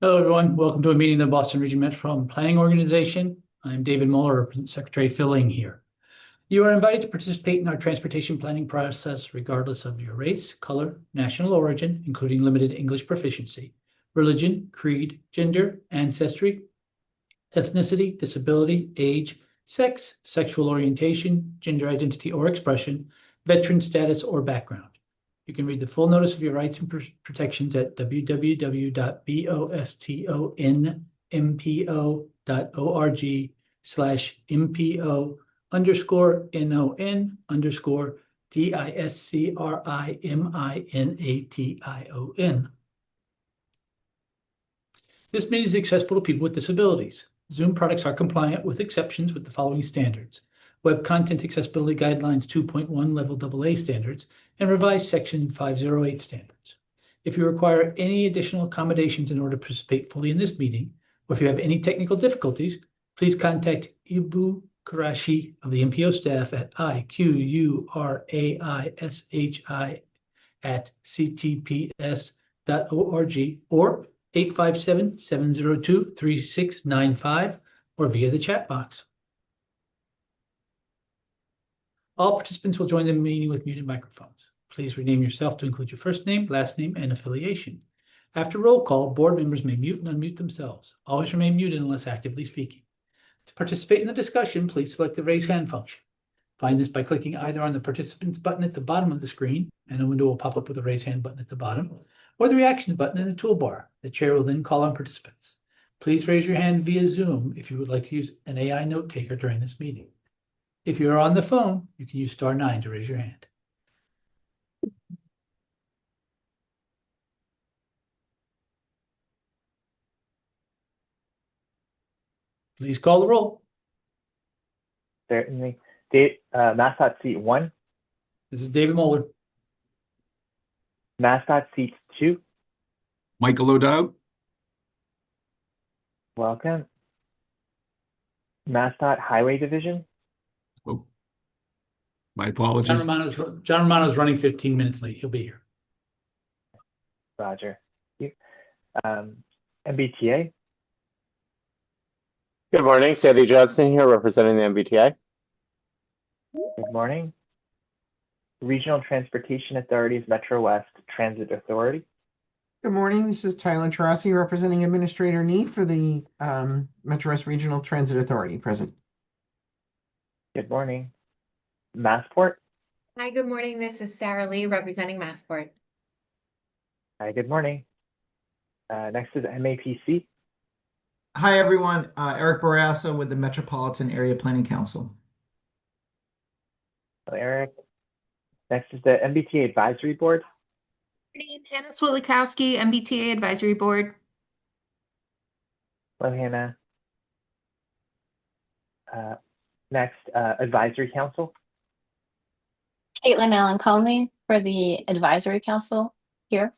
Hello, everyone. Welcome to a meeting of the Boston Region Metropolitan Planning Organization. I'm David Muller, Secretary filling here. You are invited to participate in our transportation planning process regardless of your race, color, national origin, including limited English proficiency, religion, creed, gender, ancestry, ethnicity, disability, age, sex, sexual orientation, gender identity or expression, veteran status, or background. You can read the full notice of your rights and protections at www.boston-MPO.org/MPO_NON_DISCRIMINATION. This meeting is accessible to people with disabilities. Zoom products are compliant with exceptions with the following standards: Web Content Accessibility Guidelines 2.1 Level AA standards and revised Section 508 standards. If you require any additional accommodations in order to participate fully in this meeting, or if you have any technical difficulties, please contact Ibu Karashi of the MPO staff at iqurashi@ctps.org or 857-702-3695 or via the chat box. All participants will join the meeting with muted microphones. Please rename yourself to include your first name, last name, and affiliation. After roll call, board members may mute and unmute themselves. Always remain muted unless actively speaking. To participate in the discussion, please select the raise hand function. Find this by clicking either on the participants button at the bottom of the screen, and a window will pop up with a raise hand button at the bottom, or the reactions button in the toolbar. The chair will then call on participants. Please raise your hand via Zoom if you would like to use an AI note taker during this meeting. If you are on the phone, you can use *9 to raise your hand. Please call the roll. Certainly. Mascot seat 1. This is David Muller. Mascot seat 2. Michael O'Dowd. Welcome. Mascot Highway Division. Oh, my apologies. John Romano's running 15 minutes late. He'll be here. Roger. MBTA. Good morning, Sandy Johnson here representing the MBTA. Good morning. Regional Transportation Authorities Metro West Transit Authority. Good morning. This is Tyler Tarasi representing Administrator Nee for the Metro West Regional Transit Authority. Present. Good morning. Massport. Hi, good morning. This is Sarah Lee representing Massport. Hi, good morning. Next is MAPC. Hi, everyone. Eric Barrasso with the Metropolitan Area Planning Council. Hello, Eric. Next is the MBTA Advisory Board. Hannah Switlikowski, MBTA Advisory Board. Hello, Hannah. Next, Advisory Council. Caitlin Allen Conley for the Advisory Council here.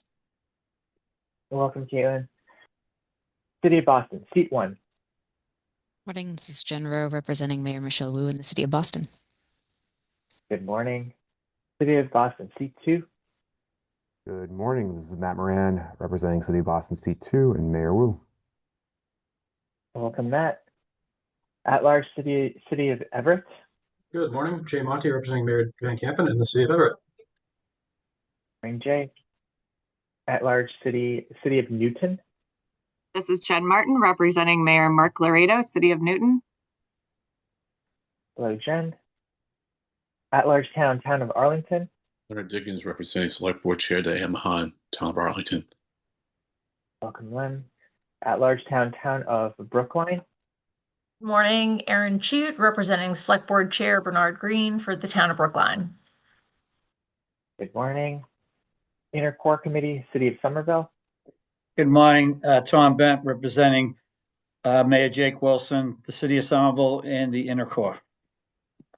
Welcome, Caitlin. City of Boston, seat 1. Morning, this is Jen Rowe representing Mayor Michelle Wu in the City of Boston. Good morning. City of Boston, seat 2. Good morning. This is Matt Moran representing City of Boston seat 2 and Mayor Wu. Welcome, Matt. At-large City of Everett. Good morning. Jay Monty representing Mayor Van Campen in the City of Everett. Morning, Jay. At-large City of Newton. This is Jen Martin representing Mayor Mark Laredo, City of Newton. Hello, Jen. At-large Town of Arlington. Leonard Diggins representing Select Board Chair Diane Mahan, Town of Arlington. Welcome, Len. At-large Town of Brookline. Morning, Erin Chute representing Select Board Chair Bernard Green for the Town of Brookline. Good morning. Inner Core Committee, City of Somerville. Good morning, Tom Bent representing Mayor Jake Wilson, the City of Somerville, and the Inner Core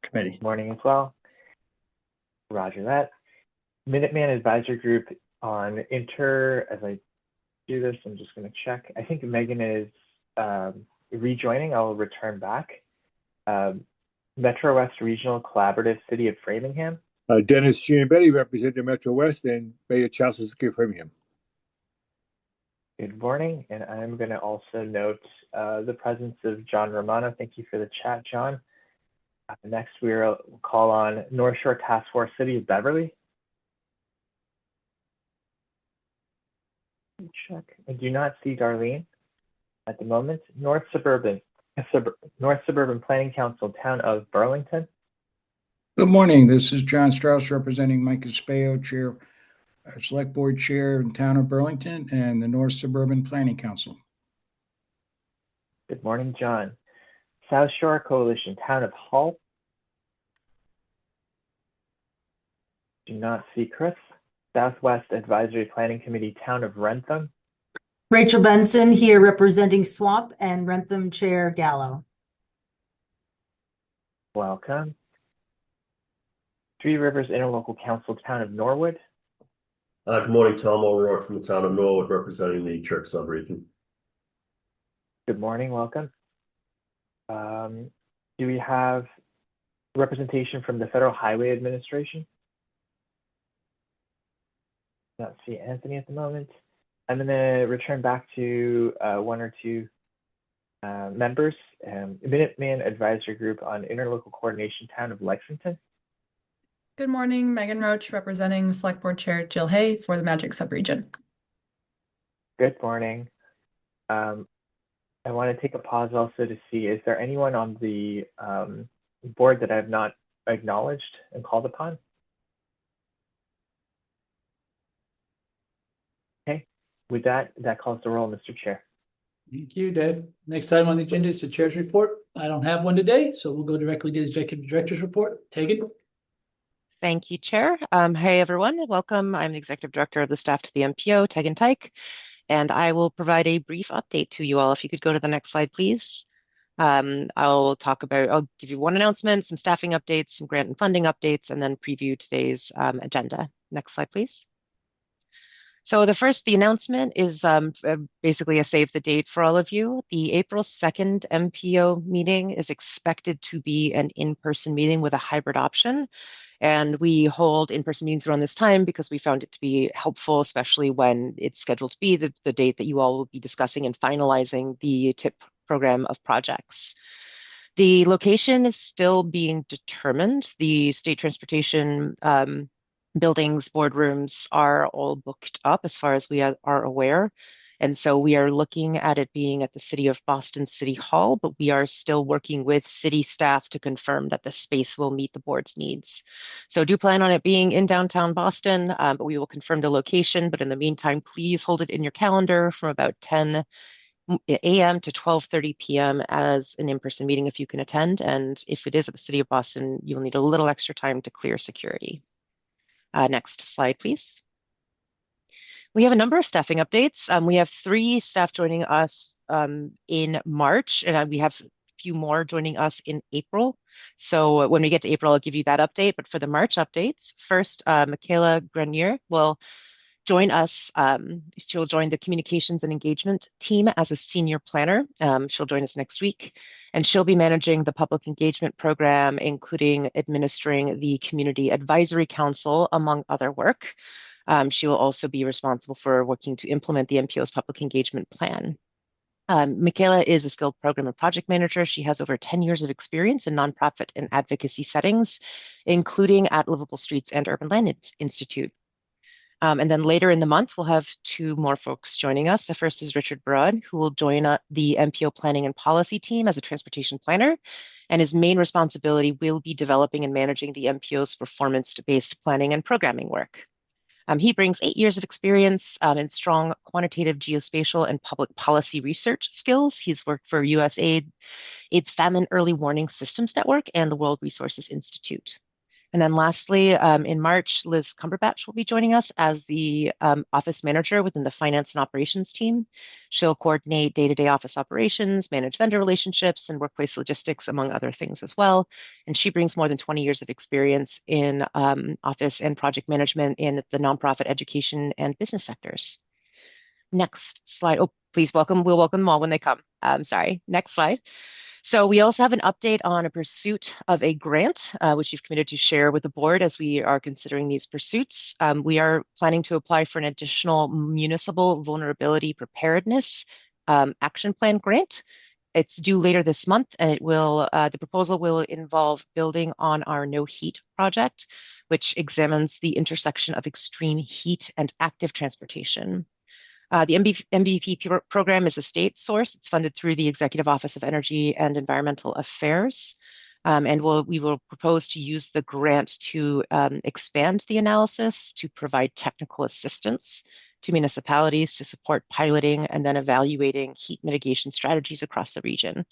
Committee. Good morning as well. Roger that. Minuteman Advisory Group on as I do this, I'm just going to check. I think Megan is rejoining. I'll return back. Metro West Regional Collaborative, City of Framingham. Dennis Giambetti representing Metro West and Mayor Charles of Framingham. Good morning, and I'm going to also note the presence of John Romano. Thank you for the chat, John. Next, we'll call on North Shore Task Force City of Beverly. Check. I do not see Darlene at the moment. North Suburban Planning Council, Town of Burlington. Good morning. This is John Strauss representing Mike Espeo, Chair, Select Board Chair in Town of Burlington and the North Suburban Planning Council. Good morning, John. South Shore Coalition, Town of Hull. Do not see Chris. Southwest Advisory Planning Committee, Town of Rentham. Rachel Benson here representing Swamp and Rentham Chair Gallo. Welcome. Three Rivers Interlocal Council, Town of Norwood. Good morning, Tom O'Rourke from the Town of Norwood, representing the Church Subregion. Good morning, welcome. Do we have representation from the Federal Highway Administration? Not see Anthony at the moment. I'm going to return back to one or two members. Minuteman Advisory Group on Interlocal Coordination, Town of Lexington. Good morning, Megan Roach, representing Select Board Chair Jill Hay for the Magic Subregion. Good morning. I want to take a pause also to see, is there anyone on the board that I have not acknowledged and called upon? Okay, with that calls the roll, Mr. Chair. Thank you, Dave. Next item on the agenda is the chair's report. I don't have one today, so we'll go directly to the executive director's report. Tegan. Thank you, Chair. Hey, everyone. Welcome. I'm the Executive Director of the Staff to the MPO, Tegan Tyke, and I will provide a brief update to you all. If you could go to the next slide, please. I'll give you one announcement, some staffing updates, some grant and funding updates, and then preview today's agenda. Next slide, please. So the announcement is basically a save the date for all of you. The April 2nd MPO meeting is expected to be an in-person meeting with a hybrid option. And we hold in-person meetings around this time because we found it to be helpful, especially when it's scheduled to be the date that you all will be discussing and finalizing the TIP program of projects. The location is still being determined. The state transportation buildings, boardrooms are all booked up as far as we are aware. And so we are looking at it being at the City of Boston City Hall, but we are still working with city staff to confirm that the space will meet the board's needs. So do plan on it being in downtown Boston, but we will confirm the location. But in the meantime, please hold it in your calendar from about 10 a.m. to 12:30 p.m. as an in-person meeting if you can attend. And if it is at the City of Boston, you'll need a little extra time to clear security. Next slide, please. We have a number of staffing updates. We have 3 staff joining us in March, and we have a few more joining us in April. So when we get to April, I'll give you that update. But for the March updates, first, Michaela Grenier will join us. She'll join the communications and engagement team as a senior planner. She'll join us next week, and she'll be managing the public engagement program, including administering the Community Advisory Council, among other work. She will also be responsible for working to implement the MPO's public engagement plan. Michaela is a skilled program and project manager. She has over 10 years of experience in nonprofit and advocacy settings, including at Livable Streets and Urban Land Institute. And then later in the month, we'll have 2 more folks joining us. The first is Richard Broad, who will join the MPO planning and policy team as a transportation planner. And his main responsibility will be developing and managing the MPO's performance-based planning and programming work. He brings 8 years of experience and strong quantitative geospatial and public policy research skills. He's worked for USAID, its Famine Early Warning Systems Network, and the World Resources Institute. And then lastly, in March, Liz Cumberbatch will be joining us as the office manager within the finance and operations team. She'll coordinate day-to-day office operations, manage vendor relationships, and workplace logistics, among other things as well. And she brings more than 20 years of experience in office and project management in the nonprofit, education, and business sectors. Next slide. Oh, please welcome. We'll welcome them all when they come. Sorry. Next slide. So we also have an update on a pursuit of a grant, which you've committed to share with the board as we are considering these pursuits. We are planning to apply for an additional municipal vulnerability preparedness action plan grant. It's due later this month, and it will the proposal will involve building on our No Heat project, which examines the intersection of extreme heat and active transportation. The MVP program is a state source. It's funded through the Executive Office of Energy and Environmental Affairs. And we will propose to use the grant to expand the analysis to provide technical assistance to municipalities to support piloting and then evaluating heat mitigation strategies across the region.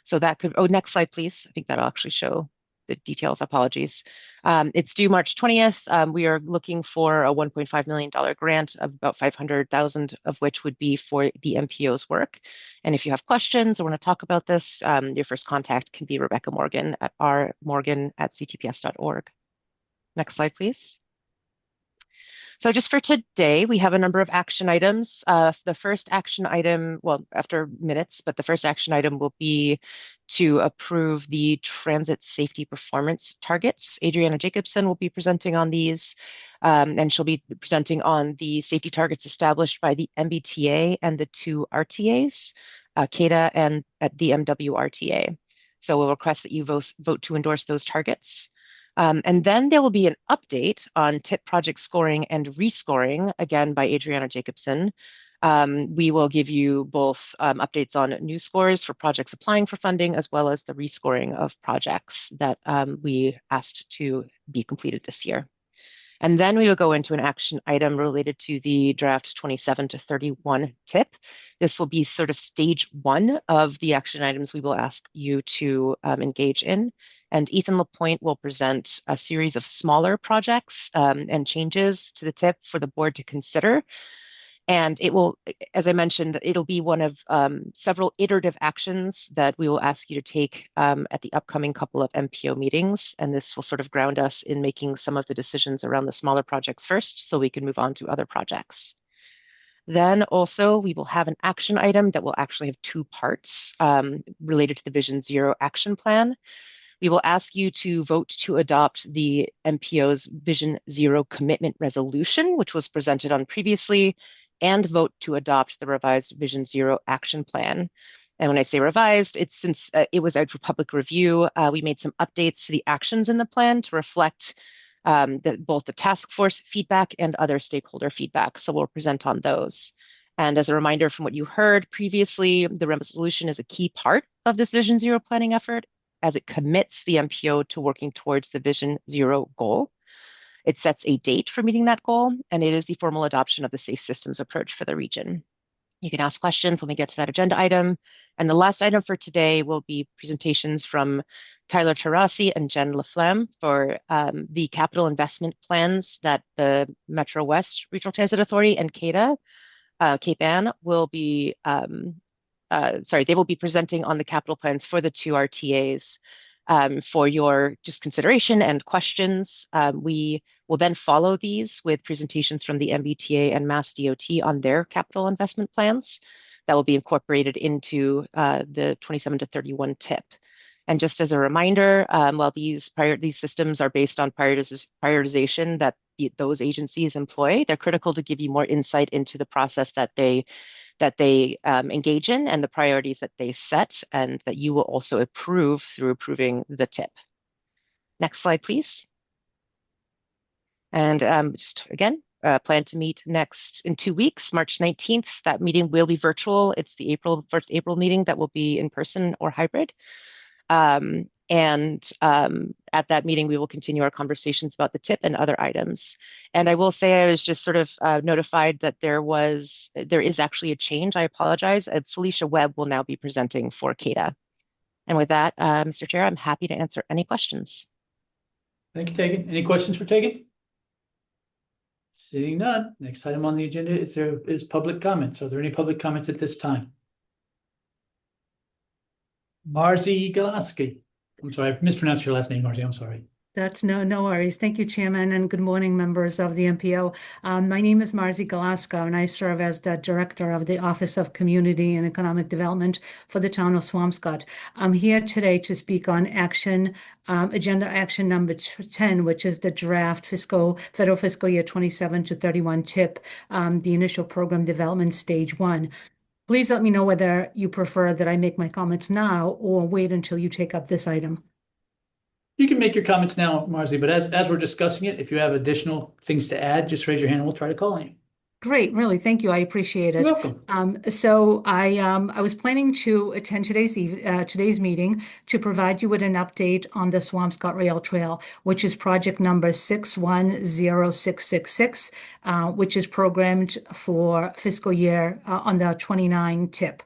So that could, oh, next slide, please. I think that'll actually show the details. Apologies. It's due March 20th. We are looking for a $1.5 million grant of about 500,000 of which would be for the MPO's work. And if you have questions or want to talk about this, your first contact can be Rebecca Morgan at rmorgan@ctps.org. Next slide, please. So just for today, we have a number of action items. The first action item, well, after minutes, but the first action item will be to approve the transit safety performance targets. Adriana Jacobson will be presenting on these, and she'll be presenting on the safety targets established by the MBTA and the two RTAs, CADA and at the MWRTA. So we'll request that you vote to endorse those targets. And then there will be an update on TIP project scoring and rescoring, again by Adriana Jacobson. We will give you both updates on new scores for projects applying for funding, as well as the rescoring of projects that we asked to be completed this year. And then we will go into an action item related to the draft 27 to 31 TIP. This will be sort of stage one of the action items we will ask you to engage in. And Ethan Lapointe will present a series of smaller projects and changes to the TIP for the board to consider. And it will, as I mentioned, it'll be one of several iterative actions that we will ask you to take at the upcoming couple of MPO meetings. And this will sort of ground us in making some of the decisions around the smaller projects first, so we can move on to other projects. Then also we will have an action item that will actually have two parts related to the Vision Zero action plan. We will ask you to vote to adopt the MPO's Vision Zero commitment resolution, which was presented on previously, and vote to adopt the revised Vision Zero action plan. And when I say revised, it's since it was out for public review, we made some updates to the actions in the plan to reflect both the task force feedback and other stakeholder feedback. So we'll present on those. And as a reminder from what you heard previously, the resolution is a key part of this Vision Zero planning effort, as it commits the MPO to working towards the Vision Zero goal. It sets a date for meeting that goal, and it is the formal adoption of the safe systems approach for the region. You can ask questions when we get to that agenda item. And the last item for today will be presentations from Tyler Terrasi and Jen Laflamme for the capital investment plans that the Metro West Regional Transit Authority and CADA, Cape Ann, will be they will be presenting on the capital plans for the two RTAs for your just consideration and questions. We will then follow these with presentations from the MBTA and Mass DOT on their capital investment plans that will be incorporated into the 27 to 31 TIP. And just as a reminder, while these systems are based on prioritization that those agencies employ, they're critical to give you more insight into the process that they engage in and the priorities that they set, and that you will also approve through approving the TIP. Next slide, please. And just again, plan to meet next in 2 weeks, March 19th. That meeting will be virtual. It's the first April meeting that will be in person or hybrid. At that meeting, we will continue our conversations about the TIP and other items. And I will say I was just sort of notified that there is actually a change. I apologize. Felicia Webb will now be presenting for CADA. And with that, Mr. Chair, I'm happy to answer any questions. Thank you, Tegan. Any questions for Tegan? Seeing none, next item on the agenda is public comments. Are there any public comments at this time? Marzi Galaski. I'm sorry, I mispronounced your last name, Marzi. I'm sorry. That's no worries. Thank you, Chairman, and good morning, members of the MPO. My name is Marzi Galasko, and I serve as the Director of the Office of Community and Economic Development for the town of Swampscott. I'm here today to speak on agenda action number 10, which is the draft federal fiscal year 27 to 31 TIP, the initial program development stage 1. Please let me know whether you prefer that I make my comments now or wait until you take up this item. You can make your comments now, Marzi, but as we're discussing it, if you have additional things to add, just raise your hand and we'll try to call on you. Great, really, thank you. I appreciate it. You're welcome. So I was planning to attend today's meeting to provide you with an update on the Swampscott Rail Trail, which is project number 610666, which is programmed for fiscal year on the 29 TIP.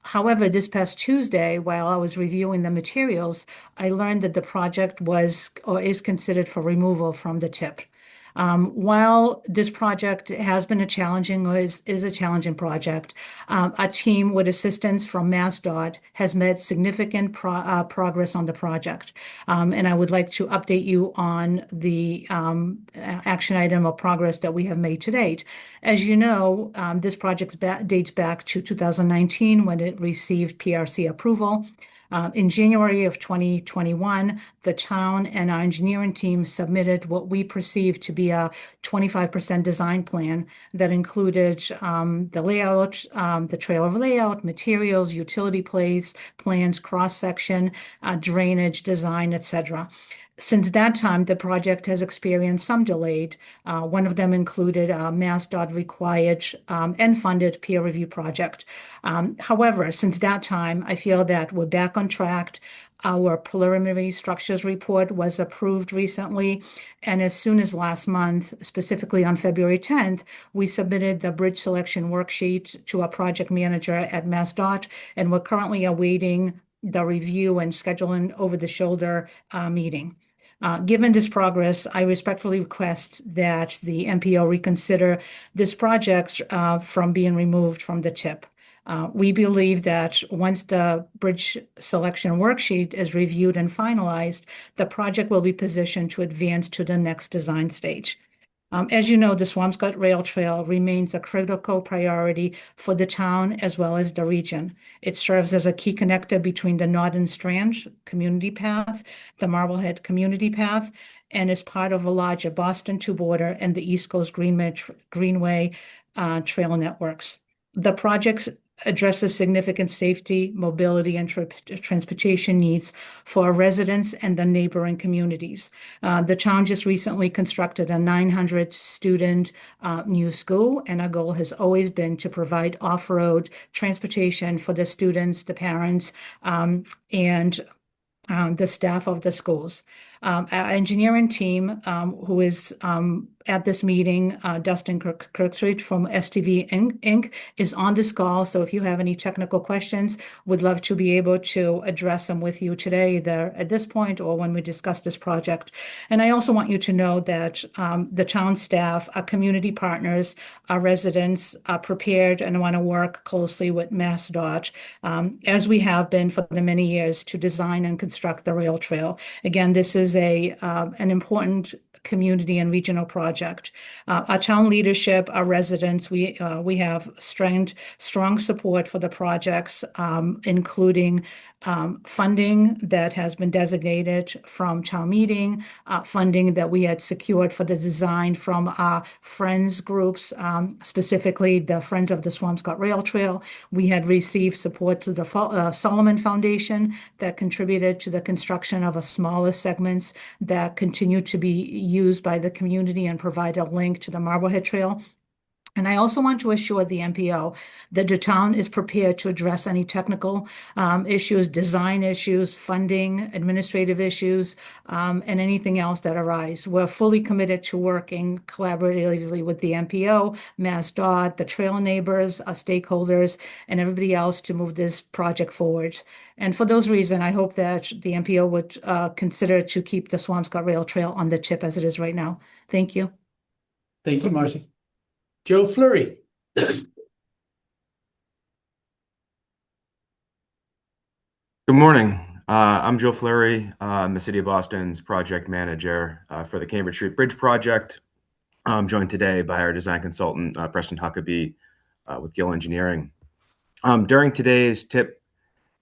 However, this past Tuesday, while I was reviewing the materials, I learned that the project was or is considered for removal from the TIP. While this project has been a challenging or is a challenging project, a team with assistance from MassDOT has made significant progress on the project. And I would like to update you on the action item of progress that we have made to date. As you know, this project dates back to 2019 when it received PRC approval. In January of 2021, the town and our engineering team submitted what we perceived to be a 25% design plan that included the layout, the trailer layout, materials, utility plans, cross-section, drainage design, etc. Since that time, the project has experienced some delay. One of them included a MassDOT required and funded peer review project. However, since that time, I feel that we're back on track. Our preliminary structures report was approved recently, and as soon as last month, specifically on February 10th, we submitted the bridge selection worksheet to our project manager at MassDOT, and we're currently awaiting the review and scheduling over-the-shoulder meeting. Given this progress, I respectfully request that the MPO reconsider this project from being removed from the TIP. We believe that once the bridge selection worksheet is reviewed and finalized, the project will be positioned to advance to the next design stage. As you know, the Swampscott Rail Trail remains a critical priority for the town as well as the region. It serves as a key connector between the Northern Strand Community Path, the Marblehead Community Path, and is part of a larger Boston 2 border and the East Coast Greenway trail networks. The project addresses significant safety, mobility, and transportation needs for our residents and the neighboring communities. The town just recently constructed a 900-student new school, and our goal has always been to provide off-road transportation for the students, the parents, and the staff of the schools. Our engineering team, who is at this meeting, Dustin Kirkstreet from STV Inc., is on this call. So if you have any technical questions, we'd love to be able to address them with you today, either at this point or when we discuss this project. And I also want you to know that the town staff, our community partners, our residents are prepared and want to work closely with MassDOT, as we have been for the many years, to design and construct the rail trail. Again, this is an important community and regional project. Our town leadership, our residents, we have strong support for the projects, including funding that has been designated from town meeting, funding that we had secured for the design from our friends groups, specifically the Friends of the Swampscott Rail Trail. We had received support through the Solomon Foundation that contributed to the construction of a smaller segments that continue to be used by the community and provide a link to the Marblehead Trail. And I also want to assure the MPO that the town is prepared to address any technical issues, design issues, funding, administrative issues, and anything else that arise. We're fully committed to working collaboratively with the MPO, MassDOT, the trail neighbors, our stakeholders, and everybody else to move this project forward. And for those reasons, I hope that the MPO would consider to keep the Swampscott Rail Trail on the TIP as it is right now. Thank you. Thank you, Marcy. Joe Fleury. Good morning. I'm Joe Fleury. I'm the City of Boston's project manager for the Cambridge Street Bridge project. I'm joined today by our design consultant, Preston Huckabee, with Gill Engineering. During today's TIP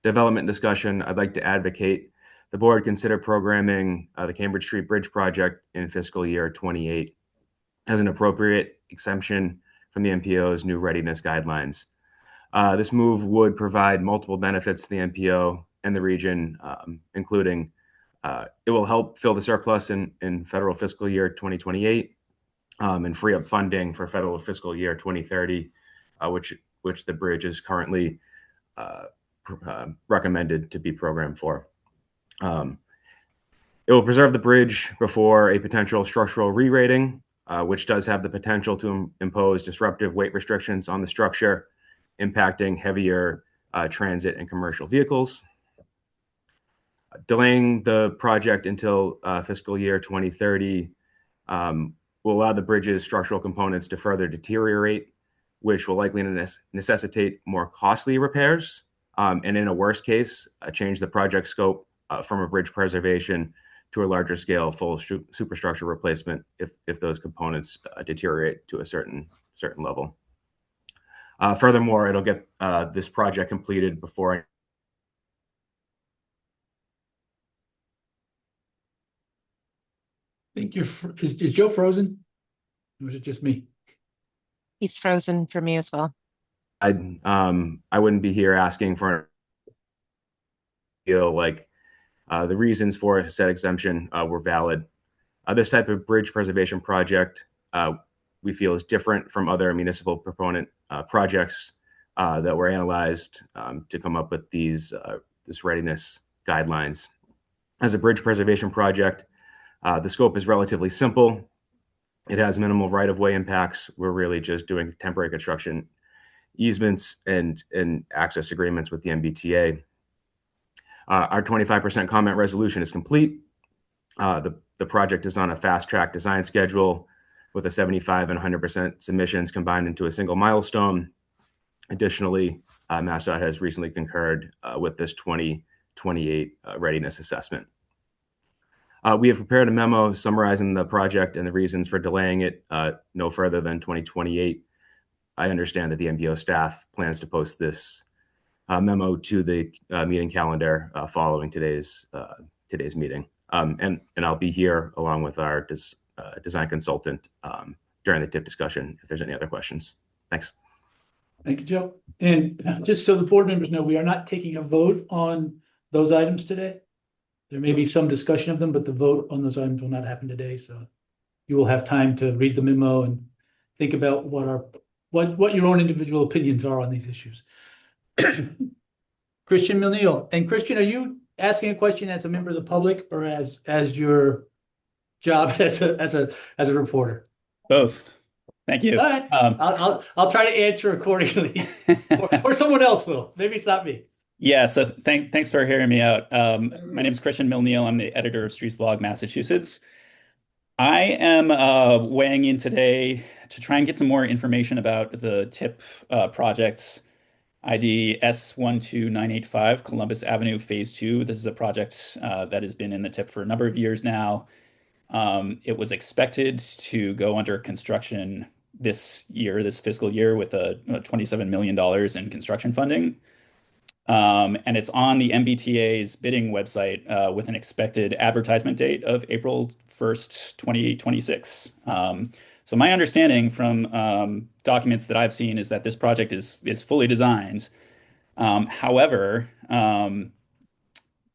development discussion, I'd like to advocate the board consider programming the Cambridge Street Bridge project in fiscal year 28 as an appropriate exemption from the MPO's new readiness guidelines. This move would provide multiple benefits to the MPO and the region, including it will help fill the surplus in federal fiscal year 2028 and free up funding for federal fiscal year 2030, which the bridge is currently recommended to be programmed for. It will preserve the bridge before a potential structural re-rating, which does have the potential to impose disruptive weight restrictions on the structure, impacting heavier transit and commercial vehicles. Delaying the project until fiscal year 2030 will allow the bridge's structural components to further deteriorate, which will likely necessitate more costly repairs, and in a worst case, change the project scope from a bridge preservation to a larger scale full superstructure replacement if those components deteriorate to a certain level. Furthermore, it'll get this project completed before I think is Joe frozen? Or is it just me? He's frozen for me as well. I wouldn't be here asking for the reasons for said exemption were valid. This type of bridge preservation project we feel is different from other municipal proponent projects that were analyzed to come up with this readiness guidelines. As a bridge preservation project, the scope is relatively simple. It has minimal right-of-way impacts. We're really just doing temporary construction easements and access agreements with the MBTA. Our 25% comment resolution is complete. The project is on a fast-track design schedule with a 75 and 100% submissions combined into a single milestone. Additionally, MassDOT has recently concurred with this 2028 readiness assessment. We have prepared a memo summarizing the project and the reasons for delaying it no further than 2028. I understand that the MPO staff plans to post this memo to the meeting calendar following today's meeting. And I'll be here along with our design consultant during the TIP discussion if there's any other questions. Thanks. Thank you, Joe. And just so the board members know, we are not taking a vote on those items today. There may be some discussion of them, but the vote on those items will not happen today. So you will have time to read the memo and think about what your own individual opinions are on these issues. Christian Milneal. And Christian, are you asking a question as a member of the public or as your job as a reporter? Both. Thank you. All right. I'll try to answer accordingly, or someone else will. Maybe it's not me. Yeah. So thanks for hearing me out. My name is Christian Milneal. I'm the editor of Streets Blog Massachusetts. I am weighing in today to try and get some more information about the TIP projects. ID S12985 Columbus Avenue Phase 2. This is a project that has been in the TIP for a number of years now. It was expected to go under construction this fiscal year, with $27 million in construction funding. And it's on the MBTA's bidding website with an expected advertisement date of April 1st, 2026. So my understanding from documents that I've seen is that this project is fully designed. However,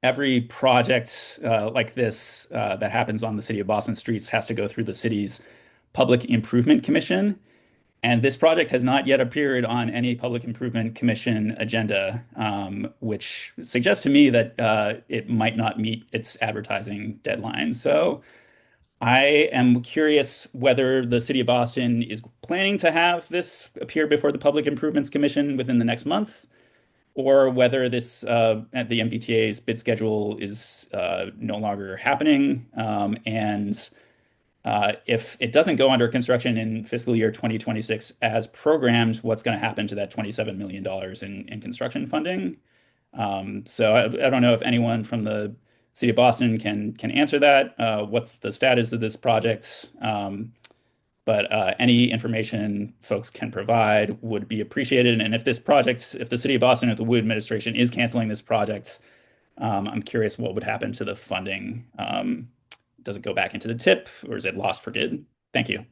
every project like this that happens on the City of Boston streets has to go through the city's Public Improvement Commission. And this project has not yet appeared on any Public Improvement Commission agenda, which suggests to me that it might not meet its advertising deadline. So I am curious whether the City of Boston is planning to have this appear before the Public Improvements Commission within the next month, or whether this the MBTA's bid schedule is no longer happening. And if it doesn't go under construction in fiscal year 2026 as programmed, what's going to happen to that $27 million in construction funding? So I don't know if anyone from the City of Boston can answer that. What's the status of this project? But any information folks can provide would be appreciated. And if the City of Boston or the Wu administration is canceling this project, I'm curious what would happen to the funding. Does it go back into the tip, or is it lost for good? Thank you.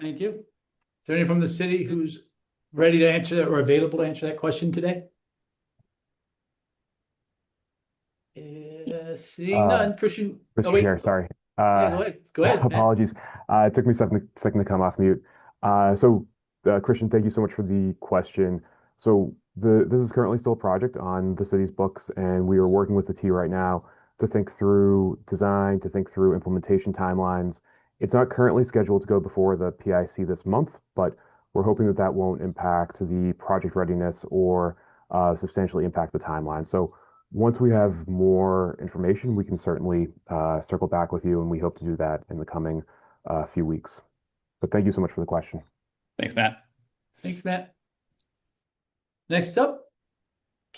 Thank you. Is there anyone from the city who's ready to answer that or available to answer that question today? Seeing none, Christian. Mr. Oh, wait. Chair, sorry. Yeah, go ahead. Go ahead, Matt. Apologies. It took me a second to come off mute. Christian, thank you so much for the question. So this is currently still a project on the city's books, and we are working with the T right now to think through design, to think through implementation timelines. It's not currently scheduled to go before the PIC this month, but we're hoping that that won't impact the project readiness or substantially impact the timeline. So once we have more information, we can certainly circle back with you, and we hope to do that in the coming few weeks. But thank you so much for the question. Thanks, Matt. Thanks, Matt. Next up,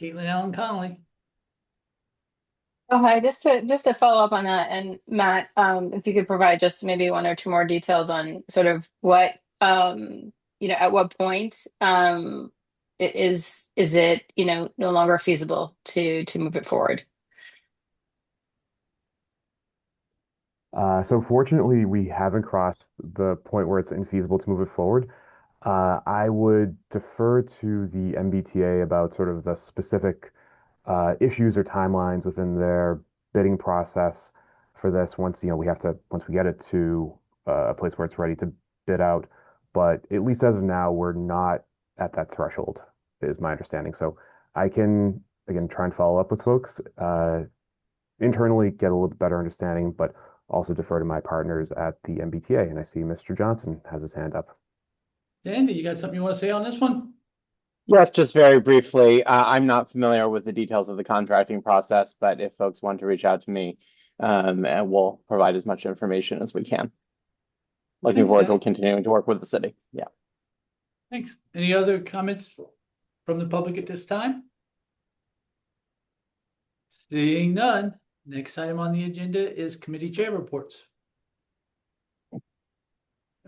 Caitlin Allen Connolly. Oh, hi. Just to follow up on that, and Matt, if you could provide just maybe one or two more details on sort of what, at what point, is it, no longer feasible to move it forward? So fortunately, we haven't crossed the point where it's infeasible to move it forward. I would defer to the MBTA about sort of the specific issues or timelines within their bidding process for this once we get it to a place where it's ready to bid out. But at least as of now, we're not at that threshold, is my understanding. So I can again try and follow up with folks internally, get a little bit better understanding, but also defer to my partners at the MBTA. And I see Mr. Johnson has his hand up. Andy, you got something you want to say on this one? Yes, just very briefly. I'm not familiar with the details of the contracting process, but if folks want to reach out to me, and we'll provide as much information as we can. Looking Thanks, forward Sam. to continuing to work with the city. Yeah. Thanks. Any other comments from the public at this time? Seeing none, next item on the agenda is committee chair reports.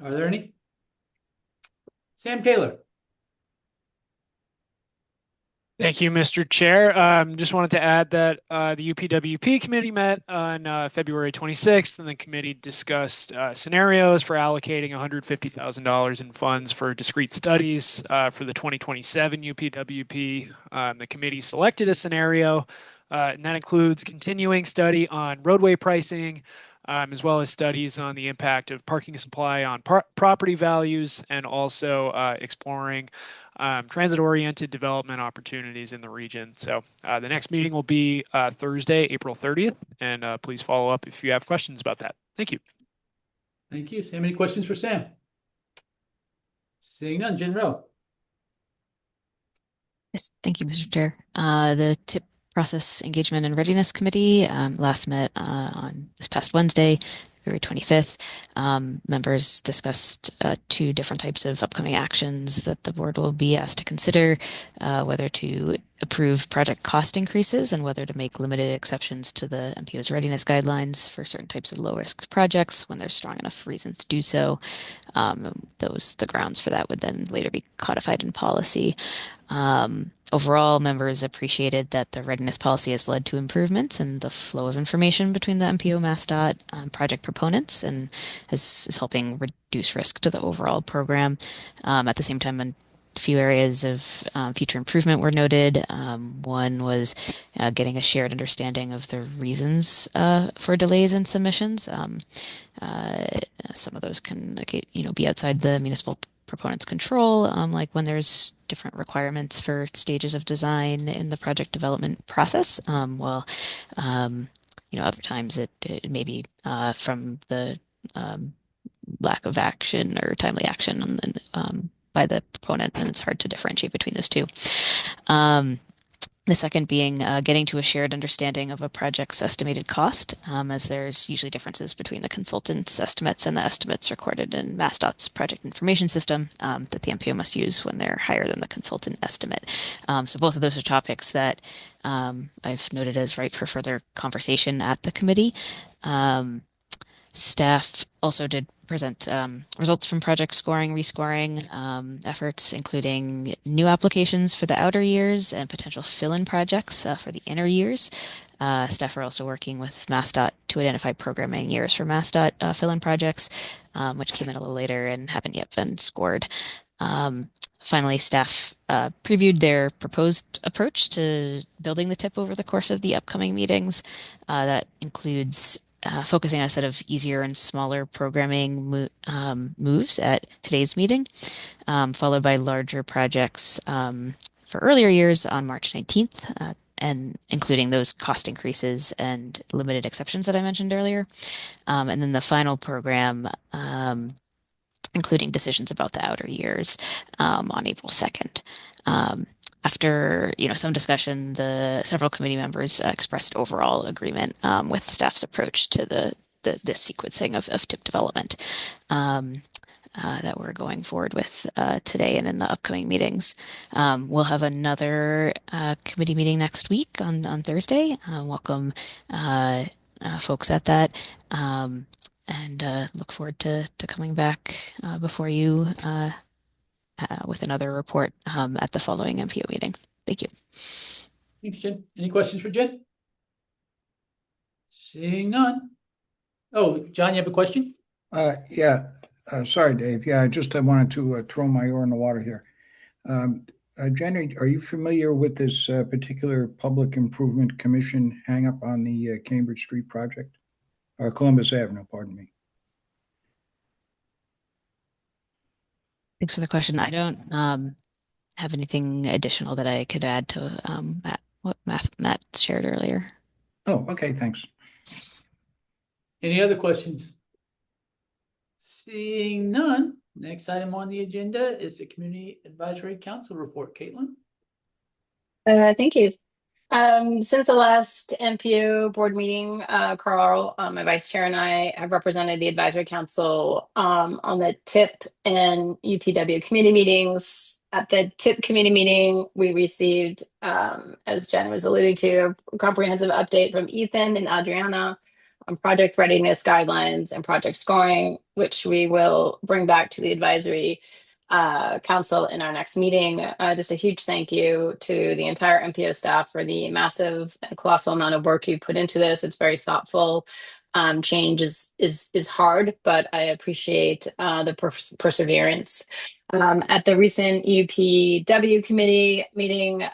Are there any? Sam Taylor. Thank you, Mr. Chair. Just wanted to add that the UPWP committee met on February 26th, and the committee discussed scenarios for allocating $150,000 in funds for discrete studies for the 2027 UPWP. The committee selected a scenario, and that includes continuing study on roadway pricing, as well as studies on the impact of parking supply on property values, and also exploring transit-oriented development opportunities in the region. So the next meeting will be Thursday, April 30th, and please follow up if you have questions about that. Thank you. Thank you. Sam, any questions for Sam? Seeing none, Jen Rowe. Yes, thank you, Mr. Chair. The TIP Process Engagement and Readiness Committee last met on this past Wednesday, February 25th. Members discussed two different types of upcoming actions that the board will be asked to consider, whether to approve project cost increases and whether to make limited exceptions to the MPO's readiness guidelines for certain types of low-risk projects when there's strong enough reasons to do so. The grounds for that would then later be codified in policy. Overall, members appreciated that the readiness policy has led to improvements in the flow of information between the MPO, MassDOT, project proponents, and is helping reduce risk to the overall program. At the same time, a few areas of future improvement were noted. One was getting a shared understanding of the reasons for delays in submissions. Some of those can, be outside the municipal proponent's control, like when there's different requirements for stages of design in the project development process. Other times it may be from the lack of action or timely action by the proponent, and it's hard to differentiate between those two. The second being getting to a shared understanding of a project's estimated cost, as there's usually differences between the consultant's estimates and the estimates recorded in MassDOT's project information system that the MPO must use when they're higher than the consultant estimate. So both of those are topics that I've noted as ripe for further conversation at the committee. Staff also did present results from project scoring, rescoring efforts, including new applications for the outer years and potential fill-in projects for the inner years. Staff are also working with MassDOT to identify programming years for MassDOT fill-in projects, which came in a little later and haven't yet been scored. Finally, staff previewed their proposed approach to building the TIP over the course of the upcoming meetings. That includes focusing on a set of easier and smaller programming moves at today's meeting, followed by larger projects for earlier years on March 19th, and including those cost increases and limited exceptions that I mentioned earlier. And then the final program, including decisions about the outer years on April 2nd. After some discussion, the several committee members expressed overall agreement with staff's approach to this sequencing of TIP development that we're going forward with today and in the upcoming meetings. We'll have another committee meeting next week on Thursday. Welcome folks at that. And look forward to coming back before you with another report at the following MPO meeting. Thank you. Thanks, Jen. Any questions for Jen? Seeing none. Oh, John, you have a question? Yeah. Sorry, Dave. Yeah, I wanted to throw my oar in the water here. Jen, are you familiar with this particular Public Improvement Commission hang-up on the Cambridge Street project? Or Columbus Avenue, pardon me. Thanks for the question. I don't have anything additional that I could add to what Matt shared earlier. Oh, okay, thanks. Any other questions? Seeing none, next item on the agenda is the Community Advisory Council report. Caitlin? Thank you. Since the last MPO board meeting, Carl, my vice chair, and I have represented the advisory council on the TIP and UPW committee meetings. At the TIP committee meeting, we received, as Jen was alluding to, a comprehensive update from Ethan and Adriana on project readiness guidelines and project scoring, which we will bring back to the advisory council in our next meeting. Just a huge thank you to the entire MPO staff for the massive and colossal amount of work you put into this. It's very thoughtful. Change is hard, but I appreciate the perseverance. At the recent UPW committee meeting,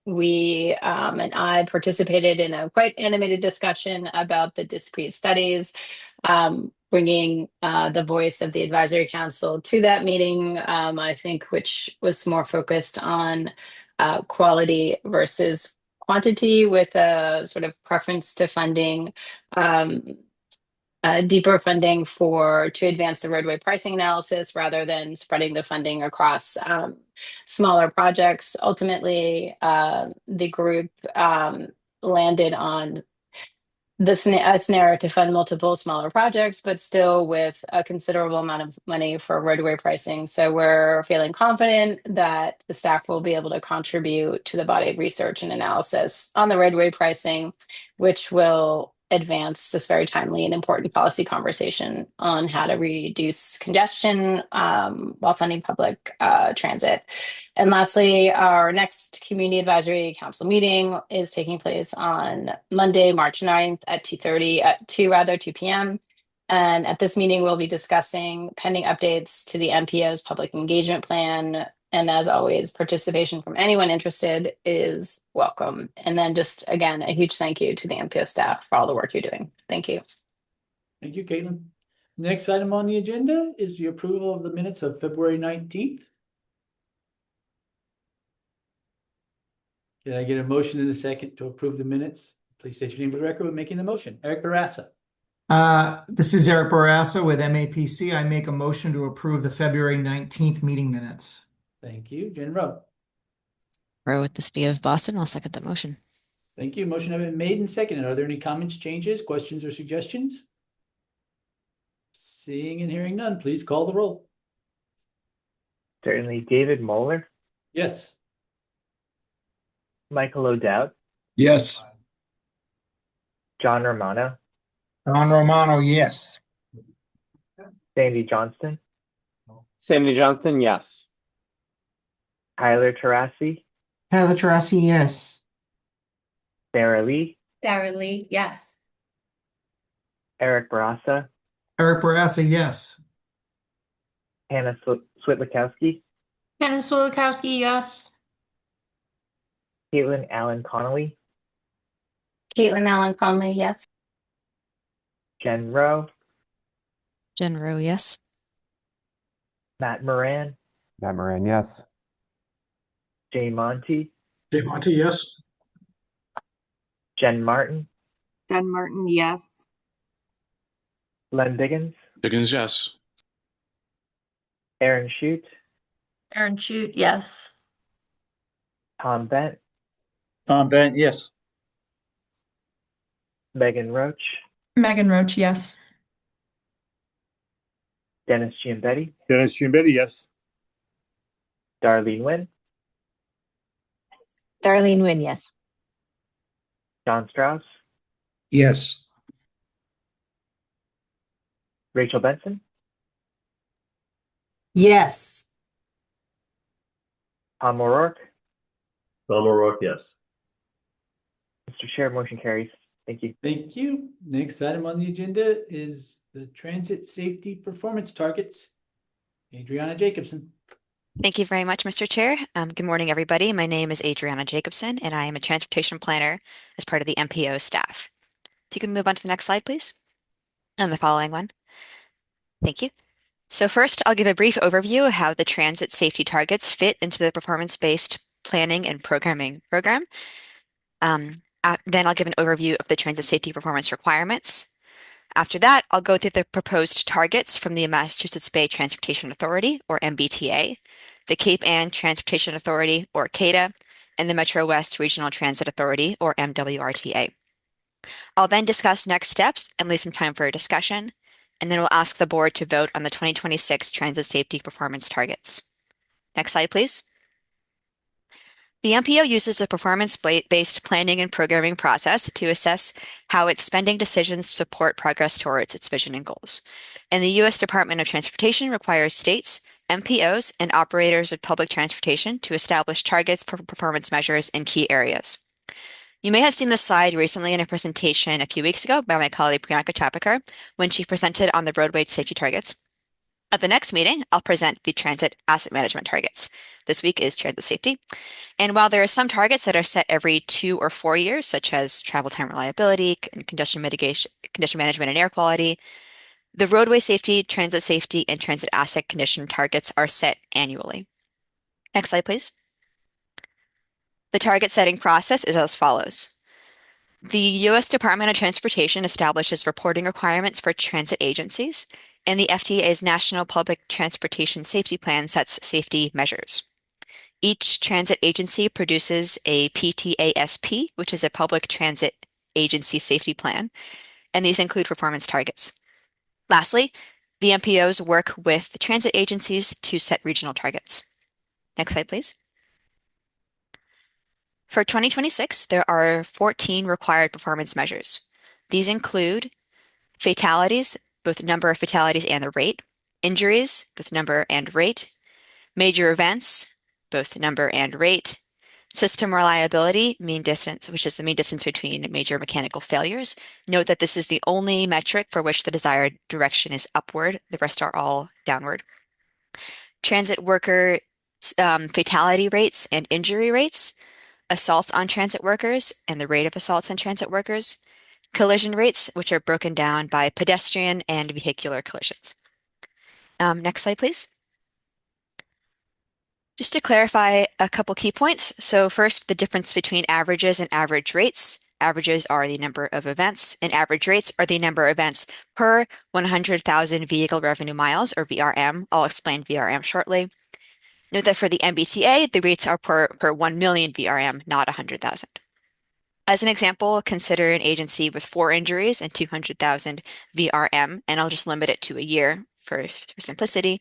we and I participated in a quite animated discussion about the discrete studies, bringing the voice of the advisory council to that meeting, I think, which was more focused on quality versus quantity, with a sort of preference to funding deeper funding to advance the roadway pricing analysis rather than spreading the funding across smaller projects. Ultimately, the group landed on the scenario to fund multiple smaller projects, but still with a considerable amount of money for roadway pricing. So we're feeling confident that the staff will be able to contribute to the body of research and analysis on the roadway pricing, which will advance this very timely and important policy conversation on how to reduce congestion while funding public transit. And lastly, our next Community Advisory Council meeting is taking place on Monday, March 9th at 2 p.m. And at this meeting, we'll be discussing pending updates to the MPO's public engagement plan. And as always, participation from anyone interested is welcome. And then just, again, a huge thank you to the MPO staff for all the work you're doing. Thank you. Thank you, Caitlin. Next item on the agenda is the approval of the minutes of February 19th. Can I get a motion in a second to approve the minutes? Please state your name for the record when making the motion. Eric Barassa. This is Eric Barassa with MAPC. I make a motion to approve the February 19th meeting minutes. Thank you. Jen Rowe. Row with the City of Boston. I'll second the motion. Thank you. Motion has been made and seconded. Are there any comments, changes, questions, or suggestions? Seeing and hearing none, please call the roll. Certainly. David Moeller, Yes. Michael O'Dowd, Yes. John Romano, Don Romano, yes. Sandy Johnston, Sandy Johnston, yes. Tyler Terasi, Tyler Terasi, yes. Sarah Lee, Sarah Lee, yes. Eric Barassa, Eric Barassa, yes. Hannah Switlikowski, Hannah Swilikowski, yes. Caitlin Allen Connolly, Caitlin Allen Conley, yes. Jen Rowe, Jen Rowe, yes. Matt Moran, Matt Moran, yes. Jay Monty, Jay Monty, yes. Jen Martin, Jen Martin, yes. Len Diggins, Diggins, yes. Aaron Shute, Aaron Shute, yes. Tom Bent, Tom Bent, yes. Megan Roach, Megan Roach, yes. Dennis Giambetti, Dennis Giambetti, yes. Darlene Wynn, Darlene Wynn, yes. John Strauss, Yes. Rachel Benson, Yes. Tom O'Rourke. Tom O'Rourke, yes. Mr. Chair, motion carries. Thank you. Thank you. Next item on the agenda is the transit safety performance targets. Adriana Jacobson. Thank you very much, Mr. Chair. Good morning, everybody. My name is Adriana Jacobson, and I am a transportation planner as part of the MPO staff. If you can move on to the next slide, please. And the following one. Thank you. So first, I'll give a brief overview of how the transit safety targets fit into the performance-based planning and programming program. Then I'll give an overview of the transit safety performance requirements. After that, I'll go through the proposed targets from the Massachusetts Bay Transportation Authority, or MBTA, the Cape Ann Transportation Authority, or CATA, and the Metro West Regional Transit Authority, or MWRTA. I'll then discuss next steps and leave some time for a discussion, and then we'll ask the board to vote on the 2026 transit safety performance targets. Next slide, please. The MPO uses a performance-based planning and programming process to assess how its spending decisions support progress towards its vision and goals. And the U.S. Department of Transportation requires states, MPOs, and operators of public transportation to establish targets for performance measures in key areas. You may have seen this slide recently in a presentation a few weeks ago by my colleague Priyanka Chapekar when she presented on the roadway safety targets. At the next meeting, I'll present the transit asset management targets. This week is transit safety. And while there are some targets that are set every 2 or 4 years, such as travel time reliability, congestion mitigation, condition management, and air quality, the roadway safety, and transit asset condition targets are set annually. Next slide, please. The target setting process is as follows. The U.S. Department of Transportation establishes reporting requirements for transit agencies, and the FDA's National Public Transportation Safety Plan sets safety measures. Each transit agency produces a PTASP, which is a Public Transit Agency Safety Plan, and these include performance targets. Lastly, the MPOs work with the transit agencies to set regional targets. Next slide, please. For 2026, there are 14 required performance measures. These include fatalities, both number of fatalities and the rate, injuries, both number and rate, major events, both number and rate, system reliability, mean distance, which is the mean distance between major mechanical failures. Note that this is the only metric for which the desired direction is upward. The rest are all downward. Transit worker fatality rates and injury rates, assaults on transit workers and the rate of assaults on transit workers, collision rates, which are broken down by pedestrian and vehicular collisions. Next slide, please. Just to clarify a couple key points. So first, the difference between averages and average rates. Averages are the number of events, and average rates are the number of events per 100,000 vehicle revenue miles, or VRM. I'll explain VRM shortly. Note that for the MBTA, the rates are per 1 million VRM, not 100,000. As an example, consider an agency with 4 injuries and 200,000 VRM, and I'll just limit it to a year for simplicity.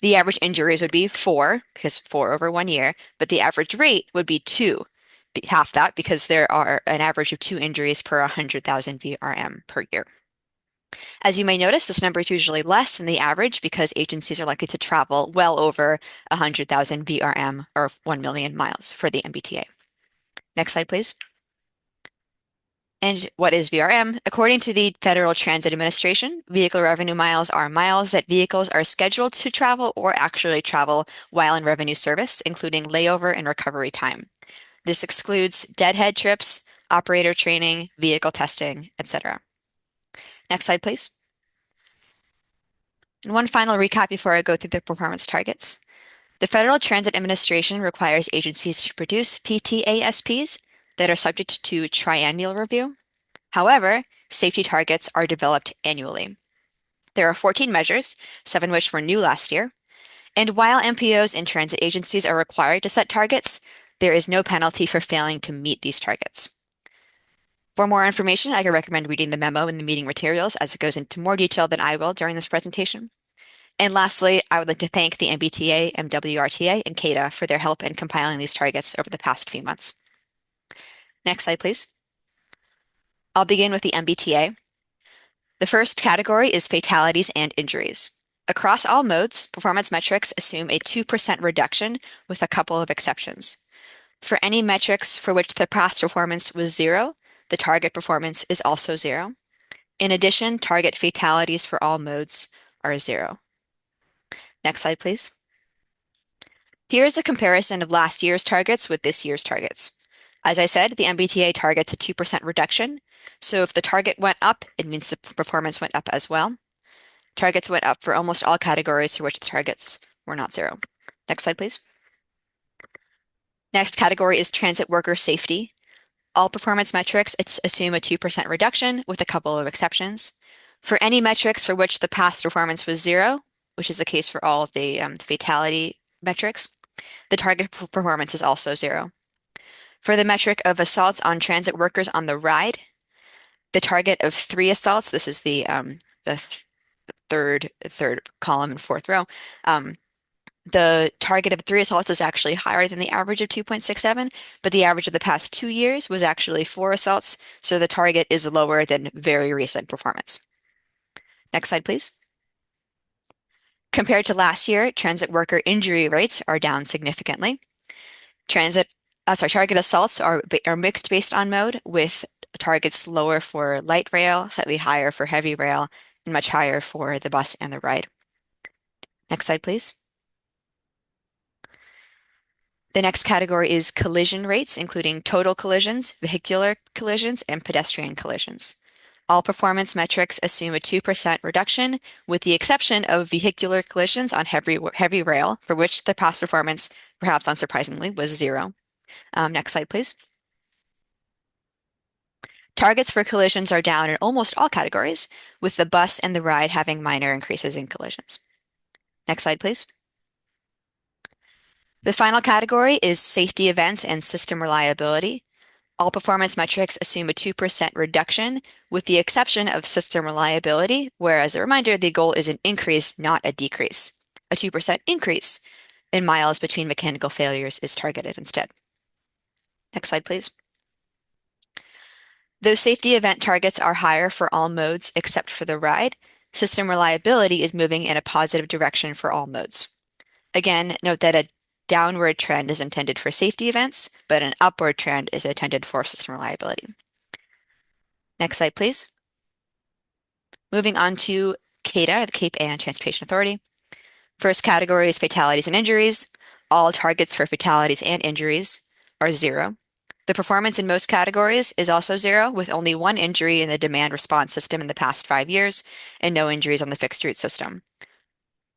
The average injuries would be 4, because 4 over 1 year, but the average rate would be 2, half that, because there are an average of 2 injuries per 100,000 VRM per year. As you may notice, this number is usually less than the average because agencies are likely to travel well over 100,000 VRM or 1 million miles for the MBTA. Next slide, please. And what is VRM? According to the Federal Transit Administration, vehicle revenue miles are miles that vehicles are scheduled to travel or actually travel while in revenue service, including layover and recovery time. This excludes deadhead trips, operator training, vehicle testing, etc. Next slide, please. And one final recap before I go through the performance targets. The Federal Transit Administration requires agencies to produce PTASPs that are subject to triennial review. However, safety targets are developed annually. There are 14 measures, 7 which were new last year. And while MPOs and transit agencies are required to set targets, there is no penalty for failing to meet these targets. For more information, I can recommend reading the memo in the meeting materials as it goes into more detail than I will during this presentation. And lastly, I would like to thank the MBTA, MWRTA, and CADA for their help in compiling these targets over the past few months. Next slide, please. I'll begin with the MBTA. The first category is fatalities and injuries. Across all modes, performance metrics assume a 2% reduction with a couple of exceptions. For any metrics for which the past performance was 0, the target performance is also 0. In addition, target fatalities for all modes are 0. Next slide, please. Here's a comparison of last year's targets with this year's targets. As I said, the MBTA targets a 2% reduction. So if the target went up, it means the performance went up as well. Targets went up for almost all categories for which the targets were not 0. Next slide, please. Next category is transit worker safety. All performance metrics assume a 2% reduction with a couple of exceptions. For any metrics for which the past performance was 0, which is the case for all of the fatality metrics, the target performance is also 0. For the metric of assaults on transit workers on the ride, the target of 3 assaults, this is the third column and 4th row, the target of 3 assaults is actually higher than the average of 2.67, but the average of the past 2 years was actually 4 assaults, so the target is lower than very recent performance. Next slide, please. Compared to last year, transit worker injury rates are down significantly. Target assaults are mixed based on mode, with targets lower for light rail, slightly higher for heavy rail, and much higher for the bus and the ride. Next slide, please. The next category is collision rates, including total collisions, vehicular collisions, and pedestrian collisions. All performance metrics assume a 2% reduction, with the exception of vehicular collisions on heavy rail, for which the past performance, perhaps unsurprisingly, was 0. Next slide, please. Targets for collisions are down in almost all categories, with the bus and the ride having minor increases in collisions. Next slide, please. The final category is safety events and system reliability. All performance metrics assume a 2% reduction, with the exception of system reliability, where, as a reminder, the goal is an increase, not a decrease. A 2% increase in miles between mechanical failures is targeted instead. Next slide, please. Though safety event targets are higher for all modes except for the ride, system reliability is moving in a positive direction for all modes. Again, note that a downward trend is intended for safety events, but an upward trend is intended for system reliability. Next slide, please. Moving on to CADA, the Cape Ann Transportation Authority. First category is fatalities and injuries. All targets for fatalities and injuries are 0. The performance in most categories is also 0, with only 1 injury in the demand response system in the past 5 years and no injuries on the fixed route system.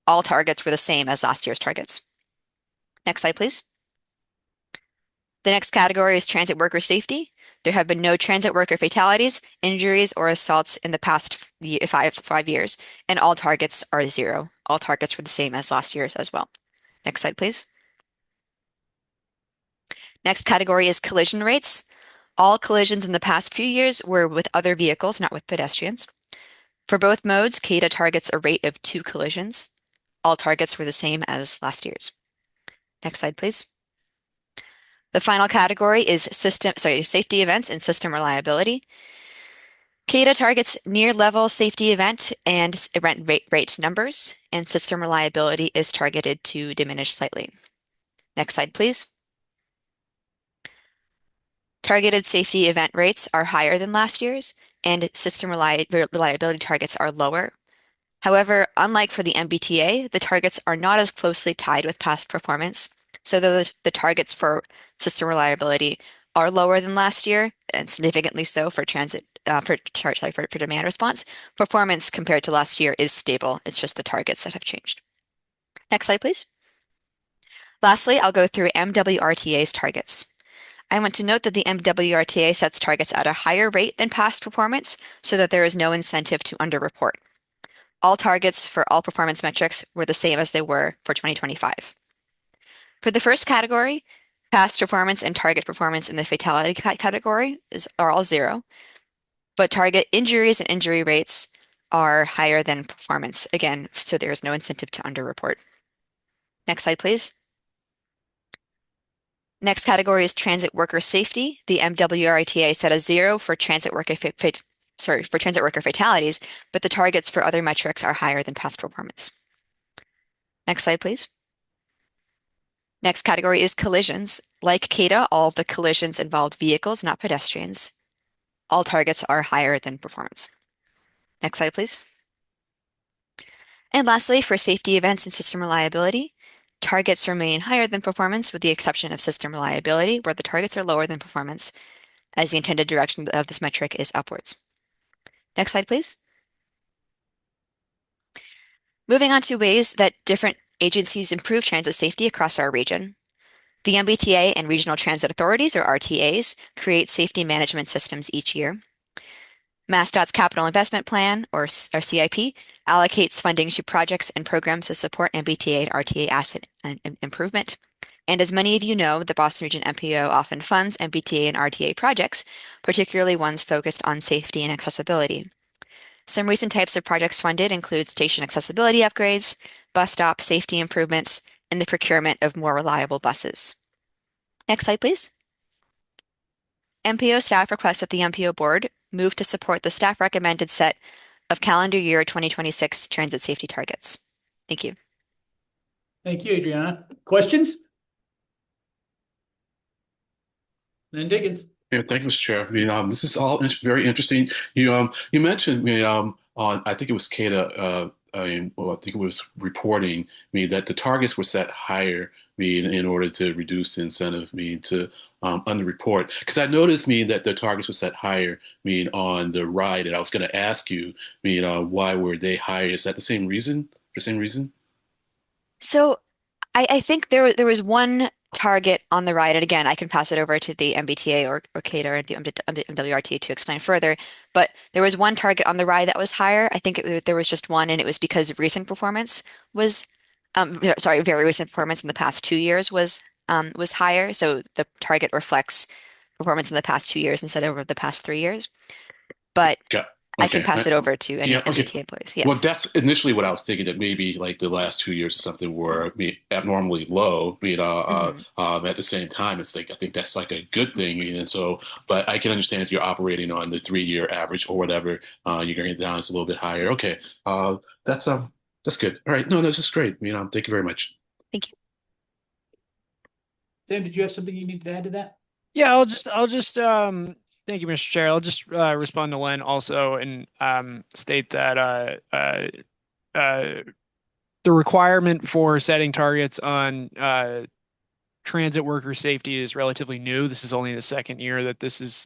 All targets were the same as last year's targets. Next slide, please. The next category is transit worker safety. There have been no transit worker fatalities, injuries, or assaults in the past 5 years, and all targets are 0. All targets were the same as last year's as well. Next slide, please. Next category is collision rates. All collisions in the past few years were with other vehicles, not with pedestrians. For both modes, CADA targets a rate of 2 collisions. All targets were the same as last year's. Next slide, please. The final category is safety events and system reliability. CADA targets near-level safety event and event rate numbers, and system reliability is targeted to diminish slightly. Next slide, please. Targeted safety event rates are higher than last year's, and system reliability targets are lower. However, unlike for the MBTA, the targets are not as closely tied with past performance. So though the targets for system reliability are lower than last year, and significantly so for for demand response, performance compared to last year is stable. It's just the targets that have changed. Next slide, please. Lastly, I'll go through MWRTA's targets. I want to note that the MWRTA sets targets at a higher rate than past performance so that there is no incentive to underreport. All targets for all performance metrics were the same as they were for 2025. For the first category, past performance and target performance in the fatality category are all 0, but target injuries and injury rates are higher than performance, again, so there is no incentive to underreport. Next slide, please. Next category is transit worker safety. The MWRTA set a 0 for transit worker fatalities, but the targets for other metrics are higher than past performance. Next slide, please. Next category is collisions. Like CADA, all of the collisions involved vehicles, not pedestrians. All targets are higher than performance. Next slide, please. And lastly, for safety events and system reliability, targets remain higher than performance with the exception of system reliability, where the targets are lower than performance, as the intended direction of this metric is upwards. Next slide, please. Moving on to ways that different agencies improve transit safety across our region. The MBTA and regional transit authorities, or RTAs, create safety management systems each year. MassDOT's Capital Investment Plan, or CIP, allocates funding to projects and programs that support MBTA and RTA asset improvement. And as many of you know, the Boston Region MPO often funds MBTA and RTA projects, particularly ones focused on safety and accessibility. Some recent types of projects funded include station accessibility upgrades, bus stop safety improvements, and the procurement of more reliable buses. Next slide, please. MPO staff requests that the MPO board move to support the staff recommended set of calendar year 2026 transit safety targets. Thank you. Thank you, Adriana. Questions? Lynn Diggins. Yeah, thank you, Mr. Chair. This is all very interesting. You mentioned, on I think it was CADA, I think it was reporting, that the targets were set higher, in order to reduce the incentive, to underreport. Because I noticed, that the targets were set higher, on the ride, and I was going to ask you, why were they higher? Is that the same reason? The same reason? So I think there was one target on the ride, and again, I can pass it over to the MBTA or CADA or the MWRTA to explain further, but there was one target on the ride that was higher. I think there was just one, and it was because recent performance was, very recent performance in the past 2 years was higher, so the target reflects performance in the past 2 years instead of over the past 3 years. But I can pass it over to any MBTA employees. Yes. Well, that's initially what I was thinking, that maybe like the last 2 years or something were abnormally low, at the same time. It's like, I think that's like a good thing. And so, but I can understand if you're operating on the 3-year average or whatever, you're going to get down, it's a little bit higher. Okay. That's good. All right. No, this is great. Thank you very much. Thank you. Sam, did you have something you need to add to that? Yeah, I'll just thank you, Mr. Chair. I'll just respond to Len also and state that the requirement for setting targets on transit worker safety is relatively new. This is only the second year that this has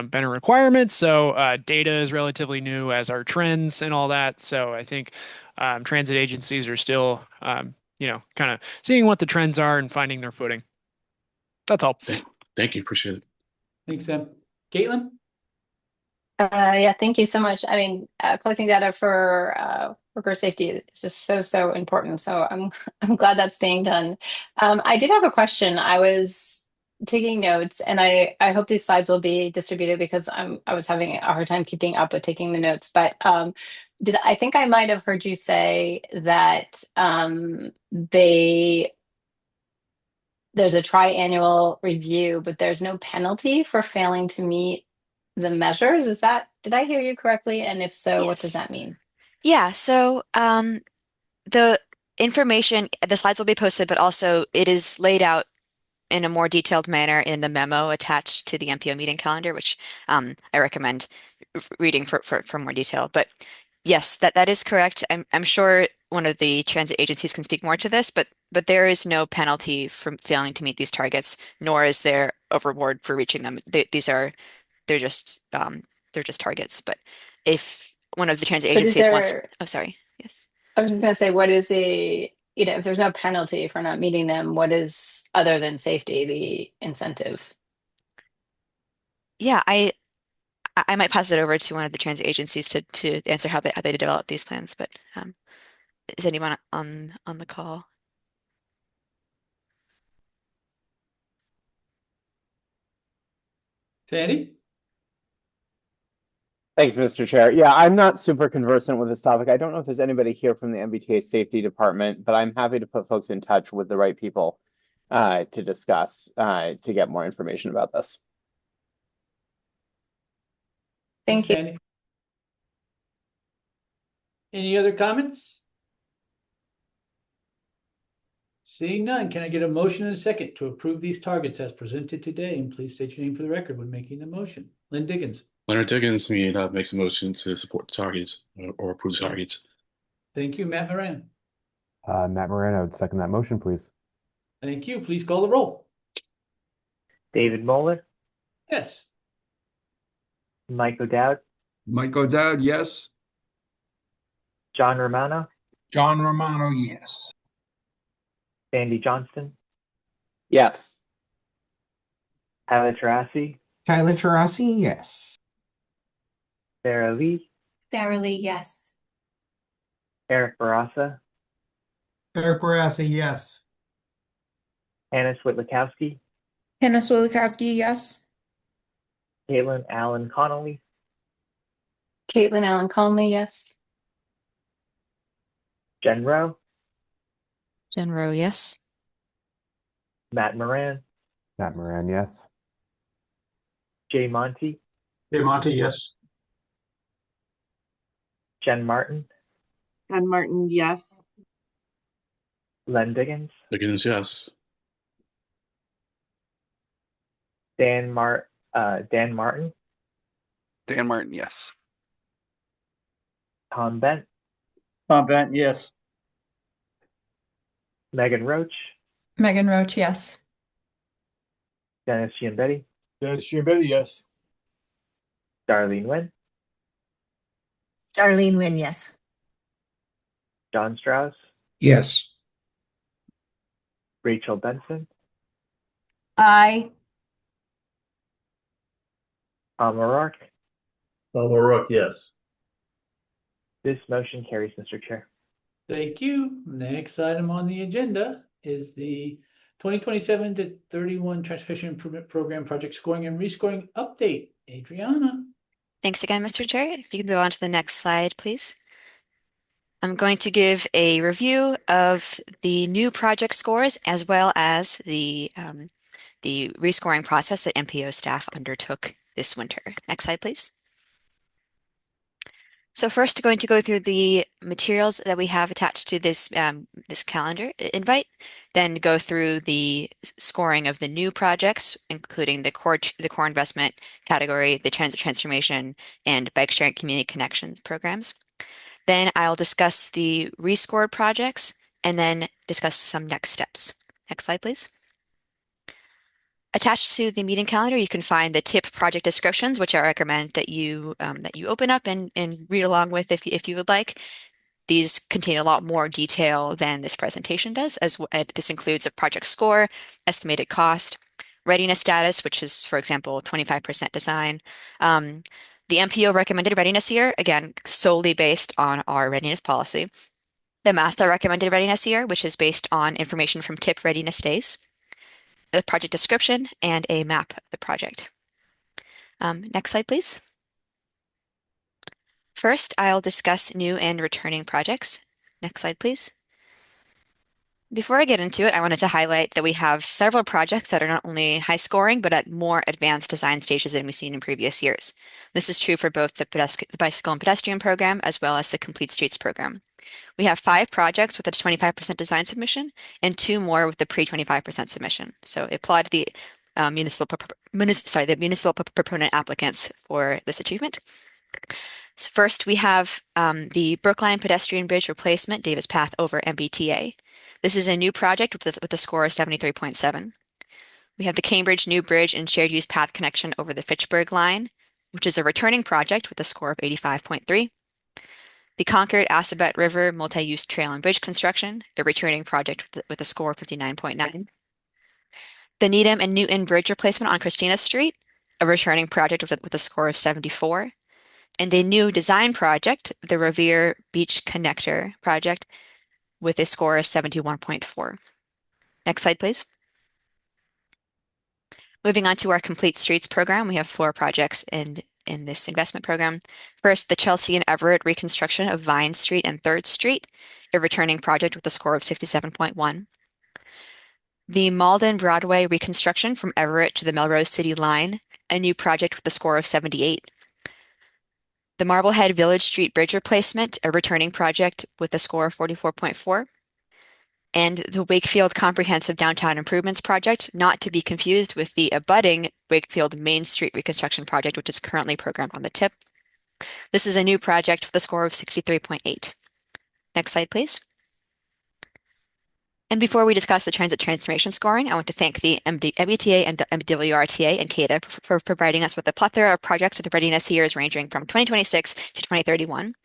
been a requirement. So data is relatively new, as are trends and all that. So I think transit agencies are still, kind of seeing what the trends are and finding their footing. That's all. Thank you. Appreciate it. Thanks, Sam. Caitlin? Yeah, thank you so much. Collecting data for worker safety is just so important. So I'm glad that's being done. I did have a question. I was taking notes, and I hope these slides will be distributed because I was having a hard time keeping up with taking the notes. But I think I might have heard you say that there's a triannual review, but there's no penalty for failing to meet the measures. Did I hear you correctly? And if so, what does Yes. that mean? Yeah, so the information, the slides will be posted, but also it is laid out in a more detailed manner in the memo attached to the MPO meeting calendar, which I recommend reading for more detail. But yes, that is correct. I'm sure one of the transit agencies can speak more to this, but there is no penalty for failing to meet these targets, nor is there a reward for reaching them. They're just they're just targets. But if one of the transit But is agencies wants, there, oh, sorry, yes. I was just gonna say, what is if there's no penalty for not meeting them, what is, other than safety, the incentive? Yeah, I might pass it over to one of the transit agencies to answer how they develop these plans. But is anyone on the call? Sandy? Thanks, Mr. Chair. Yeah, I'm not super conversant with this topic. I don't know if there's anybody here from the MBTA Safety Department, but I'm happy to put folks in touch with the right people to discuss to get more information about this. Thank you. Sandy. Any other comments? Seeing none, can I get a motion and a second to approve these targets as presented today? And please state your name for the record when making the motion. Lynn Diggins. Leonard Diggins, makes a motion to support the targets or approve the targets. Thank you, Matt Moran. Matt Moran, I would second that motion, please. Thank you. Please call the roll. David Moeller, Yes. Mike O'Dowd, Mike O'Dowd, yes. John Romano, John Romano, yes. Sandy Johnston, Yes. Tyler Tarasi, Tyler Tarasi, yes. Sarah Lee, Sarah Lee, yes. Eric Barassa, Eric Barassa, yes. Hannah Switlikowski, Hannah Swilikowski, yes. Caitlin Allen Connolly, Caitlin Allen Conley, yes. Jen Rowe, Jen Rowe, yes. Matt Moran, Matt Moran, yes. Jay Monty, Jay Monty, yes. Jen Martin, Jen Martin, yes. Len Diggins, Diggins, yes. Dan Martin, Dan Martin, yes. Tom Bent, Tom Bent, yes. Megan Roach, Megan Roach, yes. Dennis Giambetti, Dennis Giambetti, yes. Darlene Nguyen, Darlene Wynn, yes. John Strauss, Yes. Rachel Benson, Aye. Tom O'Rourke. Tom O'Rourke, yes. This motion carries, Mr. Chair. Thank you. Next item on the agenda is the 2027 to 31 Transportation Improvement Program project scoring and rescoring update. Adriana. Thanks again, Mr. Chair. If you could move on to the next slide, please. I'm going to give a review of the new project scores as well as the rescoring process that MPO staff undertook this winter. Next slide, please. So first, going to go through the materials that we have attached to this this calendar invite, then go through the scoring of the new projects, including the core investment category, the transit transformation, and bike sharing community connections programs. Then I'll discuss the rescored projects and then discuss some next steps. Next slide, please. Attached to the meeting calendar, you can find the TIP project descriptions, which I recommend that you open up and read along with if you would like. These contain a lot more detail than this presentation does, as this includes a project score, estimated cost, readiness status, which is, for example, 25% design, The MPO recommended readiness year, again, solely based on our readiness policy. The master recommended readiness year, which is based on information from TIP readiness days, the project description, and a map of the project. Next slide, please. First, I'll discuss new and returning projects. Next slide, please. Before I get into it, I wanted to highlight that we have several projects that are not only high scoring, but at more advanced design stages than we've seen in previous years. This is true for both the bicycle and pedestrian program, as well as the Complete Streets program. We have 5 projects with a 25% design submission and 2 more with the pre-25% submission. So applaud the municipal proponent applicants for this achievement. So first, we have the Brookline Pedestrian Bridge Replacement Davis Path over MBTA. This is a new project with a score of 73.7. We have the Cambridge New Bridge and Shared Use Path Connection over the Fitchburg Line, which is a returning project with a score of 85.3. The Concord Assabet River Multi-Use Trail and Bridge Construction, a returning project with a score of 59.9. The Needham and Newton Bridge Replacement on Christina Street, a returning project with a score of 74. And a new design project, the Revere Beach Connector project, with a score of 71.4. Next slide, please. Moving on to our Complete Streets program, we have 4 projects in this investment program. First, the Chelsea and Everett reconstruction of Vine Street and 3rd Street, a returning project with a score of 67.1. The Malden Broadway reconstruction from Everett to the Melrose City line, a new project with a score of 78. The Marblehead Village Street Bridge replacement, a returning project with a score of 44.4. And the Wakefield Comprehensive Downtown Improvements Project, not to be confused with the abutting Wakefield Main Street Reconstruction Project, which is currently programmed on the TIP. This is a new project with a score of 63.8. Next slide, please. And before we discuss the transit transformation scoring, I want to thank the MBTA and MWRTA and CADA for providing us with a plethora of projects with readiness years ranging from 2026 to 2031.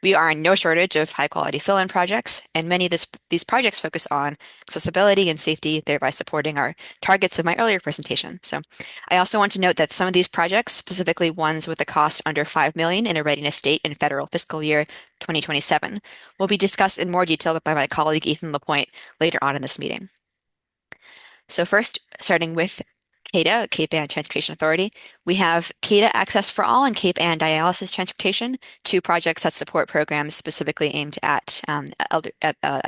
We are in no shortage of high-quality fill-in projects, and many of these projects focus on accessibility and safety, thereby supporting our targets of my earlier presentation. So I also want to note that some of these projects, specifically ones with a cost under $5 million in a readiness state in federal fiscal year 2027, will be discussed in more detail by my colleague Ethan Lapointe later on in this meeting. So first, starting with CADA, Cape Ann Transportation Authority, we have CADA Access for All and Cape Ann Dialysis Transportation, 2 projects that support programs specifically aimed at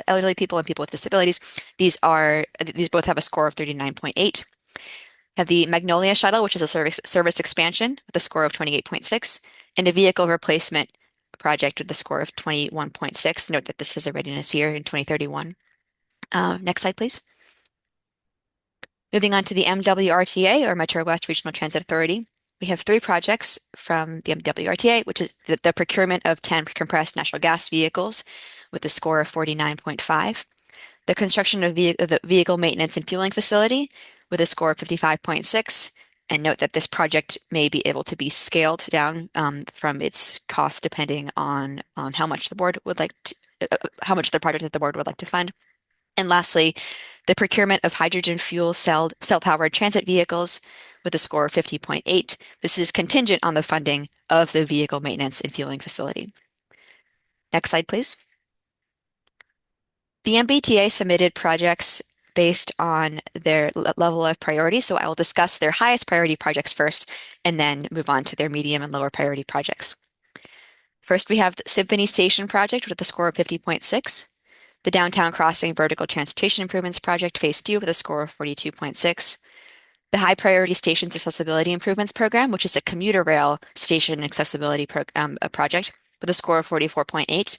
elderly people and people with disabilities. These both have a score of 39.8. Have the Magnolia Shuttle, which is a service expansion with a score of 28.6, and a vehicle replacement project with a score of 21.6. Note that this is a readiness year in 2031. Next slide, please. Moving on to the MWRTA, or Metro West Regional Transit Authority, we have 3 projects from the MWRTA, which is the procurement of 10 compressed natural gas vehicles with a score of 49.5, the construction of the vehicle maintenance and fueling facility with a score of 55.6, and note that this project may be able to be scaled down from its cost depending on how much the board would like to, how much the project that the board would like to fund. And lastly, the procurement of hydrogen fuel cell-powered transit vehicles with a score of 50.8. This is contingent on the funding of the vehicle maintenance and fueling facility. Next slide, please. The MBTA submitted projects based on their level of priority, so I will discuss their highest priority projects first and then move on to their medium and lower priority projects. First, we have the Symphony Station project with a score of 50.6. The Downtown Crossing Vertical Transportation Improvements Project Phase 2 with a score of 42.6. The High Priority Stations Accessibility Improvements Program, which is a commuter rail station accessibility project with a score of 44.8.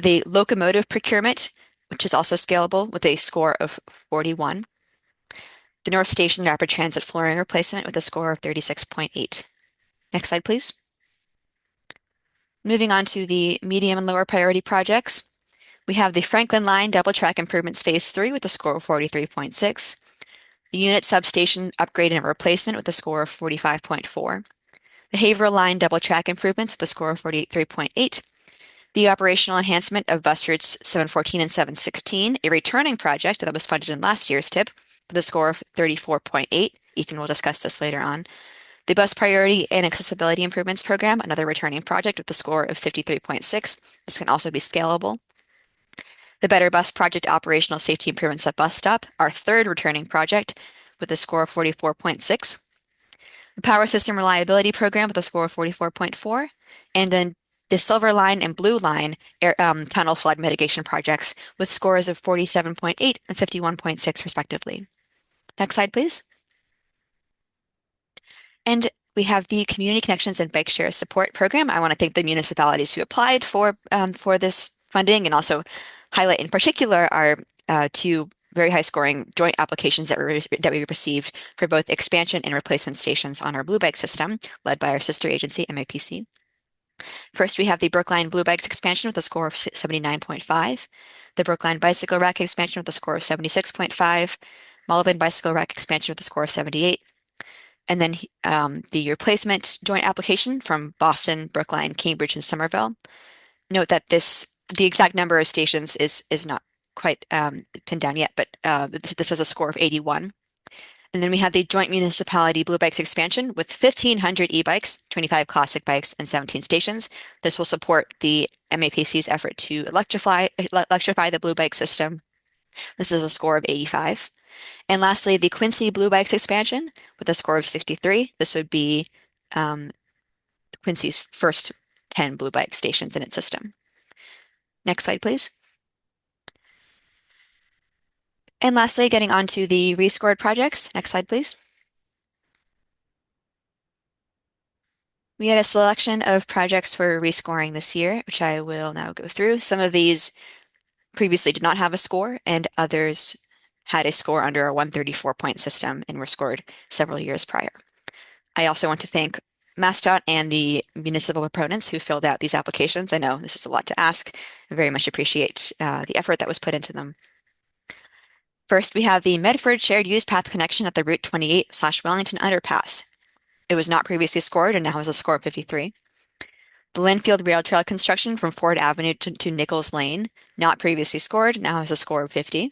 The Locomotive Procurement, which is also scalable with a score of 41. The North Station Rapid Transit Flooring Replacement with a score of 36.8. Next slide, please. Moving on to the medium and lower priority projects. We have the Franklin Line Double Track Improvements Phase 3 with a score of 43.6, the Unit Substation Upgrade and Replacement with a score of 45.4, the Haverhill Line Double Track Improvements with a score of 43.8, the Operational Enhancement of Bus Routes 714 and 716, a returning project that was funded in last year's TIP with a score of 34.8. Ethan will discuss this later on. The Bus Priority and Accessibility Improvements Program, another returning project with a score of 53.6. This can also be scalable. The Better Bus Project Operational Safety Improvements at Bus Stop, our third returning project with a score of 44.6. The Power System Reliability Program with a score of 44.4. And then the Silver Line and Blue Line tunnel flood mitigation projects with scores of 47.8 and 51.6 respectively. Next slide, please. And we have the Community Connections and Bike Share Support Program. I want to thank the municipalities who applied for this funding, and also highlight in particular our two very high scoring joint applications that we received for both expansion and replacement stations on our Blue Bike system, led by our sister agency, MAPC. First, we have the Brookline Blue Bikes expansion with a score of 79.5, the Brookline Bicycle Rack expansion with a score of 76.5, Malvern Bicycle Rack expansion with a score of 78, and then the replacement joint application from Boston, Brookline, Cambridge, and Somerville. Note that the exact number of stations is not quite pinned down yet, but this has a score of 81. And then we have the joint municipality Blue Bikes expansion with 1,500 e-bikes, 25 classic bikes, and 17 stations. This will support the MAPC's effort to electrify the Blue Bike system. This is a score of 85. And lastly, the Quincy Blue Bikes expansion with a score of 63. This would be Quincy's first 10 Blue Bike stations in its system. Next slide, please. And lastly, getting on to the rescored projects. Next slide, please. We had a selection of projects for rescoring this year, which I will now go through. Some of these previously did not have a score, and others had a score under a 134-point system and were scored several years prior. I also want to thank MassDOT and the municipal proponents who filled out these applications. I know this is a lot to ask. I very much appreciate the effort that was put into them. First, we have the Medford Shared Use Path Connection at the Route 28/Wellington Underpass. It was not previously scored and now has a score of 53. The Linfield Rail Trail construction from Ford Avenue to Nichols Lane, not previously scored, now has a score of 50.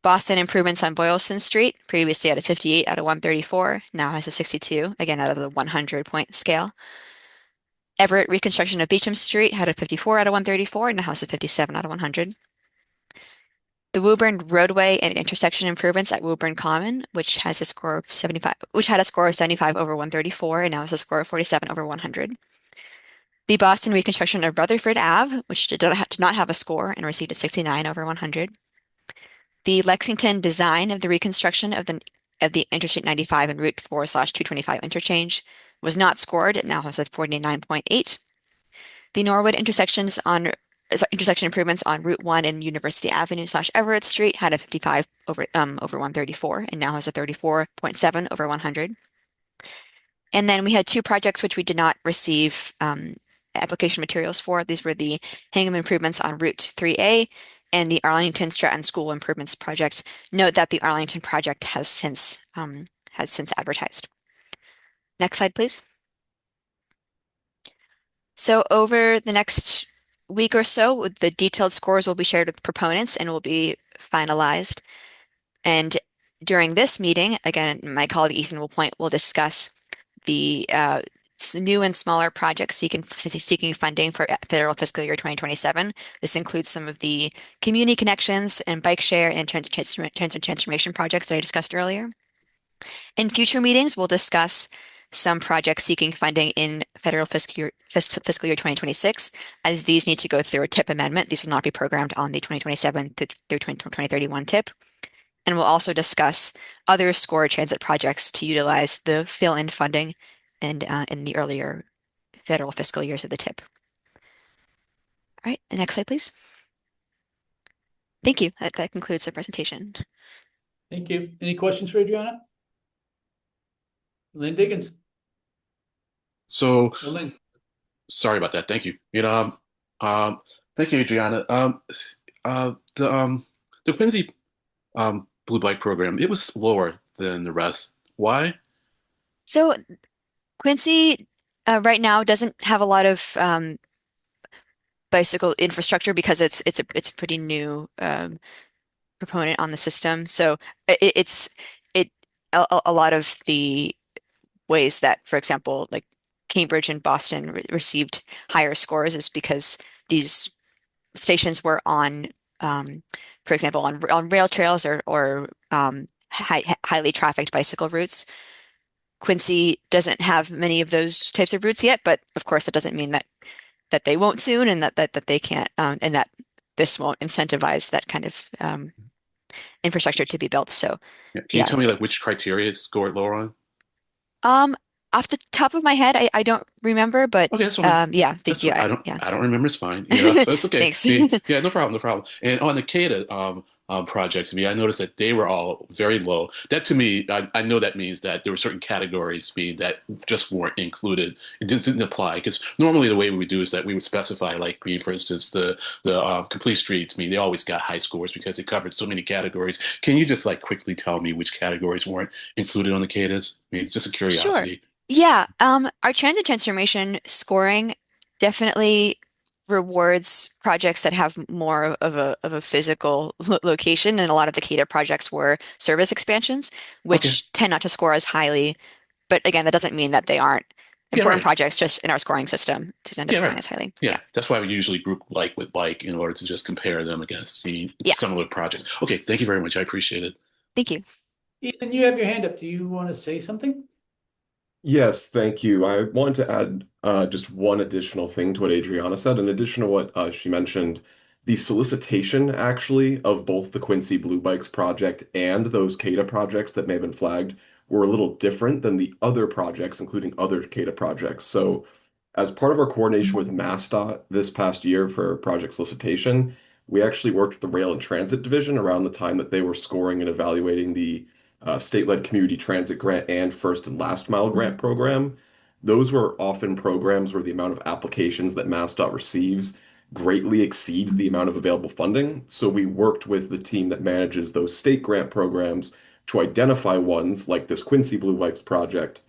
Boston improvements on Boylston Street, previously at a 58 out of 134, now has a 62, again out of the 100-point scale. Everett reconstruction of Beecham Street had a 54 out of 134, and now has a 57 out of 100. The Woburn roadway and intersection improvements at Woburn Common, which has a score of 75, which had a score of 75 over 134, and now has a score of 47 over 100. The Boston reconstruction of Rutherford Ave, which did not have a score and received a 69 over 100. The Lexington design of the reconstruction of the Interstate 95 and Route 4/225 interchange was not scored. It now has a 49.8. The Norwood intersection improvements on Route 1 and University Avenue/Everett Street had a 55 over 134 and now has a 34.7 over 100. And then we had two projects which we did not receive application materials for. These were the Hingham improvements on Route 3A and the Arlington Stratton School Improvements Project. Note that the Arlington project has since advertised. Next slide, please. So over the next week or so, the detailed scores will be shared with proponents and will be finalized. And during this meeting, again, my colleague Ethan will discuss the new and smaller projects seeking funding for federal fiscal year 2027. This includes some of the community connections and bike share and transformation projects that I discussed earlier. In future meetings, we'll discuss some projects seeking funding in federal fiscal year 2026, as these need to go through a TIP amendment. These will not be programmed on the 2027 through 2031 TIP. And we'll also discuss other SCORE transit projects to utilize the fill-in funding and in the earlier federal fiscal years of the TIP. All right, the next slide, please. Thank you. That concludes the presentation. Thank you. Any questions for Adriana? Lynn Diggins. So, Lynn. sorry about that. Thank you. Thank you, Adriana. The Quincy Blue Bike program, it was lower than the rest. Why? So Quincy right now doesn't have a lot of bicycle infrastructure because it's a pretty new proponent on the system. So a lot of ways that, for example, like Cambridge and Boston received higher scores is because these stations were on, for example, on rail trails or highly trafficked bicycle routes. Quincy doesn't have many of those types of routes yet, but of course that doesn't mean that they won't soon, and that they can't, and that this won't incentivize that kind of infrastructure to be built. So, Yeah. Can you tell me like which criteria it scored lower on? Off the top of my head, I don't remember, but Okay, that's fine. yeah, That's fine. yeah. I don't remember. It's fine. Yeah, that's okay. Thanks. Yeah, no problem, no problem. And on the CADA projects, I noticed that they were all very low. That to me, I know that means that there were certain categories that just weren't included. It didn't apply because normally the way we would do is that we would specify, like, for instance, the complete streets. They always got high scores because it covered so many categories. Can you just like quickly tell me which categories weren't included on the CADAs? Just a Sure. curiosity. Yeah, our transit transformation scoring definitely rewards projects that have more of a physical location, and a lot of the CADA projects were service expansions, Okay. which tend not to score as highly. But again, that doesn't mean that they aren't Yeah, important right. projects just in our scoring system to end up Yeah, scoring right. as highly. Yeah, that's why we usually group like with like in order to just compare them against the Yeah. similar projects. Okay, thank you very much. I appreciate it. Thank you. Ethan, you have your hand up. Do you want to say something? Yes, thank you. I wanted to add just one additional thing to what Adriana said. In addition to what she mentioned, the solicitation actually of both the Quincy Blue Bikes project and those CADA projects that may have been flagged were a little different than the other projects, including other CADA projects. So, as part of our coordination with MassDOT this past year for project solicitation, we actually worked with the Rail and Transit Division around the time that they were scoring and evaluating the state-led community transit grant and first and last mile grant program. Those were often programs where the amount of applications that MassDOT receives greatly exceeds the amount of available funding. So we worked with the team that manages those state grant programs to identify ones like this Quincy Blue Bikes project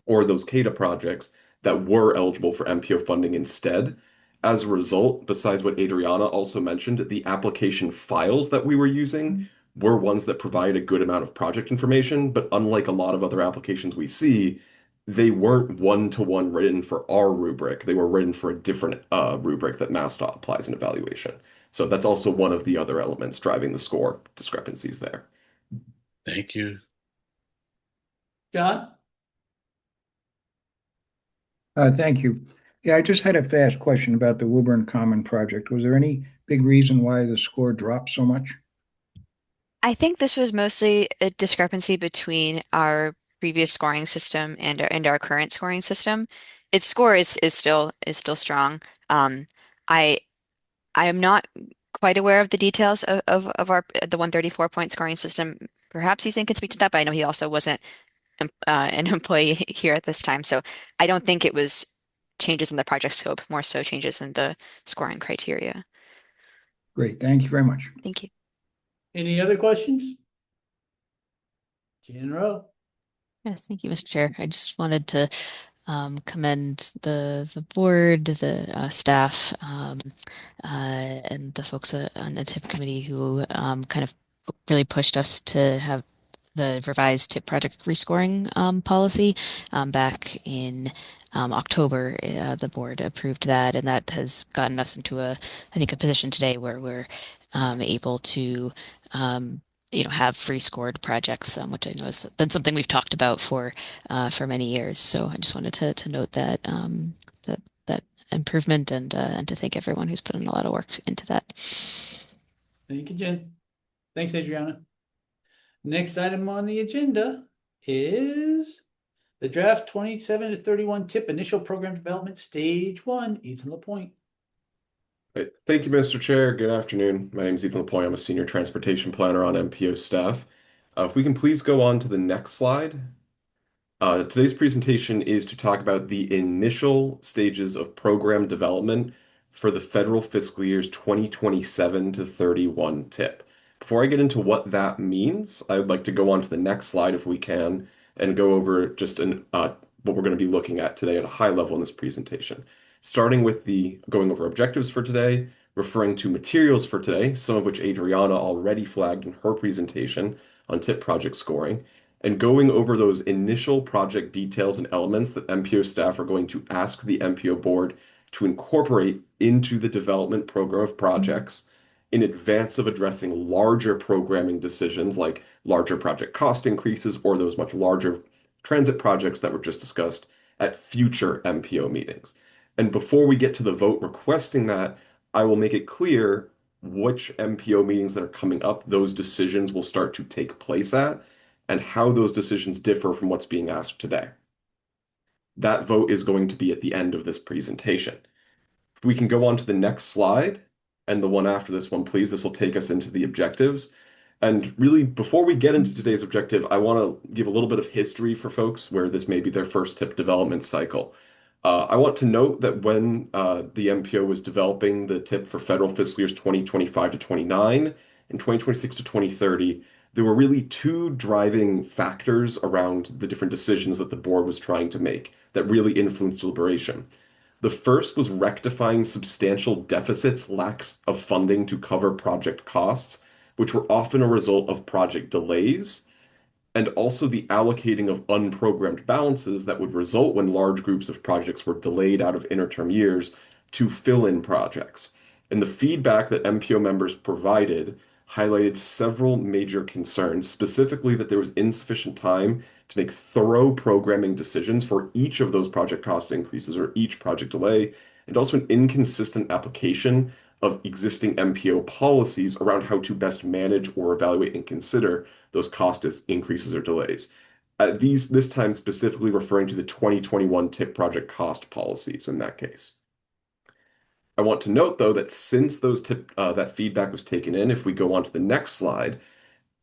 or those CADA projects that were eligible for MPO funding instead. As a result, besides what Adriana also mentioned, the application files that we were using were ones that provide a good amount of project information, but unlike a lot of other applications we see, they weren't one-to-one written for our rubric. They were written for a different rubric that MassDOT applies in evaluation. So that's also one of the other elements driving the score discrepancies there. Thank you. John? Thank you. Yeah, I just had a fast question about the Woburn Common project. Was there any big reason why the score dropped so much? I think this was mostly a discrepancy between our previous scoring system and our current scoring system. Its score is still strong. I am not quite aware of the details of our the 134 point scoring system. Perhaps Ethan can speak to that, but I know he also wasn't an employee here at this time, so I don't think it was changes in the project scope, more so changes in the scoring criteria. Great, thank you very much. Thank you. Any other questions? Jan Rowe. Yes, thank you, Mr. Chair. I just wanted to commend the board, the staff, and the folks on the TIP committee who kind of really pushed us to have the revised TIP project rescoring policy back in October. The board approved that, and that has gotten us into I think, a position today where we're able to have free scored projects, which I know has been something we've talked about for many years. So I just wanted to note that that improvement and to thank everyone who's put in a lot of work into that. Thank you, Jen. Thanks, Adriana. Next item on the agenda is the draft 27 to 31 TIP initial program development stage 1. Ethan LaPointe. Right. Thank you, Mr. Chair. Good afternoon. My name is Ethan LaPointe. I'm a senior transportation planner on MPO staff. If we can please go on to the next slide. Today's presentation is to talk about the initial stages of program development for the federal fiscal years 2027 to 31 TIP. Before I get into what that means, I would like to go on to the next slide if we can and go over just what we're going to be looking at today at a high level in this presentation. Starting with going over objectives for today, referring to materials for today, some of which Adriana already flagged in her presentation on TIP project scoring, and going over those initial project details and elements that MPO staff are going to ask the MPO board to incorporate into the development program of projects in advance of addressing larger programming decisions like larger project cost increases or those much larger transit projects that were just discussed at future MPO meetings. And before we get to the vote requesting that, I will make it clear which MPO meetings that are coming up those decisions will start to take place at, and how those decisions differ from what's being asked today. That vote is going to be at the end of this presentation. If we can go on to the next slide, and the one after this one, please. This will take us into the objectives. And really, before we get into today's objective, I want to give a little bit of history for folks where this may be their first TIP development cycle. I want to note that when the MPO was developing the TIP for federal fiscal years 2025 to 29 and 2026 to 2030, there were really two driving factors around the different decisions that the board was trying to make that really influenced deliberation. The first was rectifying substantial deficits, lacks of funding to cover project costs, which were often a result of project delays, and also the allocating of unprogrammed balances that would result when large groups of projects were delayed out of interterm years to fill in projects. And the feedback that MPO members provided highlighted several major concerns, specifically that there was insufficient time to make thorough programming decisions for each of those project cost increases or each project delay, and also an inconsistent application of existing MPO policies around how to best manage or evaluate and consider those cost increases or delays. This time specifically referring to the 2021 TIP project cost policies in that case. I want to note, though, that since that feedback was taken in, if we go on to the next slide,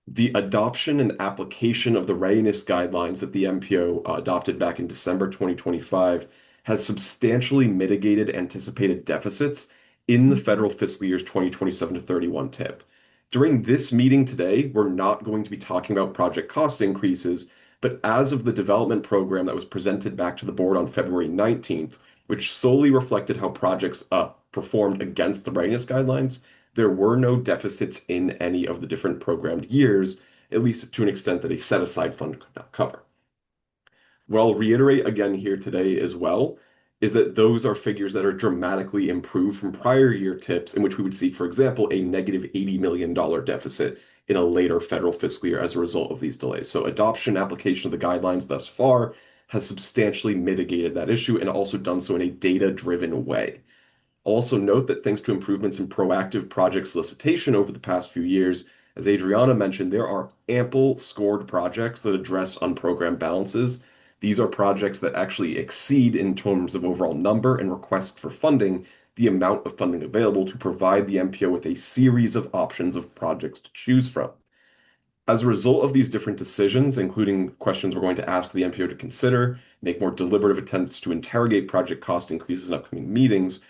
the adoption and application of the readiness guidelines that the MPO adopted back in December 2025 has substantially mitigated anticipated deficits in the federal fiscal years 2027 to 31 TIP. During this meeting today, we're not going to be talking about project cost increases, but as of the development program that was presented back to the board on February 19th, which solely reflected how projects performed against the readiness guidelines, there were no deficits in any of the different programmed years, at least to an extent that a set-aside fund could not cover. What I'll reiterate again here today as well is that those are figures that are dramatically improved from prior year TIPs in which we would see, for example, a negative $80 million deficit in a later federal fiscal year as a result of these delays. So adoption and application of the guidelines thus far has substantially mitigated that issue and also done so in a data-driven way. Also note that thanks to improvements in proactive project solicitation over the past few years, as Adriana mentioned, there are ample scored projects that address unprogrammed balances. These are projects that actually exceed in terms of overall number and request for funding the amount of funding available to provide the MPO with a series of options of projects to choose from. As a result of these different decisions, including questions we're going to ask the MPO to consider, make more deliberative attempts to interrogate project cost increases in upcoming meetings,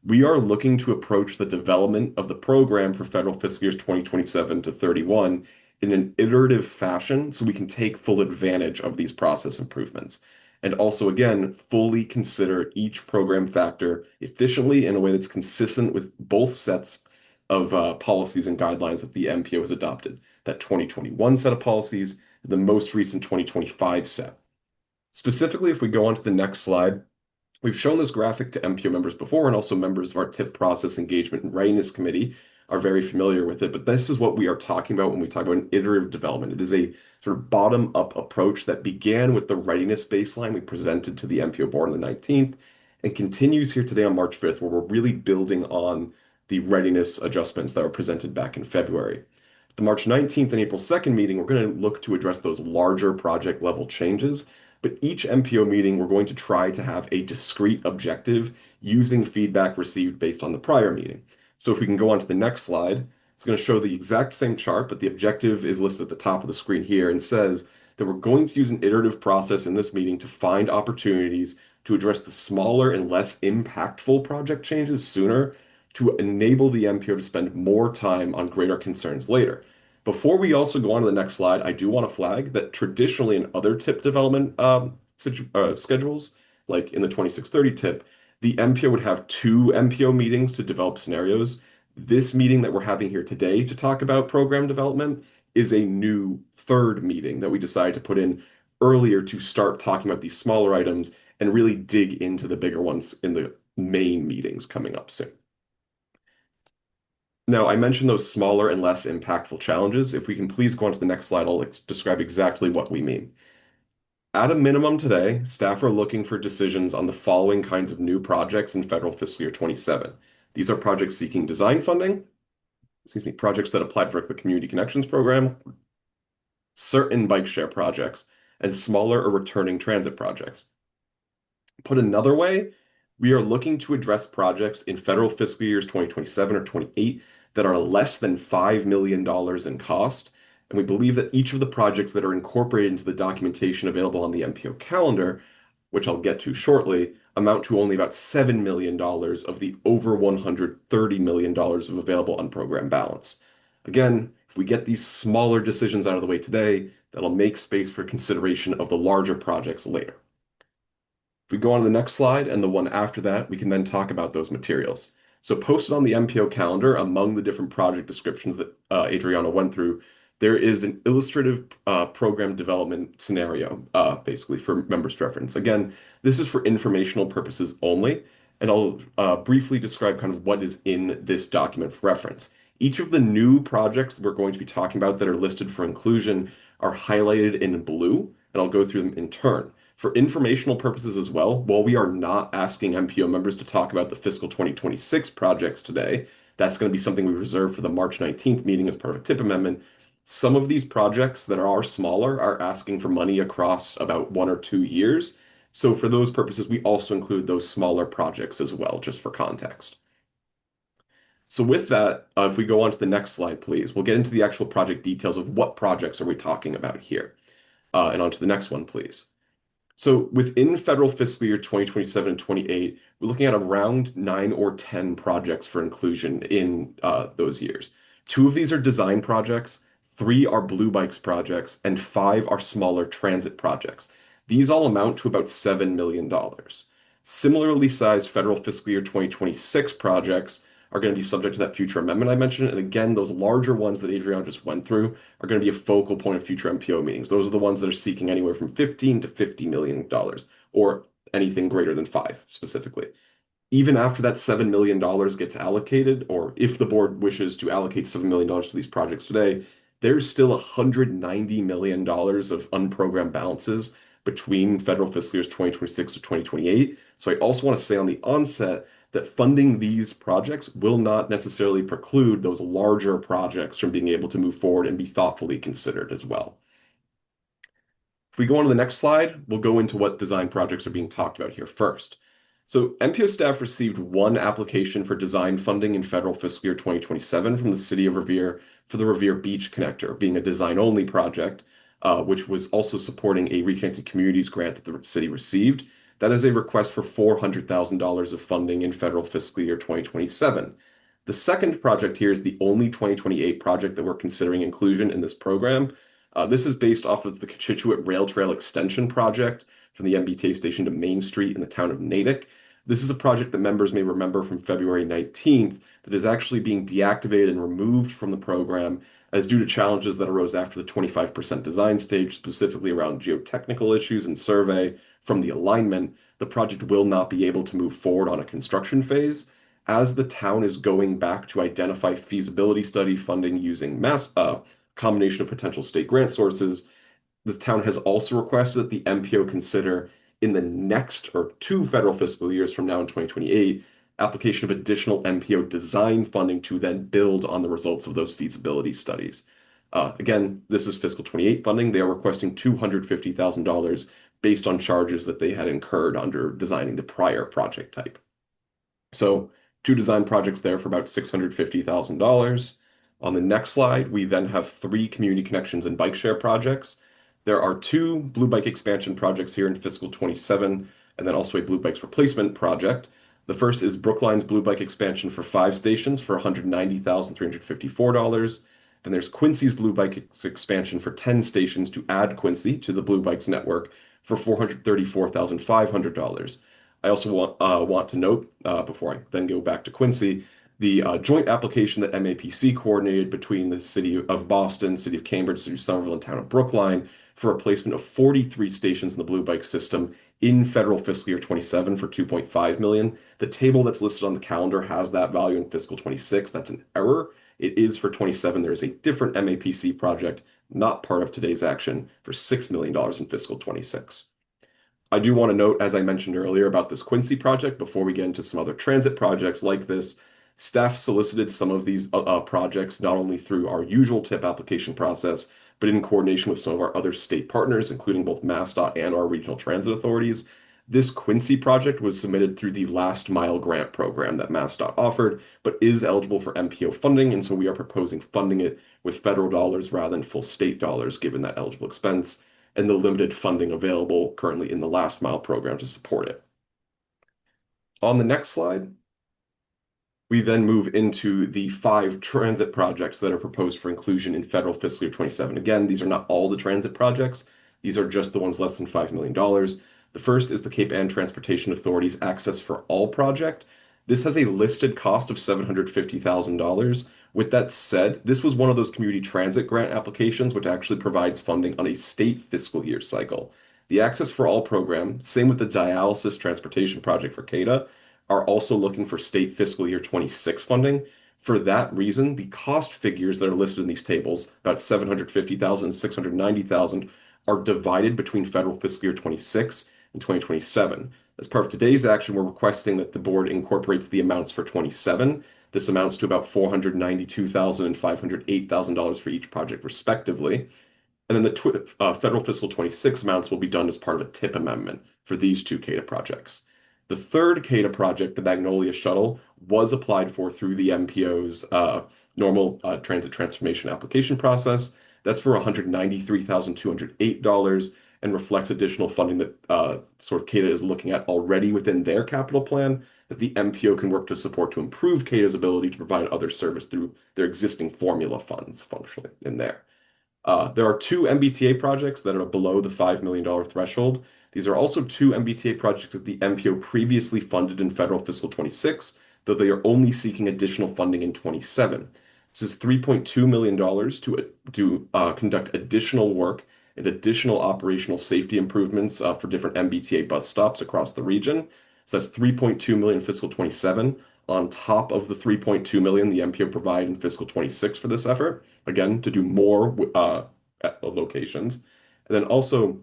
we are looking to approach the development of the program for federal fiscal years 2027 to 31 in an iterative fashion so we can take full advantage of these process improvements. And also, again, fully consider each program factor efficiently in a way that's consistent with both sets of policies and guidelines that the MPO has adopted. That 2021 set of policies, the most recent 2025 set. Specifically, if we go on to the next slide, we've shown this graphic to MPO members before, and also members of our TIP process engagement and readiness committee are very familiar with it, but this is what we are talking about when we talk about an iterative development. It is a sort of bottom-up approach that began with the readiness baseline we presented to the MPO board on the 19th and continues here today on March 5th, where we're really building on the readiness adjustments that were presented back in February. The March 19th and April 2nd meeting, we're going to look to address those larger project level changes, but each MPO meeting, we're going to try to have a discrete objective using feedback received based on the prior meeting. So if we can go on to the next slide, it's going to show the exact same chart, but the objective is listed at the top of the screen here and says that we're going to use an iterative process in this meeting to find opportunities to address the smaller and less impactful project changes sooner to enable the MPO to spend more time on greater concerns later. Before we also go on to the next slide, I do want to flag that traditionally in other TIP development schedules, like in the 2630 TIP, the MPO would have 2 MPO meetings to develop scenarios. This meeting that we're having here today to talk about program development is a new third meeting that we decided to put in earlier to start talking about these smaller items and really dig into the bigger ones in the main meetings coming up soon. Now, I mentioned those smaller and less impactful challenges. If we can please go on to the next slide, I'll describe exactly what we mean. At a minimum today, staff are looking for decisions on the following kinds of new projects in federal fiscal year 27. These are projects seeking design funding, projects that applied for the Community Connections program, certain bike share projects, and smaller or returning transit projects. Put another way, we are looking to address projects in federal fiscal years 2027 or 28 that are less than $5 million in cost, and we believe that each of the projects that are incorporated into the documentation available on the MPO calendar, which I'll get to shortly, amount to only about $7 million of the over $130 million of available unprogrammed balance. Again, if we get these smaller decisions out of the way today, that'll make space for consideration of the larger projects later. If we go on to the next slide and the one after that, we can then talk about those materials. So posted on the MPO calendar, among the different project descriptions that Adriana went through, there is an illustrative program development scenario, basically for members to reference. Again, this is for informational purposes only, and I'll briefly describe kind of what is in this document for reference. Each of the new projects that we're going to be talking about that are listed for inclusion are highlighted in blue, and I'll go through them in turn. For informational purposes as well, while we are not asking MPO members to talk about the fiscal 2026 projects today, that's going to be something we reserve for the March 19th meeting as part of a TIP amendment. Some of these projects that are smaller are asking for money across about 1 or 2 years. So for those purposes, we also include those smaller projects as well, just for context. So with that, if we go on to the next slide, please, we'll get into the actual project details of what projects are we talking about here. And on to the next one, please. So within federal fiscal year 2027 and 28, we're looking at around 9 or 10 projects for inclusion in those years. 2 of these are design projects, 3 are Blue Bikes projects, and 5 are smaller transit projects. These all amount to about $7 million. Similarly sized federal fiscal year 2026 projects are going to be subject to that future amendment I mentioned. And again, those larger ones that Adriana just went through are going to be a focal point of future MPO meetings. Those are the ones that are seeking anywhere from $15 to $50 million, or anything greater than 5 specifically. Even after that $7 million gets allocated, or if the board wishes to allocate $7 million to these projects today, there's still $190 million of unprogrammed balances between federal fiscal years 2026 to 2028. So I also want to say on the onset that funding these projects will not necessarily preclude those larger projects from being able to move forward and be thoughtfully considered as well. If we go on to the next slide, we'll go into what design projects are being talked about here first. So MPO staff received 1 application for design funding in federal fiscal year 2027 from the City of Revere for the Revere Beach Connector, being a design-only project, which was also supporting a Reconnected Communities grant that the city received. That is a request for $400,000 of funding in federal fiscal year 2027. The second project here is the only 2028 project that we're considering inclusion in this program. This is based off of the Cochituate Rail Trail Extension project from the MBTA station to Main Street in the town of Natick. This is a project that members may remember from February 19th that is actually being deactivated and removed from the program as due to challenges that arose after the 25% design stage, specifically around geotechnical issues and survey from the alignment. The project will not be able to move forward on a construction phase. As the town is going back to identify feasibility study funding using combination of potential state grant sources, the town has also requested that the MPO consider in the next or 2 federal fiscal years from now in 2028, application of additional MPO design funding to then build on the results of those feasibility studies. Again, this is fiscal 28 funding. They are requesting $250,000 based on charges that they had incurred under designing the prior project type. So 2 design projects there for about $650,000. On the next slide, we then have 3 community connections and bike share projects. There are 2 Blue Bike expansion projects here in fiscal 27, and then also a Blue Bikes replacement project. The first is Brookline's Blue Bike expansion for 5 stations for $190,354. Then there's Quincy's Blue Bike expansion for 10 stations to add Quincy to the Blue Bikes network for $434,500. I also want to note, before I then go back to Quincy, The joint application that MAPC coordinated between the City of Boston, City of Cambridge, City of Somerville, and Town of Brookline for replacement of 43 stations in the Blue Bike system in federal fiscal year 27 for $2.5 million. The table that's listed on the calendar has that value in fiscal 26. That's an error. It is for 27. There is a different MAPC project, not part of today's action, for $6 million in fiscal 26. I do want to note, as I mentioned earlier, about this Quincy project, before we get into some other transit projects like this, staff solicited some of these projects not only through our usual TIP application process, but in coordination with some of our other state partners, including both MassDOT and our regional transit authorities. This Quincy project was submitted through the last mile grant program that MassDOT offered, but is eligible for MPO funding, and so we are proposing funding it with federal dollars rather than full state dollars, given that eligible expense and the limited funding available currently in the last mile program to support it. On the next slide, we then move into the 5 transit projects that are proposed for inclusion in federal fiscal year 27. Again, these are not all the transit projects. These are just the ones less than $5 million. The first is the Cape Ann Transportation Authority's Access for All project. This has a listed cost of $750,000. With that said, this was one of those community transit grant applications which actually provides funding on a state fiscal year cycle. The Access for All program, same with the dialysis transportation project for CADA, are also looking for state fiscal year 26 funding. For that reason, the cost figures that are listed in these tables, about $750,000 and $690,000, are divided between federal fiscal year 26 and 2027. As part of today's action, we're requesting that the board incorporates the amounts for 27. This amounts to about $492,000 and $508,000 for each project, respectively. And then the federal fiscal 26 amounts will be done as part of a TIP amendment for these 2 CADA projects. The third CADA project, the Magnolia Shuttle, was applied for through the MPO's normal transit transformation application process. That's for $193,208 and reflects additional funding that sort of CADA is looking at already within their capital plan that the MPO can work to support to improve CADA's ability to provide other service through their existing formula funds functionally in there. There are 2 MBTA projects that are below the $5 million threshold. These are also 2 MBTA projects that the MPO previously funded in federal fiscal 26, though they are only seeking additional funding in 27. This is $3.2 million to conduct additional work and additional operational safety improvements for different MBTA bus stops across the region. So that's $3.2 million in fiscal 27 on top of the $3.2 million the MPO provided in fiscal 26 for this effort, again, to do more at locations. And then also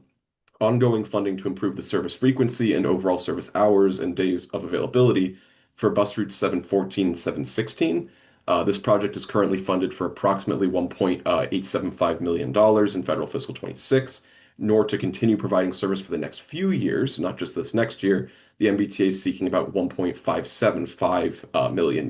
ongoing funding to improve the service frequency and overall service hours and days of availability for bus routes 714 and 716. This project is currently funded for approximately $1.875 million in federal fiscal 26. In order to continue providing service for the next few years, not just this next year, the MBTA is seeking about $1.575 million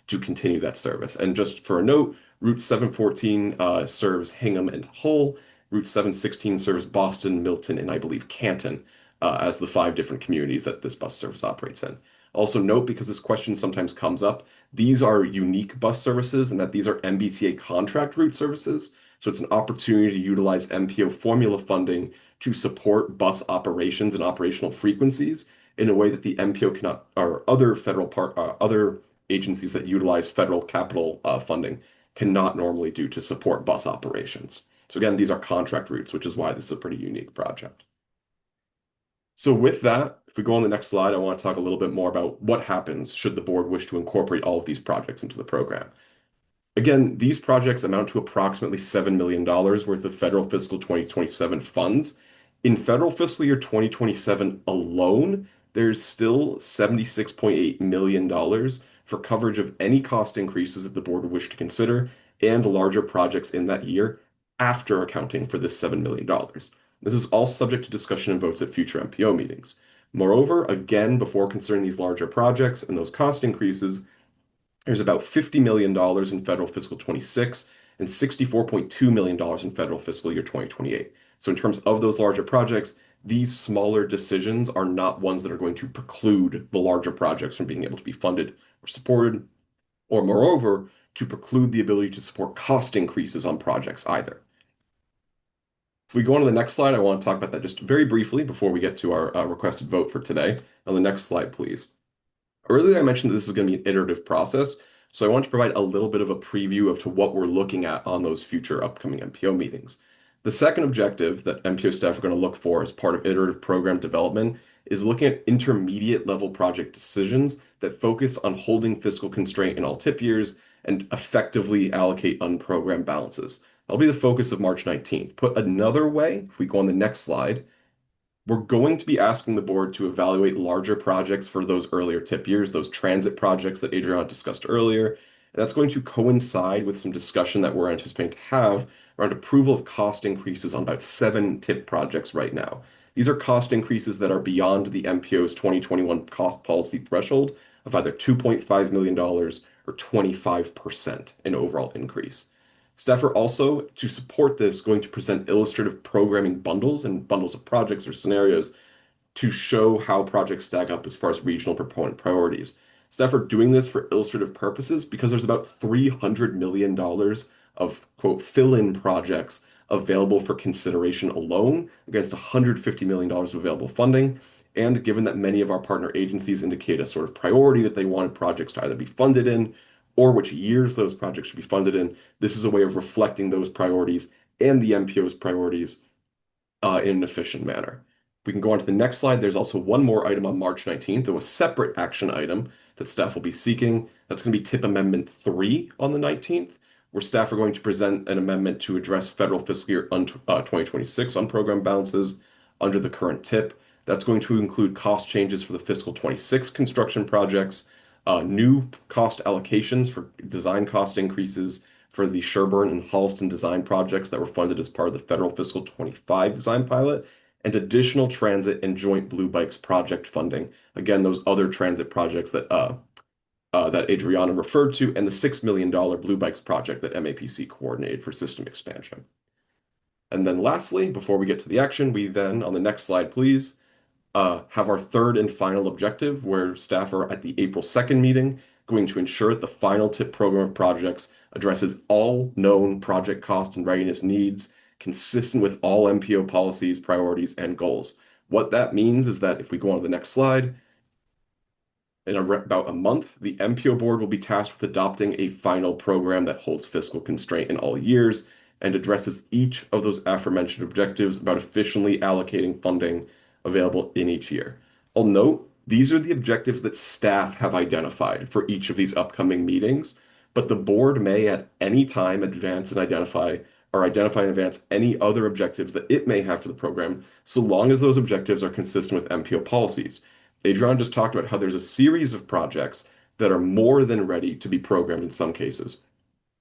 to continue that service. And just for a note, Route 714 serves Hingham and Hull. Route 716 serves Boston, Milton, and I believe Canton as the 5 different communities that this bus service operates in. Also note, because this question sometimes comes up, these are unique bus services and that these are MBTA contract route services. So it's an opportunity to utilize MPO formula funding to support bus operations and operational frequencies in a way that the MPO cannot, or other other agencies that utilize federal capital funding cannot normally do to support bus operations. So again, these are contract routes, which is why this is a pretty unique project. So with that, if we go on the next slide, I want to talk a little bit more about what happens should the board wish to incorporate all of these projects into the program. Again, these projects amount to approximately $7 million worth of federal fiscal 2027 funds. In federal fiscal year 2027 alone, there's still $76.8 million for coverage of any cost increases that the board would wish to consider and larger projects in that year after accounting for this $7 million. This is all subject to discussion and votes at future MPO meetings. Moreover, again, before considering these larger projects and those cost increases, there's about $50 million in federal fiscal 26 and $64.2 million in federal fiscal year 2028. So in terms of those larger projects, these smaller decisions are not ones that are going to preclude the larger projects from being able to be funded or supported, or moreover, to preclude the ability to support cost increases on projects either. If we go on to the next slide, I want to talk about that just very briefly before we get to our requested vote for today. On the next slide, please. Earlier, I mentioned that this is going to be an iterative process, so I want to provide a little bit of a preview of to what we're looking at on those future upcoming MPO meetings. The second objective that MPO staff are going to look for as part of iterative program development is looking at intermediate level project decisions that focus on holding fiscal constraint in all tip years and effectively allocate unprogrammed balances. That'll be the focus of March 19th. Put another way, if we go on the next slide, we're going to be asking the board to evaluate larger projects for those earlier tip years, those transit projects that Adriana discussed earlier. And that's going to coincide with some discussion that we're anticipating to have around approval of cost increases on about 7 tip projects right now. These are cost increases that are beyond the MPO's 2021 cost policy threshold of either $2.5 million or 25% in overall increase. Staff are also, to support this, going to present illustrative programming bundles and bundles of projects or scenarios to show how projects stack up as far as regional proponent priorities. Staff are doing this for illustrative purposes because there's about $300 million of, quote, fill-in projects available for consideration alone against $150 million of available funding. And given that many of our partner agencies indicate a sort of priority that they wanted projects to either be funded in or which years those projects should be funded in, this is a way of reflecting those priorities and the MPO's priorities in an efficient manner. We can go on to the next slide. There's also one more item on March 19th, though a separate action item that staff will be seeking. That's going to be TIP Amendment 3 on the 19th, where staff are going to present an amendment to address federal fiscal year 2026 on program balances under the current TIP. That's going to include cost changes for the fiscal 26 construction projects, new cost allocations for design cost increases for the Sherburne and Holliston design projects that were funded as part of the federal fiscal 25 design pilot, and additional transit and joint Blue Bikes project funding. Again, those other transit projects that Adriana referred to, and the $6 million Blue Bikes project that MAPC coordinated for system expansion. And then lastly, before we get to the action, we then, on the next slide, please, have our third and final objective, where staff are at the April 2nd meeting going to ensure that the final TIP program of projects addresses all known project cost and readiness needs, consistent with all MPO policies, priorities, and goals. What that means is that if we go on to the next slide, in about a month, the MPO board will be tasked with adopting a final program that holds fiscal constraint in all years and addresses each of those aforementioned objectives about efficiently allocating funding available in each year. I'll note these are the objectives that staff have identified for each of these upcoming meetings, but the board may at any time advance and identify in advance any other objectives that it may have for the program, so long as those objectives are consistent with MPO policies. Adrian just talked about how there's a series of projects that are more than ready to be programmed in some cases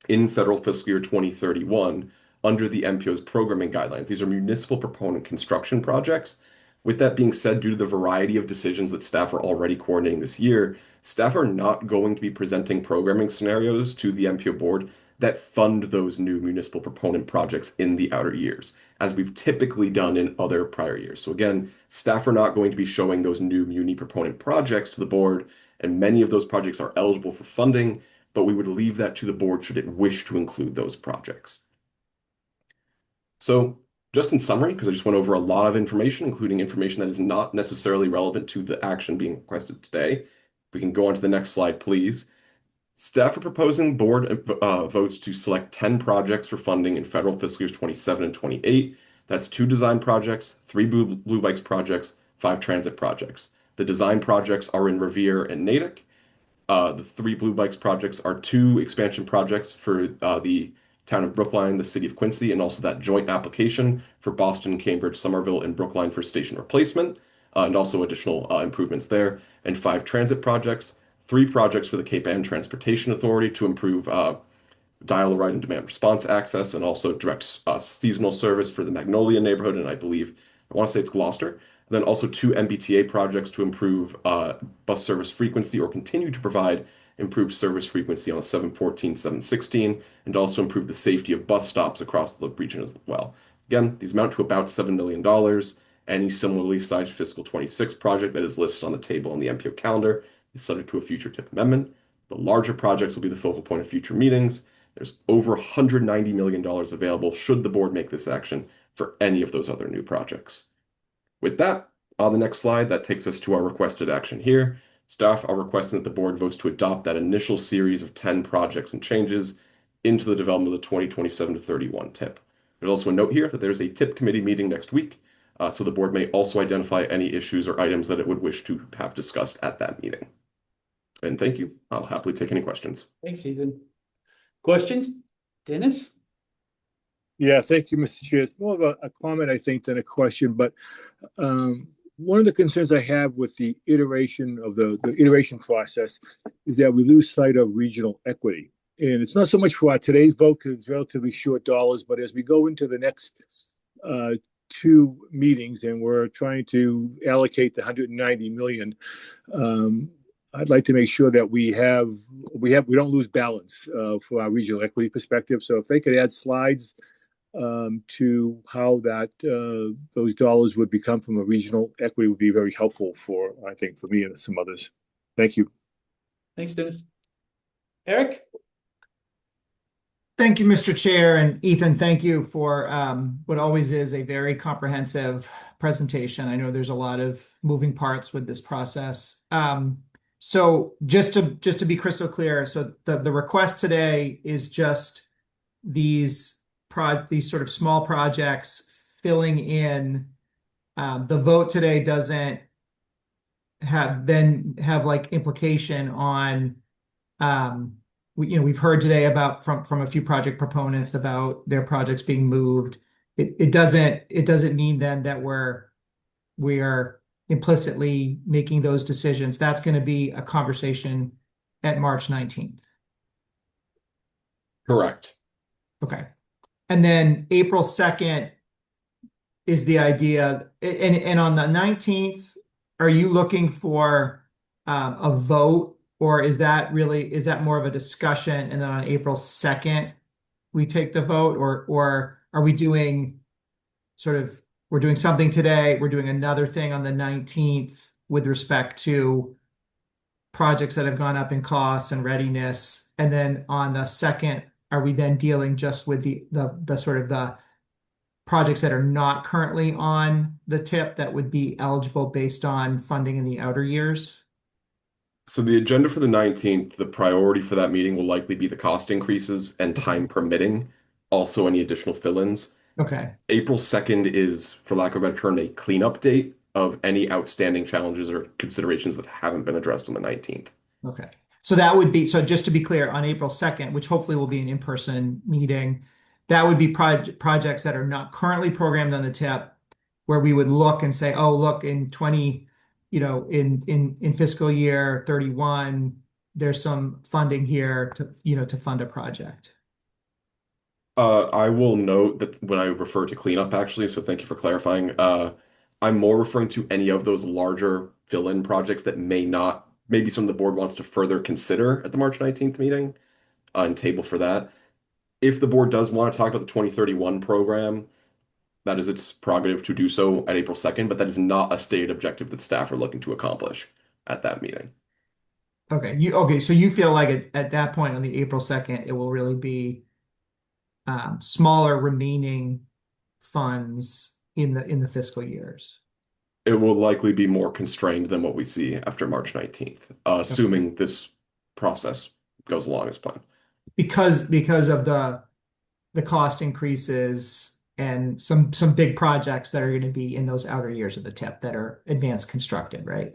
in federal fiscal year 2031 under the MPO's programming guidelines. These are municipal proponent construction projects. With that being said, due to the variety of decisions that staff are already coordinating this year, staff are not going to be presenting programming scenarios to the MPO board that fund those new municipal proponent projects in the outer years, as we've typically done in other prior years. So again, staff are not going to be showing those new muni proponent projects to the board, and many of those projects are eligible for funding, but we would leave that to the board should it wish to include those projects. So just in summary, because I just went over a lot of information, including information that is not necessarily relevant to the action being requested today, we can go on to the next slide, please. Staff are proposing board votes to select 10 projects for funding in federal fiscal years 27 and 28. That's 2 design projects, 3 Blue Bikes projects, 5 transit projects. The design projects are in Revere and Natick. The 3 Blue Bikes projects are 2 expansion projects for the town of Brookline, the city of Quincy, and also that joint application for Boston, Cambridge, Somerville, and Brookline for station replacement, and also additional improvements there, and 5 transit projects, 3 projects for the Cape Ann Transportation Authority to improve dial-a-ride and demand response access, and also direct seasonal service for the Magnolia neighborhood, and I want to say it's Gloucester. And then also 2 MBTA projects to improve bus service frequency or continue to provide improved service frequency on 714, 716, and also improve the safety of bus stops across the region as well. Again, these amount to about $7 million. Any similarly sized fiscal 26 project that is listed on the table on the MPO calendar is subject to a future TIP amendment. The larger projects will be the focal point of future meetings. There's over $190 million available should the board make this action for any of those other new projects. With that, on the next slide, that takes us to our requested action here. Staff are requesting that the board votes to adopt that initial series of 10 projects and changes into the development of the 2027 to 31 TIP. There's also a note here that there's a TIP committee meeting next week, so the board may also identify any issues or items that it would wish to have discussed at that meeting. And thank you. I'll happily take any questions. Thanks, Ethan. Questions? Dennis? Yeah, thank you, Mr. Chair. It's more of a comment, I think, than a question, but one of the concerns I have with the iteration of the iteration process is that we lose sight of regional equity. And it's not so much for today's vote because it's relatively short dollars, but as we go into the next two meetings and we're trying to allocate the 190 million, I'd like to make sure that we don't lose balance for our regional equity perspective. So if they could add slides to how that those dollars would become from a regional equity would be very helpful for, I think, for me and some others. Thank you. Thanks, Dennis. Eric? Thank you, Mr. Chair, and Ethan, thank you for what always is a very comprehensive presentation. I know there's a lot of moving parts with this process. So just to be crystal clear, so the request today is just these sort of small projects filling in. The vote today doesn't have like implication on we've heard today about from a few project proponents about their projects being moved. It doesn't mean then that we are implicitly making those decisions. That's going to be a conversation at March 19th. Correct. Okay. And then April 2nd is the idea. And on the 19th, are you looking for a vote, or is that more of a discussion? And then on April 2nd, we take the vote, or are we doing we're doing something today, we're doing another thing on the 19th with respect to projects that have gone up in costs and readiness. And then on the 2nd, are we then dealing just with the sort of the projects that are not currently on the TIP that would be eligible based on funding in the outer years? So the agenda for the 19th, the priority for that meeting will likely be the cost increases and time permitting, also any additional fill-ins. Okay. April 2nd is, for lack of a better term, a cleanup date of any outstanding challenges or considerations that haven't been addressed on the 19th. Okay. So that would be, so just to be clear, on April 2nd, which hopefully will be an in-person meeting, that would be projects that are not currently programmed on the TIP, where we would look and say, oh, look, in fiscal year 31, there's some funding here to fund a project. I will note that when I refer to cleanup, actually, so thank you for clarifying. I'm more referring to any of those larger fill-in projects that maybe some of the board wants to further consider at the March 19th meeting and table for that. If the board does want to talk about the 2031 program, that is its prerogative to do so at April 2nd, but that is not a stated objective that staff are looking to accomplish at that meeting. Okay. So you feel like at that point on the April 2nd, it will really be smaller remaining funds in the fiscal years. It will likely be more constrained than what we see after March 19th, assuming this process goes along as planned. Because of the cost increases and some big projects that are going to be in those outer years of the TIP that are advanced constructed, right?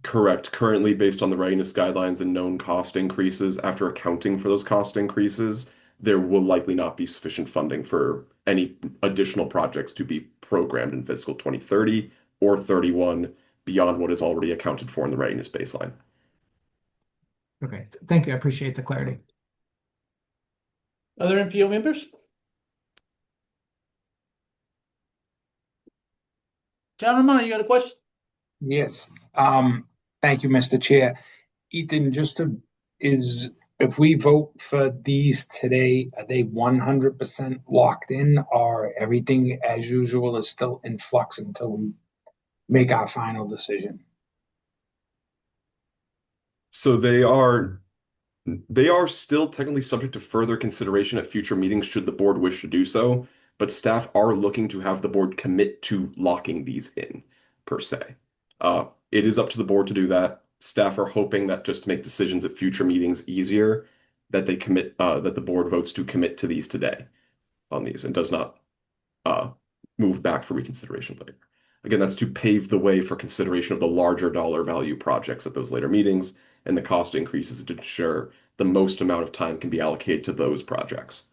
Correct. Currently, based on the readiness guidelines and known cost increases, after accounting for those cost increases, there will likely not be sufficient funding for any additional projects to be programmed in fiscal 2030 or 31 beyond what is already accounted for in the readiness baseline. Okay, thank you. I appreciate the clarity. Other MPO members? John Romano, you got a question? Yes. Thank you, Mr. Chair. Ethan, if we vote for these today, are they 100% locked in, or everything as usual is still in flux until we make our final decision? So they are still technically subject to further consideration at future meetings should the board wish to do so, but staff are looking to have the board commit to locking these in, per se. It is up to the board to do that. Staff are hoping that just to make decisions at future meetings easier, that they commit, that the board votes to commit to these today on these and does not move back for reconsideration later. Again, that's to pave the way for consideration of the larger dollar value projects at those later meetings, and the cost increases to ensure the most amount of time can be allocated to those projects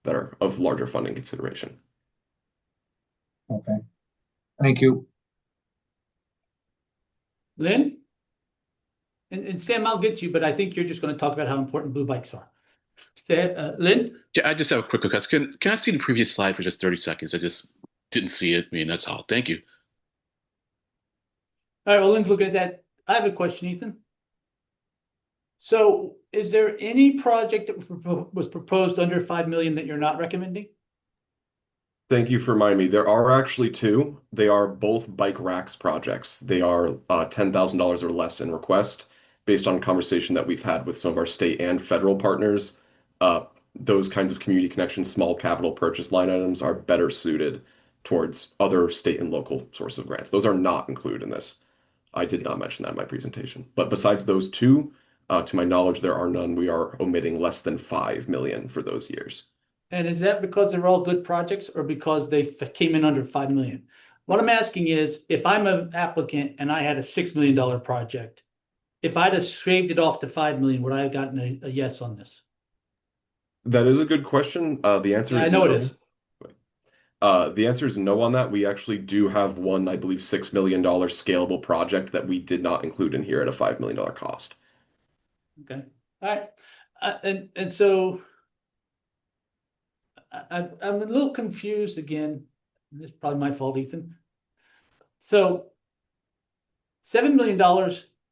that are of larger funding consideration. Okay. Thank you. Lynn? And Sam, I'll get you, but I think you're just going to talk about how important blue bikes are. Lynn? Yeah, I just have a quick question. Can I see the previous slide for just 30 seconds? I just didn't see it. I mean, that's all. Thank you. All right, well, Lynn's looking at that. I have a question, Ethan. So is there any project that was proposed under 5 million that you're not recommending? Thank you for reminding me. There are actually two. They are both bike racks projects. They are $10,000 or less in request based on conversation that we've had with some of our state and federal partners. Those kinds of community connections, small capital purchase line items are better suited towards other state and local sources of grants. Those are not included in this. I did not mention that in my presentation. But besides those two, to my knowledge, there are none. We are omitting less than 5 million for those years. And is that because they're all good projects or because they came in under 5 million? What I'm asking is, if I'm an applicant and I had a $6 million project, if I'd have shaved it off to 5 million, would I have gotten a yes on this? That is a good question. The answer is I know no. it is. The answer is no on that. We actually do have one, I believe, $6 million scalable project that we did not include in here at a $5 million cost. Okay. All right. And so I'm a little confused again. This is probably my fault, Ethan. So $7 million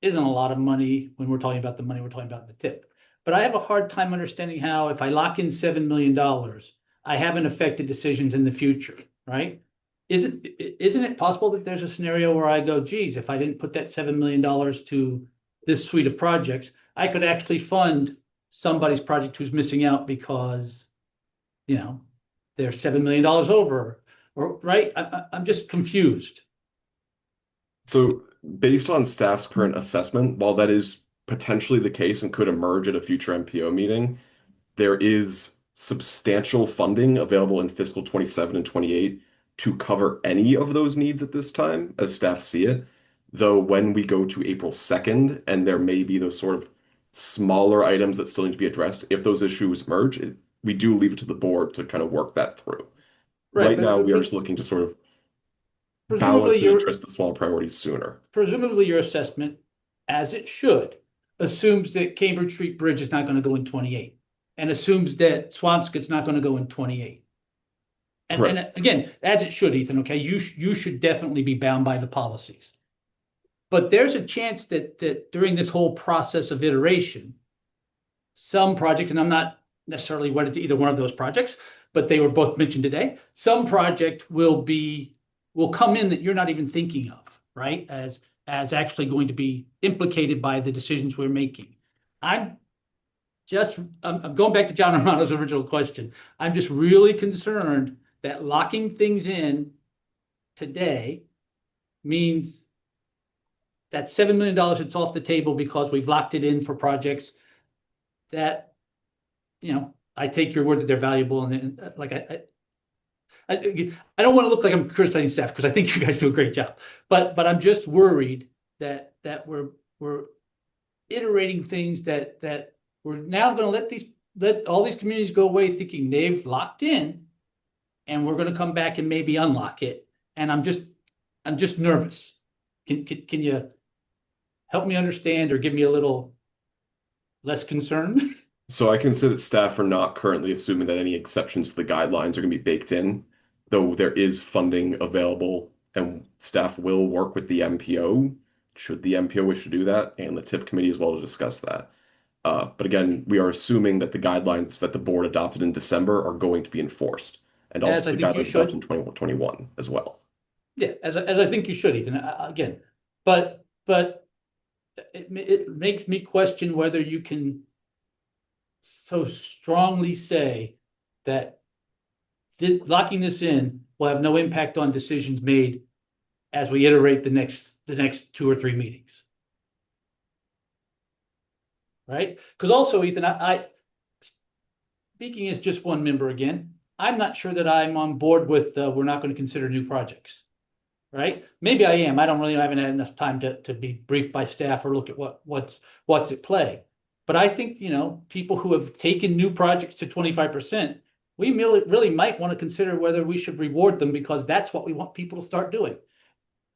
isn't a lot of money when we're talking about the money we're talking about in the tip. But I have a hard time understanding how, if I lock in $7 million, I haven't affected decisions in the future, right? Isn't it possible that there's a scenario where I go, geez, if I didn't put that $7 million to this suite of projects, I could actually fund somebody's project who's missing out because, you know, they're $7 million over, or right? I'm just confused. So based on staff's current assessment, while that is potentially the case and could emerge at a future MPO meeting, there is substantial funding available in fiscal 27 and 28 to cover any of those needs at this time, as staff see it. Though when we go to April 2nd, and there may be those sort of smaller items that still need to be addressed, if those issues emerge, we do leave it to the board to kind of work that through. Right now, we are just looking to sort of balance and address the small priorities sooner. Presumably your assessment, as it should, assumes that Cambridge Street Bridge is not going to go in 28 and assumes that Swampscott's not going to go in 28. And again, as it should, Ethan, okay, you should definitely be bound by the policies. But there's a chance that during this whole process of iteration, some project, and I'm not necessarily wedded to either one of those projects, but they were both mentioned today, some project will come in that you're not even thinking of, right? As actually going to be implicated by the decisions we're making. I'm going back to John Romano's original question. I'm just really concerned that locking things in today means that $7 million it's off the table because we've locked it in for projects that, you know, I take your word that they're valuable, and like I don't want to look like I'm criticizing staff because I think you guys do a great job, but I'm just worried that we're iterating things that we're now going to let all these communities go away thinking they've locked in, and we're going to come back and maybe unlock it. And I'm just nervous. Can you help me understand or give me a little less concern? So I can say that staff are not currently assuming that any exceptions to the guidelines are going to be baked in, though there is funding available, and staff will work with the MPO, should the MPO wish to do that, and the TIP committee as well to discuss that. But again, we are assuming that the guidelines that the board adopted in December are going to be enforced, and also the guidelines adopted in 2021 as well. Yeah, as I think you should, Ethan. Again, but it makes me question whether you can so strongly say that locking this in will have no impact on decisions made as we iterate the next 2 or 3 meetings. right? Because also, Ethan, speaking as just one member again, I'm not sure that I'm on board with we're not going to consider new projects, right? Maybe I am. I haven't had enough time to be briefed by staff or look at what's at play. But I think, people who have taken new projects to 25%, we really might want to consider whether we should reward them because that's what we want people to start doing.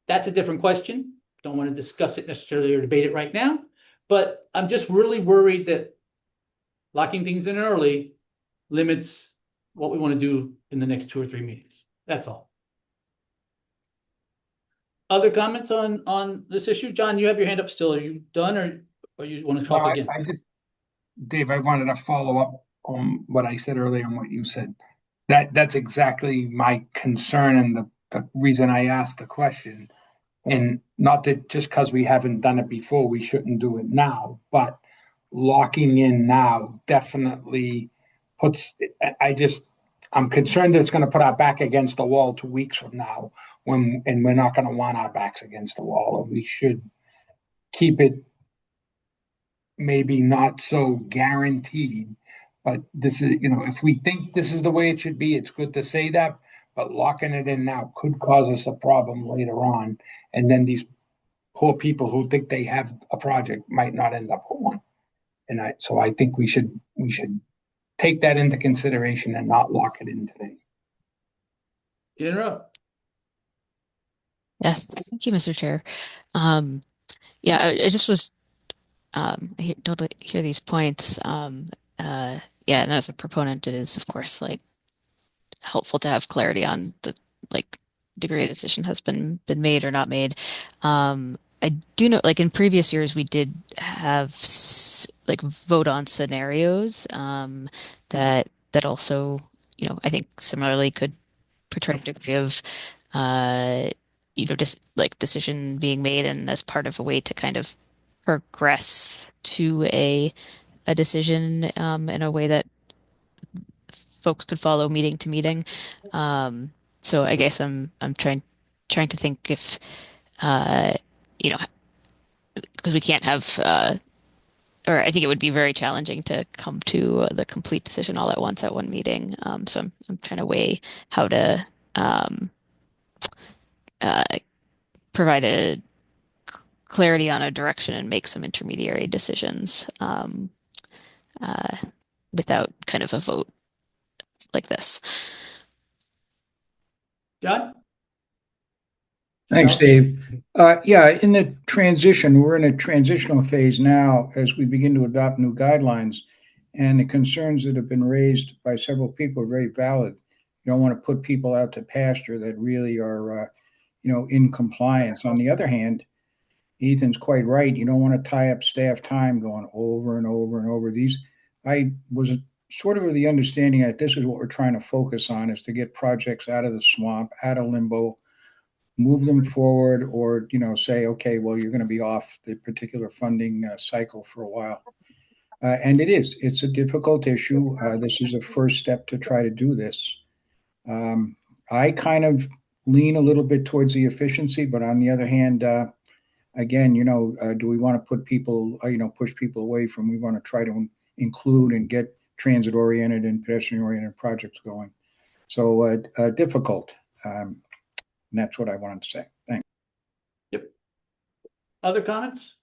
That's a different question. Don't want to discuss it necessarily or debate it right now, but I'm just really worried that locking things in early limits what we want to do in the next 2 or 3 meetings. That's all. Other comments on this issue? John, you have your hand up still. Are you done or you want to talk again? Dave, I wanted to follow up on what I said earlier and what you said. That's exactly my concern and the reason I asked the question. And not that just because we haven't done it before, we shouldn't do it now, but locking in now definitely I'm concerned that it's going to put our back against the wall 2 weeks from now and we're not going to want our backs against the wall. And we should keep it maybe not so guaranteed, but this is, if we think this is the way it should be, it's good to say that, but locking it in now could cause us a problem later on. And then these poor people who think they have a project might not end up with one. So I think we should take that into consideration and not lock it in today. General. Yes, thank you, Mr. Chair. Yeah, I just was totally hear these points. Yeah, and as a proponent, it is of course helpful to have clarity on the degree a decision has been made or not made. I do know, in previous years, we did have vote on scenarios that also, I think similarly could portray a degree of just decision being made and as part of a way to kind of progress to a decision in a way that folks could follow meeting to meeting. So I guess I'm trying to think if because we can't have or I think it would be very challenging to come to the complete decision all at once at one meeting. So I'm trying to weigh how to provide a clarity on a direction and make some intermediary decisions without kind of a vote like this. John? Thanks, Dave. Yeah, in the transition, we're in a transitional phase now as we begin to adopt new guidelines. And the concerns that have been raised by several people are very valid. You don't want to put people out to pasture that really are, in compliance. On the other hand, Ethan's quite right. You don't want to tie up staff time going over and over and over. I was sort of the understanding that this is what we're trying to focus on, is to get projects out of the swamp, out of limbo, move them forward, or say, okay, well, you're going to be off the particular funding cycle for a while. And it's a difficult issue. This is a first step to try to do this. I kind of lean a little bit towards the efficiency, but on the other hand, again, do we want to put people, push people away from, we want to try to include and get transit oriented and pedestrian oriented projects going. So difficult. And that's what I wanted to say. Thanks. Yep. Other comments?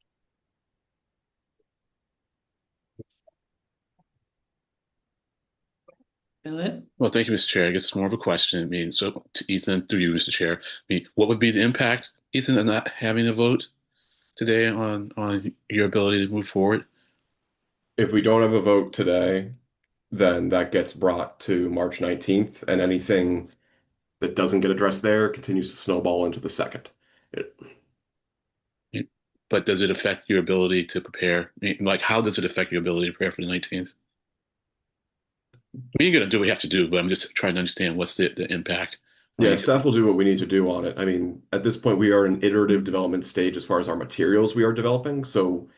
Well, thank you, Mr. Chair. I guess it's more of a question. So to Ethan, through you, Mr. Chair, what would be the impact, Ethan, of not having a vote today on your ability to move forward? If we don't have a vote today, then that gets brought to March 19th, and anything that doesn't get addressed there continues to snowball into the second. But does it affect your ability to prepare? How does it affect your ability to prepare for the 19th? You're going to do what you have to do, but I'm just trying to understand what's the impact. Yeah, staff will do what we need to do on it. At this point, we are in iterative development stage as far as our materials we are developing. So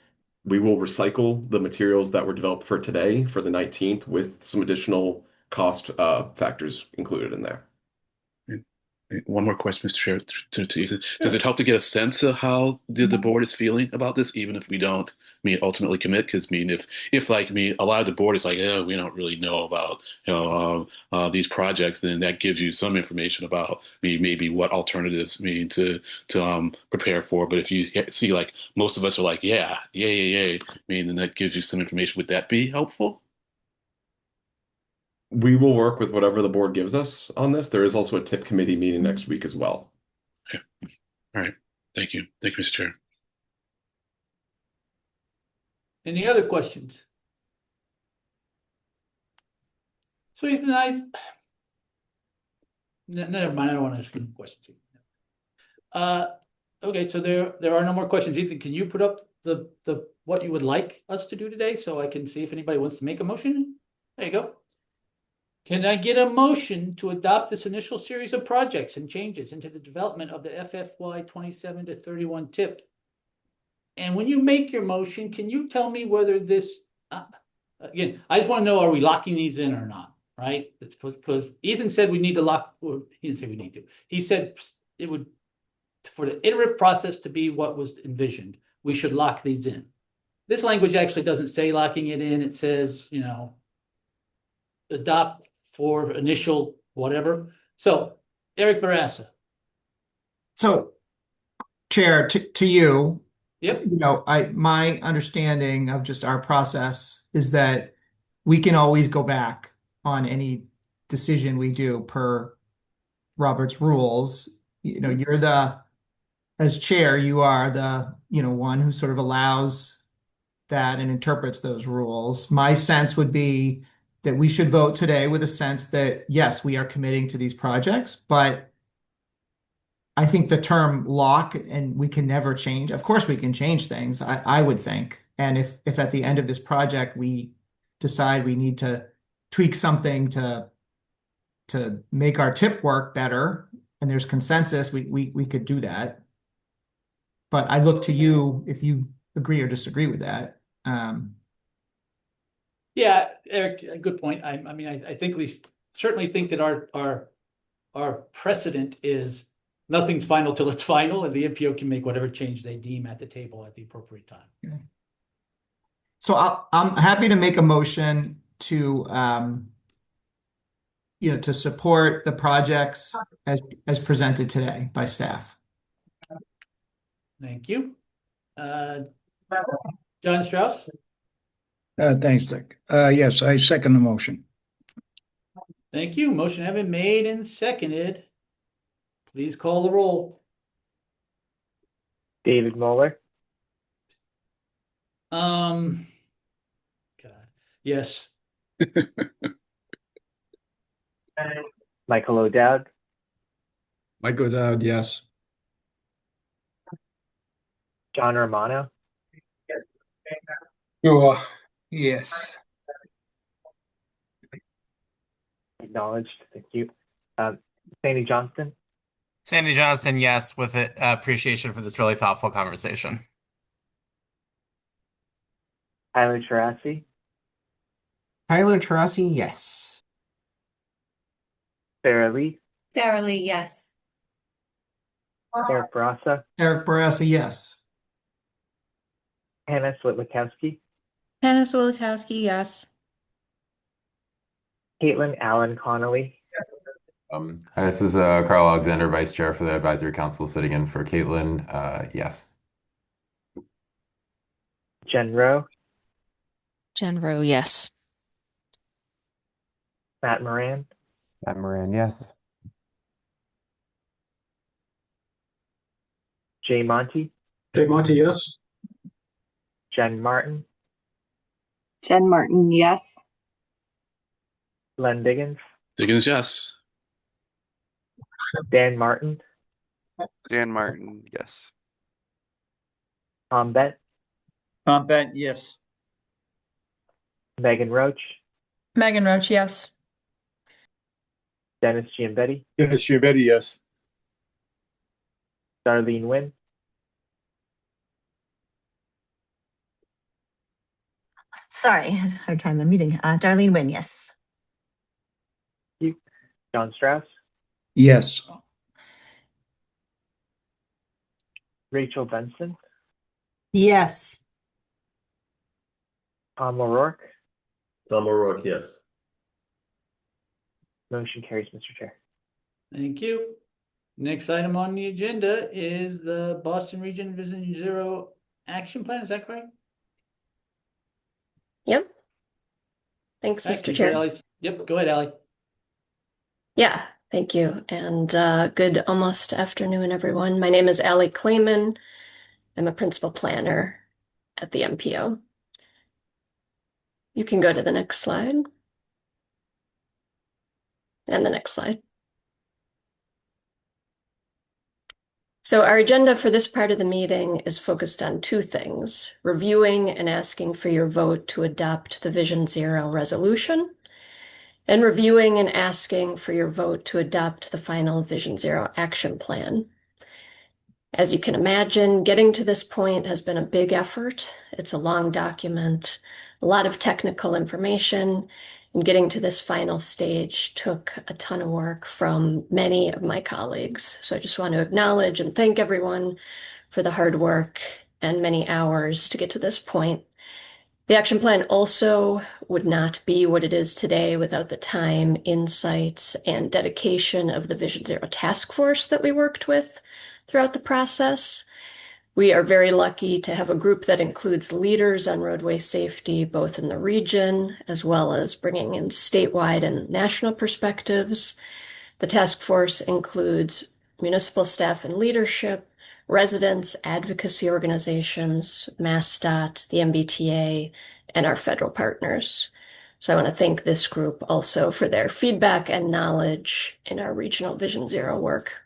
we will recycle the materials that were developed for today for the 19th with some additional cost factors included in there. One more question, Mr. Chair, to Ethan. Does it help to get a sense of how the board is feeling about this, even if we don't ultimately commit? Because if like a lot of the board is like, yeah, we don't really know about these projects, then that gives you some information about maybe what alternatives to prepare for. But if you see like most of us are like, yeah, then that gives you some information. Would that be helpful? We will work with whatever the board gives us on this. There is also a tip committee meeting next week as well. Okay. All right. Thank you. Thank you, Mr. Chair. Any other questions? So Ethan, never mind. I don't want to ask any questions. Okay, so there are no more questions. Ethan, can you put up the what you would like us to do today so I can see if anybody wants to make a motion? There you go. Can I get a motion to adopt this initial series of projects and changes into the development of the FFY 27 to 31 tip? And when you make your motion, can you tell me whether this, again, I just want to know, are we locking these in or not, right? Because Ethan said we need to lock, or he didn't say we need to. He said it would, for the iterative process to be what was envisioned, we should lock these in. This language actually doesn't say locking it in. It says, adopt for initial whatever. So Eric Barassa. So, Chair, to you, Yep. My understanding of just our process is that we can always go back on any decision we do per Robert's rules. As chair, you are the, one who sort of allows that and interprets those rules. My sense would be that we should vote today with a sense that, yes, we are committing to these projects, but I think the term lock, and we can never change. Of course, we can change things, I would think. And if at the end of this project, we decide we need to tweak something to make our tip work better, and there's consensus, we could do that. But I look to you if you agree or disagree with that. Yeah, Eric, good point. I mean, I think we certainly think that our precedent is nothing's final till it's final, and the MPO can make whatever change they deem at the table at the appropriate time. Okay. So I'm happy to make a motion to to support the projects as presented today by staff. Thank you. John Strauss? Thanks, Dick. Yes, I second the motion. Thank you. Motion has been made and seconded. Please call the roll. David Mueller, God, yes. Michael O'Dowd, Michael O'Dowd, yes. John Romano, Sure. Yes. acknowledged. Thank you. Sandy Johnston, Sandy Johnson, yes, with it, appreciation for this really thoughtful conversation. Tyler Charassi, Tyler Tarasi, yes. Sarah Lee, Sarah Lee, yes. Eric Barassa, Eric Barassa, yes. Hannah Switlikowski, Hannah Solikowski, yes. Caitlin Allen Connolly, Hi, this is Carl Alexander, Vice Chair for the Advisory Council, sitting in for Caitlin. Yes. Jen Rowe, Jen Rowe, yes. Matt Moran, Matt Moran, yes. Jay Monty, Jay Monty, yes. Jen Martin, Jen Martin, yes. Len Diggins, Diggins, yes. Dan Martin, Dan Martin, yes. Tom Bett, Tom Bent, yes. Megan Roach, Megan Roach, yes. Dennis Giambetti, Dennis Giambetti, yes. Darlene Wynn, Sorry, I had a hard time unmuting. Darlene Wynn, yes. John Strauss, Yes. Rachel Benson, Yes. Tom O'Rourke. Tom O'Rourke, yes. Motion carries, Mr. Chair. Thank you. Next item on the agenda is the Boston Region Vision Zero Action Plan. Is that correct? Yep. Thanks, All right, Mr. thank you, Chair. Ally. Yep, go ahead, Ally. Yeah, thank you. And good almost afternoon, everyone. My name is Allie Clayman. I'm a principal planner at the MPO. You can go to the next slide. And the next slide. So our agenda for this part of the meeting is focused on two things: reviewing and asking for your vote to adopt the Vision Zero resolution, and reviewing and asking for your vote to adopt the final Vision Zero action plan. As you can imagine, getting to this point has been a big effort. It's a long document, a lot of technical information, and getting to this final stage took a ton of work from many of my colleagues. So I just want to acknowledge and thank everyone for the hard work and many hours to get to this point. The action plan also would not be what it is today without the time, insights, and dedication of the Vision Zero task force that we worked with throughout the process. We are very lucky to have a group that includes leaders on roadway safety, both in the region, as well as bringing in statewide and national perspectives. The task force includes municipal staff and leadership, residents, advocacy organizations, MassDOT, the MBTA, and our federal partners. So I want to thank this group also for their feedback and knowledge in our regional Vision Zero work.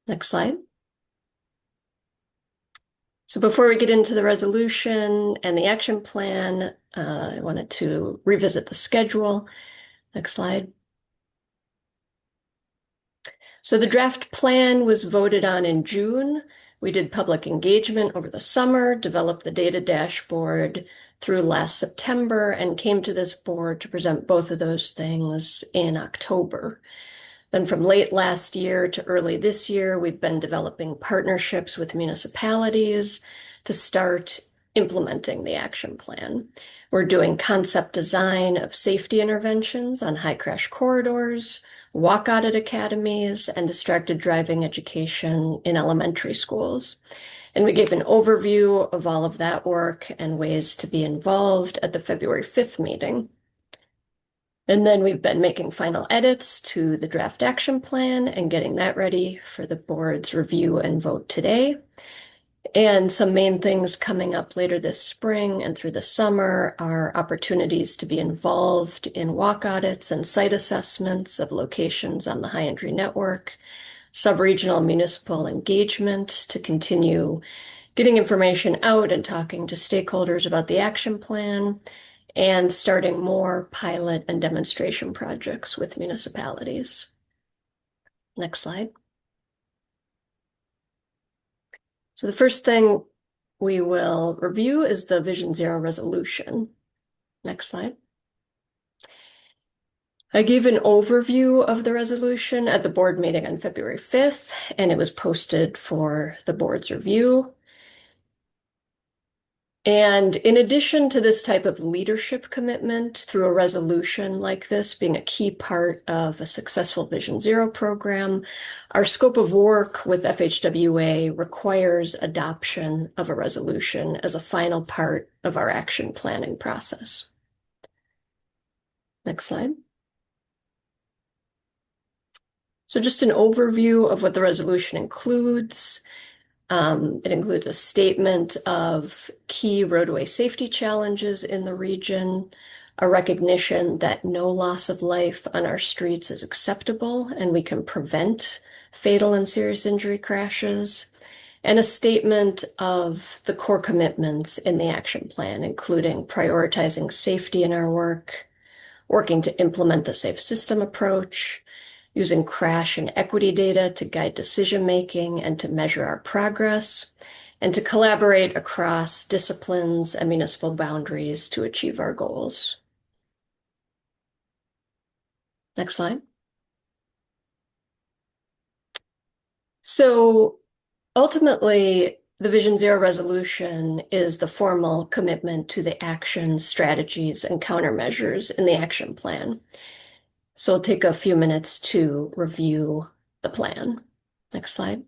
Next slide. So before we get into the resolution and the action plan, I wanted to revisit the schedule. Next slide. So the draft plan was voted on in June. We did public engagement over the summer, developed the data dashboard through last September, and came to this board to present both of those things in October. Then from late last year to early this year, we've been developing partnerships with municipalities to start implementing the action plan. We're doing concept design of safety interventions on high crash corridors, walk audit academies, and distracted driving education in elementary schools. And we gave an overview of all of that work and ways to be involved at the February 5th meeting. And then we've been making final edits to the draft action plan and getting that ready for the board's review and vote today. And some main things coming up later this spring and through the summer are opportunities to be involved in walk audits and site assessments of locations on the high entry network, sub-regional municipal engagement to continue getting information out and talking to stakeholders about the action plan, and starting more pilot and demonstration projects with municipalities. Next slide. So the first thing we will review is the Vision Zero resolution. Next slide. I gave an overview of the resolution at the board meeting on February 5th, and it was posted for the board's review. And in addition to this type of leadership commitment through a resolution like this being a key part of a successful Vision Zero program, our scope of work with FHWA requires adoption of a resolution as a final part of our action planning process. Next slide. So just an overview of what the resolution includes. It includes a statement of key roadway safety challenges in the region, a recognition that no loss of life on our streets is acceptable and we can prevent fatal and serious injury crashes, and a statement of the core commitments in the action plan, including prioritizing safety in our work, working to implement the safe system approach, using crash and equity data to guide decision-making and to measure our progress, and to collaborate across disciplines and municipal boundaries to achieve our goals. Next slide. So ultimately, the Vision Zero resolution is the formal commitment to the actions, strategies, and countermeasures in the action plan. So we'll take a few minutes to review the plan. Next slide.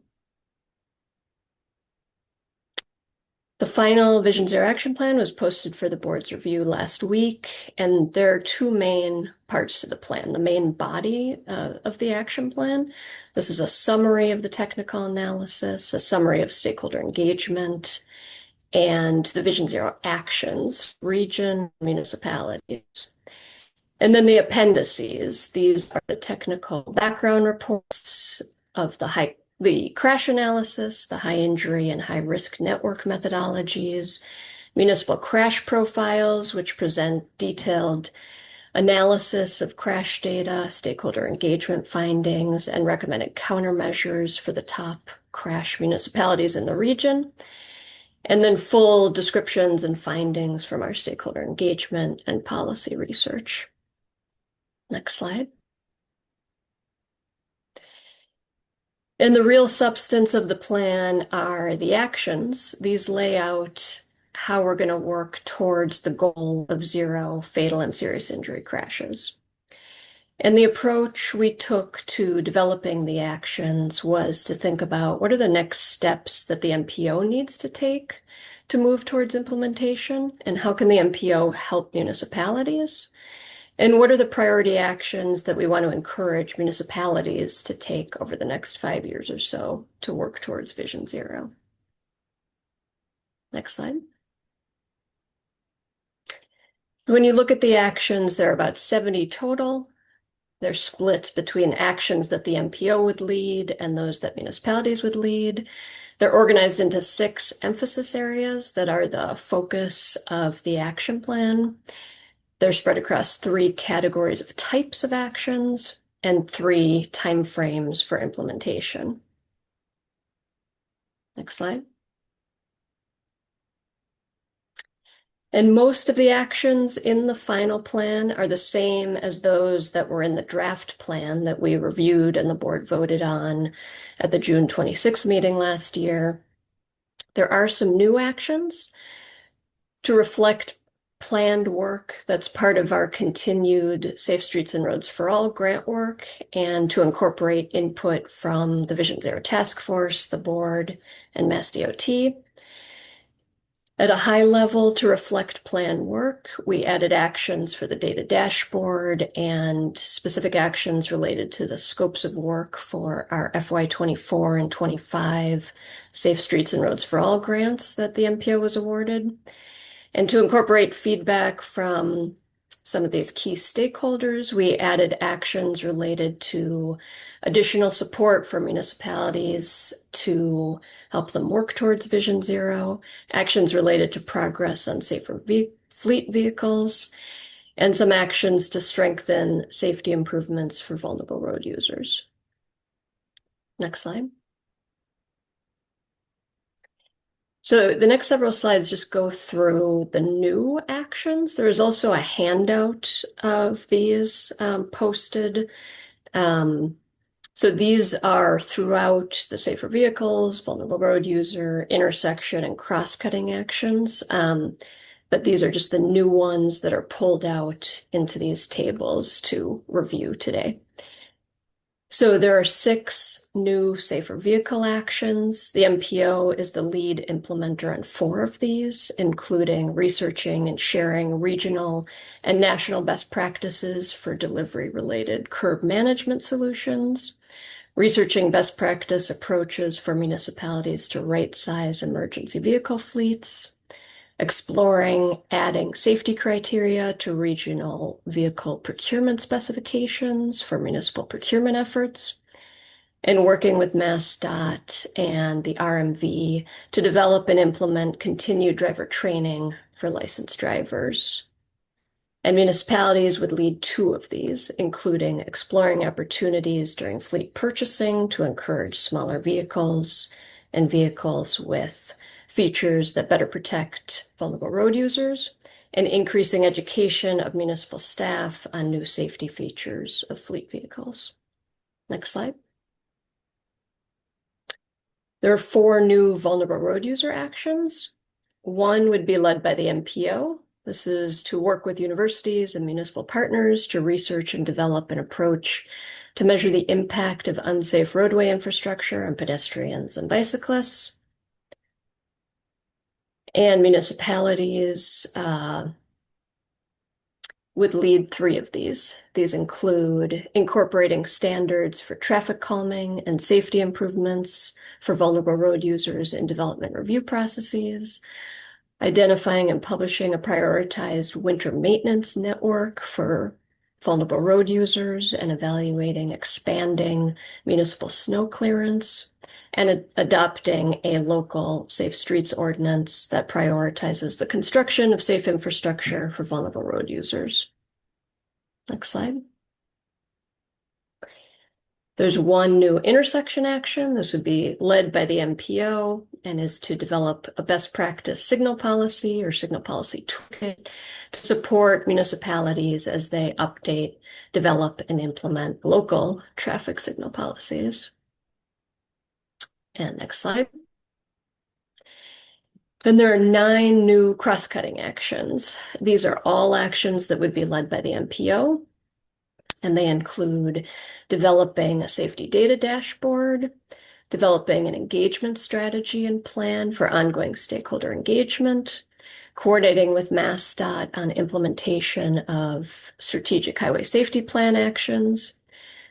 The final Vision Zero action plan was posted for the board's review last week, and there are two main parts to the plan. The main body of the action plan. This is a summary of the technical analysis, a summary of stakeholder engagement, and the Vision Zero actions, region, municipalities. And then the appendices. These are the technical background reports of the crash analysis, the high injury and high risk network methodologies, municipal crash profiles, which present detailed analysis of crash data, stakeholder engagement findings, and recommended countermeasures for the top crash municipalities in the region. And then full descriptions and findings from our stakeholder engagement and policy research. Next slide. And the real substance of the plan are the actions. These lay out how we're going to work towards the goal of zero fatal and serious injury crashes. And the approach we took to developing the actions was to think about what are the next steps that the MPO needs to take to move towards implementation, and how can the MPO help municipalities? And what are the priority actions that we want to encourage municipalities to take over the next 5 years or so to work towards Vision Zero? Next slide. When you look at the actions, there are about 70 total. They're split between actions that the MPO would lead and those that municipalities would lead. They're organized into 6 emphasis areas that are the focus of the action plan. They're spread across 3 categories of types of actions and 3 timeframes for implementation. Next slide. And most of the actions in the final plan are the same as those that were in the draft plan that we reviewed and the board voted on at the June 26th meeting last year. There are some new actions to reflect planned work that's part of our continued Safe Streets and Roads for All grant work, and to incorporate input from the Vision Zero Task Force, the board, and Mass DOT. At a high level, to reflect planned work, we added actions for the data dashboard and specific actions related to the scopes of work for our FY24 and 25 Safe Streets and Roads for All grants that the MPO was awarded. And to incorporate feedback from some of these key stakeholders, we added actions related to additional support for municipalities to help them work towards Vision Zero, actions related to progress on safer fleet vehicles, and some actions to strengthen safety improvements for vulnerable road users. Next slide. So the next several slides just go through the new actions. There is also a handout of these posted. So these are throughout the safer vehicles, vulnerable road user, intersection, and cross-cutting actions. But these are just the new ones that are pulled out into these tables to review today. So there are 6 new safer vehicle actions. The MPO is the lead implementer on 4 of these, including researching and sharing regional and national best practices for delivery-related curb management solutions, researching best practice approaches for municipalities to right-size emergency vehicle fleets, exploring adding safety criteria to regional vehicle procurement specifications for municipal procurement efforts, and working with MassDOT and the RMV to develop and implement continued driver training for licensed drivers. And municipalities would lead 2 of these, including exploring opportunities during fleet purchasing to encourage smaller vehicles and vehicles with features that better protect vulnerable road users, and increasing education of municipal staff on new safety features of fleet vehicles. Next slide. There are 4 new vulnerable road user actions. One would be led by the MPO. This is to work with universities and municipal partners to research and develop an approach to measure the impact of unsafe roadway infrastructure on pedestrians and bicyclists. And municipalities would lead 3 of these. These include incorporating standards for traffic calming and safety improvements for vulnerable road users in development review processes, identifying and publishing a prioritized winter maintenance network for vulnerable road users, and evaluating expanding municipal snow clearance, and adopting a local safe streets ordinance that prioritizes the construction of safe infrastructure for vulnerable road users. Next slide. There's 1 new intersection action. This would be led by the MPO and is to develop a best practice signal policy or signal policy toolkit to support municipalities as they update, develop, and implement local traffic signal policies. And next slide. Then there are 9 new cross-cutting actions. These are all actions that would be led by the MPO. And they include developing a safety data dashboard, developing an engagement strategy and plan for ongoing stakeholder engagement, coordinating with MassDOT on implementation of strategic highway safety plan actions,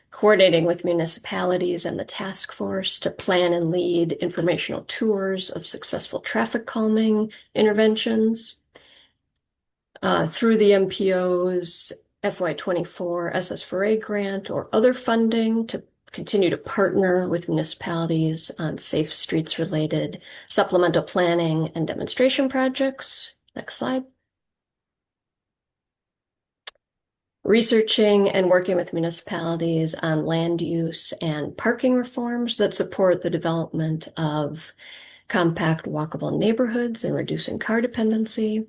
coordinating with municipalities and the task force to plan and lead informational tours of successful traffic calming interventions, through the MPO's FY24 SS4A grant or other funding to continue to partner with municipalities on safe streets related supplemental planning and demonstration projects. Next slide. Researching and working with municipalities on land use and parking reforms that support the development of compact walkable neighborhoods and reducing car dependency,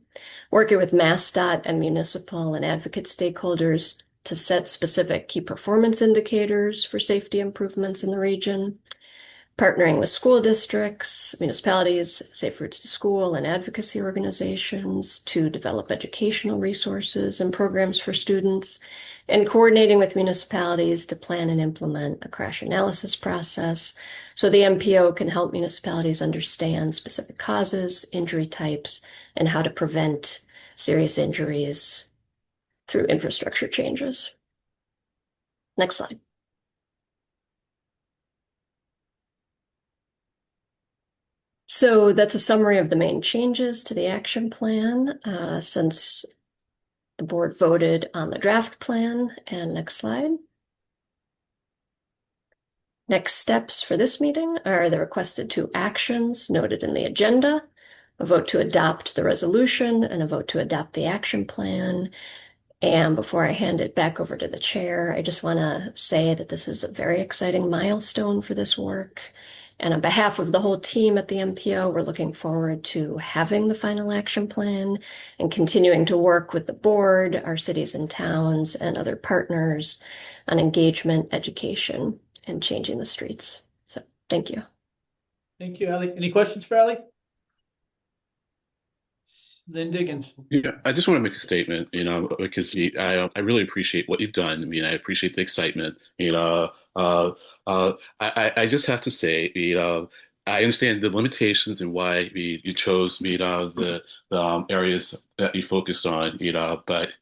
working with MassDOT and municipal and advocate stakeholders to set specific key performance indicators for safety improvements in the region, partnering with school districts, municipalities, safe routes to school, and advocacy organizations to develop educational resources and programs for students, and coordinating with municipalities to plan and implement a crash analysis process so the MPO can help municipalities understand specific causes, injury types, and how to prevent serious injuries through infrastructure changes. Next slide. So that's a summary of the main changes to the action plan since the board voted on the draft plan. And next slide. Next steps for this meeting are the requested 2 actions noted in the agenda, a vote to adopt the resolution and a vote to adopt the action plan. And before I hand it back over to the chair, I just want to say that this is a very exciting milestone for this work. And on behalf of the whole team at the MPO, we're looking forward to having the final action plan and continuing to work with the board, our cities and towns, and other partners on engagement, education, and changing the streets. So thank you. Thank you, Allie. Any questions for Allie? Lynn Diggins. Yeah, I just want to make a statement, because I really appreciate what you've done. I mean, I appreciate the excitement. I just have to say, I understand the limitations and why you chose, the areas that you focused on, but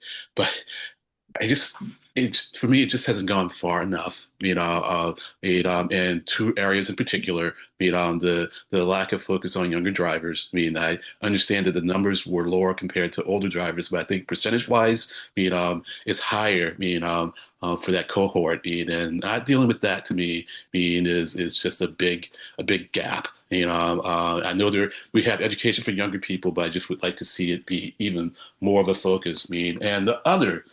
for me, it just hasn't gone far enough, and 2 areas in particular, the lack of focus on younger drivers. I understand that the numbers were lower compared to older drivers, but I think percentage-wise, is higher, for that cohort, and not dealing with that to me, is just a big gap. I know we have education for younger people, but I just would like to see it be even more of a focus. And the other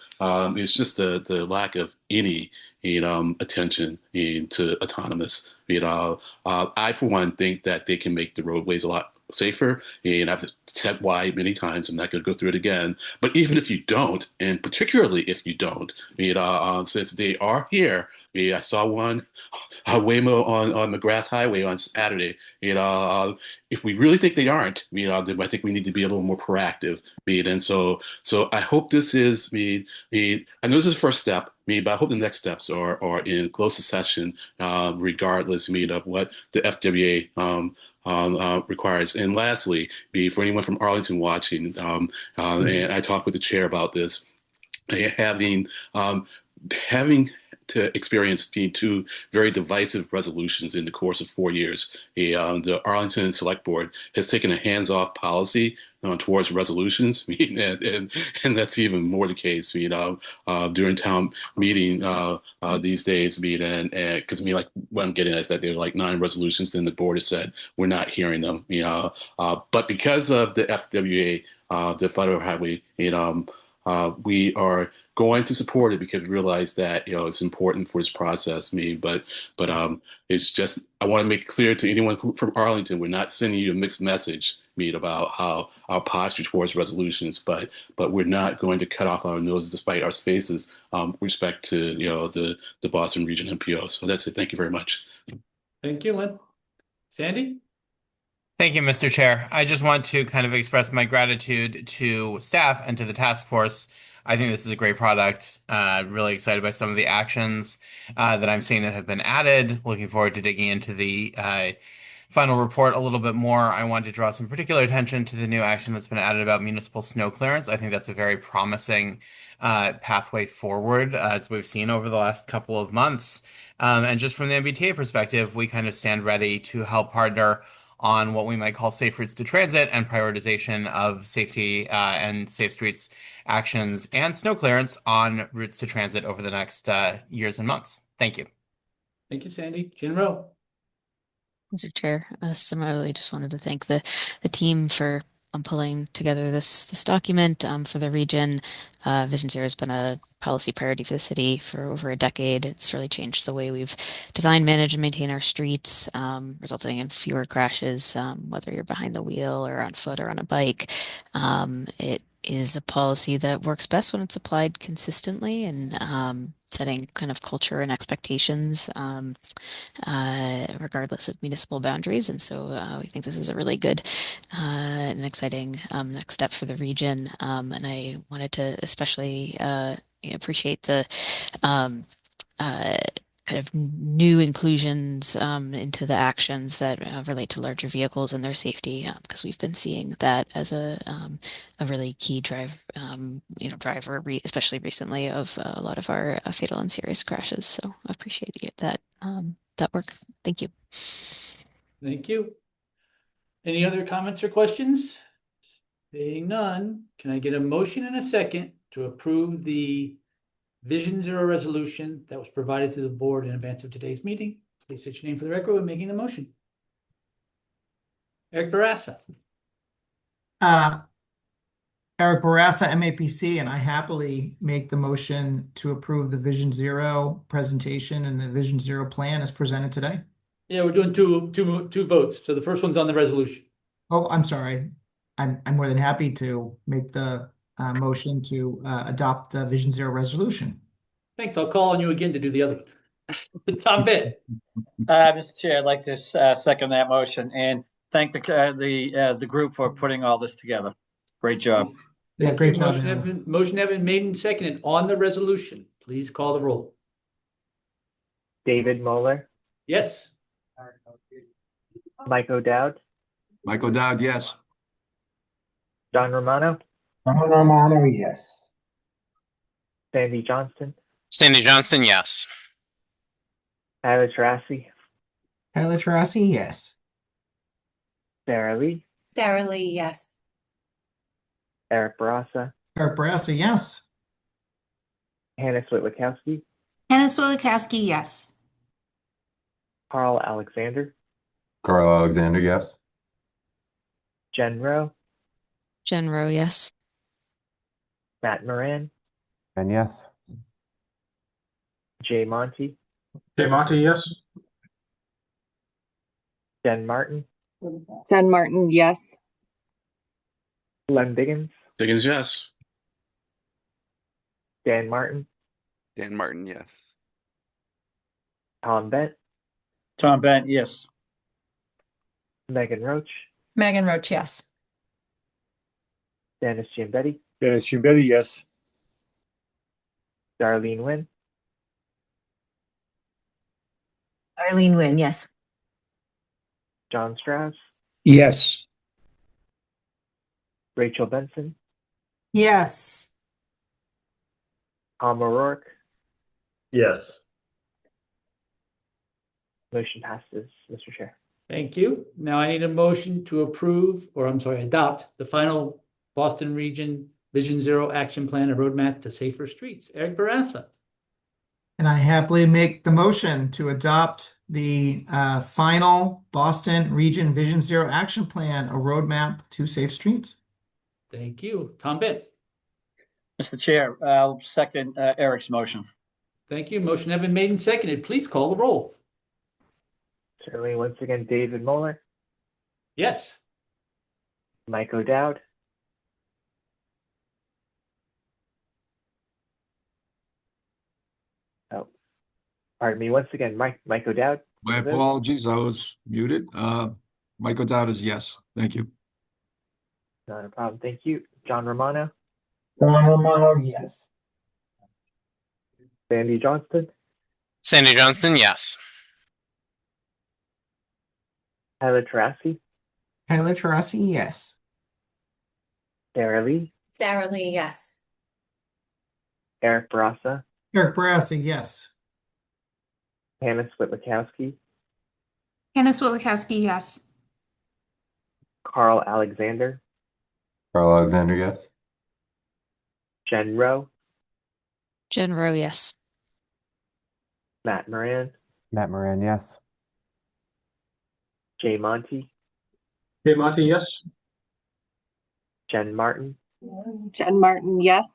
is just the lack of any attention to autonomous. I, for one, think that they can make the roadways a lot safer. And I've said why many times. I'm not going to go through it again. But even if you don't, and particularly if you don't, since they are here, I saw one Waymo on McGrath Highway on Saturday. If we really think they aren't, then I think we need to be a little more proactive. And so I hope this is I know this is the first step, but I hope the next steps are in close succession, regardless of what the FWA requires. And lastly, for anyone from Arlington watching, and I talked with the chair about this, having to experience two very divisive resolutions in the course of 4 years. The Arlington Select Board has taken a hands-off policy towards resolutions, and that's even more the case during town meeting these days. And because like what I'm getting at is that there are like 9 resolutions, then the board has said we're not hearing them. But because of the FWA, the Federal Highway, we are going to support it because we realize that it's important for this process. But it's just I want to make clear to anyone from Arlington, we're not sending you a mixed message, about how our posture towards resolutions, but we're not going to cut off our noses despite our faces respect to the Boston Region MPO. So that's it. Thank you very much. Thank you, Lynn. Sandy? Thank you, Mr. Chair. I just want to kind of express my gratitude to staff and to the task force. I think this is a great product. Really excited by some of the actions that I'm seeing that have been added. Looking forward to digging into the final report a little bit more. I wanted to draw some particular attention to the new action that's been added about municipal snow clearance. I think that's a very promising pathway forward, as we've seen over the last couple of months. And just from the MBTA perspective, we kind of stand ready to help partner on what we might call safe routes to transit and prioritization of safety and safe streets actions and snow clearance on routes to transit over the next years and months. Thank you. Thank you, Sandy. Jen Rowe. Mr. Chair, similarly, just wanted to thank the team for pulling together this document for the region. Vision Zero has been a policy priority for the city for over a decade. It's really changed the way we've designed, manage, and maintain our streets, resulting in fewer crashes, whether you're behind the wheel or on foot or on a bike. It is a policy that works best when it's applied consistently and setting kind of culture and expectations regardless of municipal boundaries. And so we think this is a really good and exciting next step for the region. And I wanted to especially appreciate the kind of new inclusions into the actions that relate to larger vehicles and their safety, because we've been seeing that as a really key driver, especially recently, of a lot of our fatal and serious crashes. So I appreciate that work. Thank you. Thank you. Any other comments or questions? Seeing none, can I get a motion and a second to approve the Vision Zero resolution that was provided to the board in advance of today's meeting? Please state your name for the record when making the motion. Eric Barassa. Eric Barassa, MAPC, and I happily make the motion to approve the Vision Zero presentation and the Vision Zero plan as presented today. Yeah, we're doing two votes. So the first one's on the resolution. Oh, I'm sorry. I'm more than happy to make the motion to adopt the Vision Zero resolution. Thanks. I'll call on you again to do the other one. Tom Bitt. Mr. Chair, I'd like to second that motion and thank the group for putting all this together. Great job. Yeah, great job. Motion have been made and seconded on the resolution. Please call the roll. David Moeller, Yes. Mike O'Dowd, Mike O'Dowd, yes. John Romano, John Romano, yes. Sandy Johnston, Sandy Johnston, yes. Tyler Tarasi, Tyler Tarasi, yes. Sarah Lee, Sarah Lee, yes. Eric Barassa, Eric Barassa, yes. Hannah Switlikowski, Hannah Swilakowski, yes. Carl Alexander, Carl Alexander, yes. Jen Rowe, Jen Rowe, yes. Matt Moran, And yes. Jay Monty, Jay Monty, yes. Jen Martin, Jen Martin, yes. Len Diggins, Diggins, yes. Dan Martin, Dan Martin, yes. Tom Bent, Tom Bent, yes. Megan Roach, Megan Roach, yes. Dennis Giambetti, Dennis Giambetti, yes. Darlene Nguyen, Darlene Nguyen, yes. John Strauss, Yes. Rachel Benson, Yes. Tom O'Rourke. Yes. Motion passes, Mr. Chair. Thank you. Now I need a motion to approve, or I'm sorry, adopt the final Boston Region Vision Zero Action Plan and Roadmap to Safer Streets. Eric Barassa. And I happily make the motion to adopt the final Boston Region Vision Zero Action Plan, a roadmap to safe streets. Thank you. Tom Bent. Mr. Chair, I'll second Eric's motion. Thank you. Motion has been made and seconded. Please call the roll. Certainly, once again, David Moeller, Yes. Mike O'Dowd, oh, pardon me, once again, Mike O'Dowd. My apologies, I was muted. Mike O'Dowd is yes. Thank you. Not a problem. Thank you. John Romano, John Romano, yes. Sandy Johnston, Sandy Johnston, yes. Tyler Tarasi, Tyler Tarasi, yes. Sarah Lee, Sarah Lee, yes. Eric Barassa, Eric Barassa, yes. Hannah Switlikowski, Hannah Swillikowski, yes. Carl Alexander, Carl Alexander, yes. Jen Rowe, Jen Rowe, yes. Matt Moran, Matt Moran, yes. Jay Monty, Jay Monty, yes. Jen Martin, Jen Martin, yes.